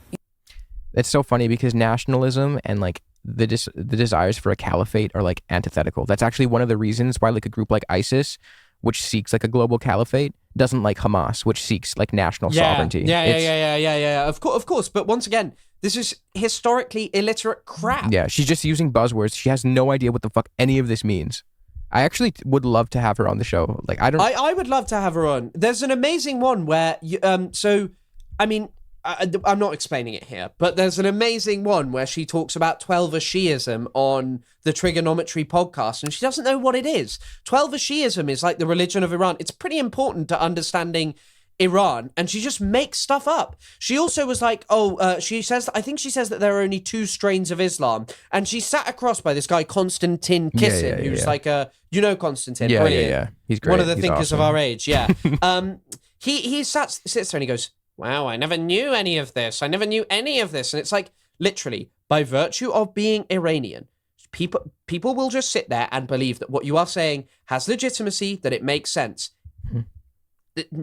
Speaker 1: It's so funny because nationalism and like the desires for a caliphate are like antithetical. That's actually one of the reasons why like a group like ISIS, which seeks like a global caliphate, doesn't like Hamas, which seeks like national sovereignty.
Speaker 2: Yeah. Of course. But once again, this is historically illiterate crap.
Speaker 1: Yeah, she's just using buzzwords. She has no idea what the fuck any of this means. I actually would love to have her on the show. Like,
Speaker 2: I would love to have her on. There's an amazing one where I'm not explaining it here, but there's an amazing one where she talks about 12er Shi'ism on the Trigonometry podcast, and she doesn't know what it is. 12er Shi'ism is like the religion of Iran. It's pretty important to understanding Iran, and she just makes stuff up. She also was like, I think she says that there are only 2 strains of Islam, and she sat across by this guy Konstantin Kisin, who's like Konstantin, brilliant.
Speaker 1: Yeah, he's great.
Speaker 2: One of the
Speaker 1: He's
Speaker 2: thinkers
Speaker 1: awesome.
Speaker 2: of our age, yeah. He sits there and he goes, wow, I never knew any of this. And it's like, literally, by virtue of being Iranian, people will just sit there and believe that what you are saying has legitimacy, that it makes sense.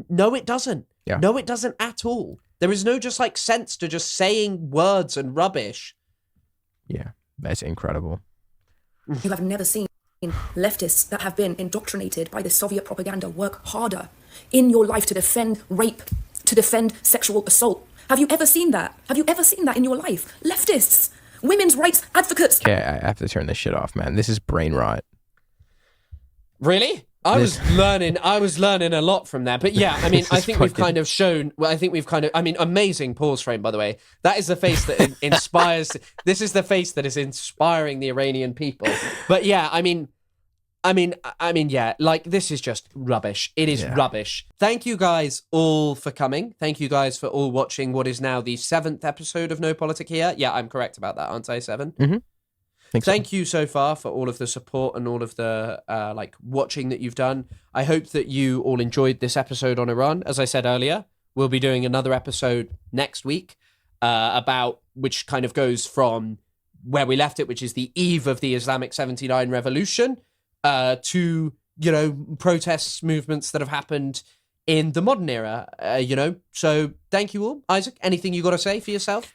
Speaker 2: No, it doesn't.
Speaker 1: Yeah.
Speaker 2: No, it doesn't at all. There is no just like sense to just saying words and rubbish.
Speaker 1: Yeah, that's incredible.
Speaker 4: You have never seen leftists that have been indoctrinated by the Soviet propaganda work harder in your life to defend rape, to defend sexual assault. Have you ever seen that? Have you ever seen that in your life? Leftists, women's rights advocates.
Speaker 1: Okay, I have to turn this shit off, man. This is brain rot.
Speaker 2: Really? I was learning a lot from that. But yeah, I mean, I think we've kind of shown, amazing pause frame, by the way. That is the face that inspires, this is the face that is inspiring the Iranian people. But yeah, I mean, yeah, like this is just rubbish. It is rubbish. Thank you guys all for coming. Thank you guys for all watching what is now the 7th episode of No Politic Here. Yeah, I'm correct about that, aren't I? 7?
Speaker 1: Mm-hmm.
Speaker 2: Thank you so far for all of the support and all of the watching that you've done. I hope that you all enjoyed this episode on Iran. As I said earlier, we'll be doing another episode next week about which kind of goes from where we left it, which is the eve of the Islamic 79 revolution, to, protests, movements that have happened in the modern era, So thank you all. Isaac, anything you got to say for yourself?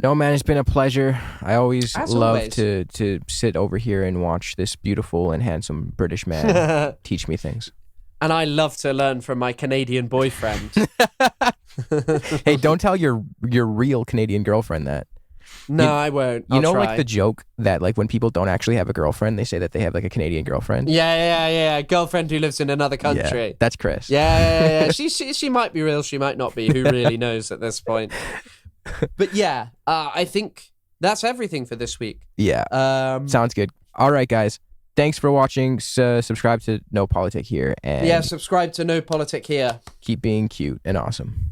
Speaker 1: No, man, it's been a pleasure. I always
Speaker 2: As
Speaker 1: love
Speaker 2: always.
Speaker 1: to sit over here and watch this beautiful and handsome British man teach me things.
Speaker 2: And I love to learn from my Canadian boyfriend.
Speaker 1: Hey, don't tell your real Canadian girlfriend that.
Speaker 2: No, I won't.
Speaker 1: You know,
Speaker 2: I'll try.
Speaker 1: like the joke that like when people don't actually have a girlfriend, they say that they have like a Canadian girlfriend.
Speaker 2: Yeah. Girlfriend who lives in another country.
Speaker 1: Yeah, that's Chris.
Speaker 2: Yeah. She might be real. She might not be. Who really knows at this point? But yeah, I think that's everything for this week.
Speaker 1: Yeah. Sounds good. All right, guys. Thanks for watching. Subscribe to No Politic Here. And
Speaker 2: subscribe to No Politic Here.
Speaker 1: keep being cute and awesome.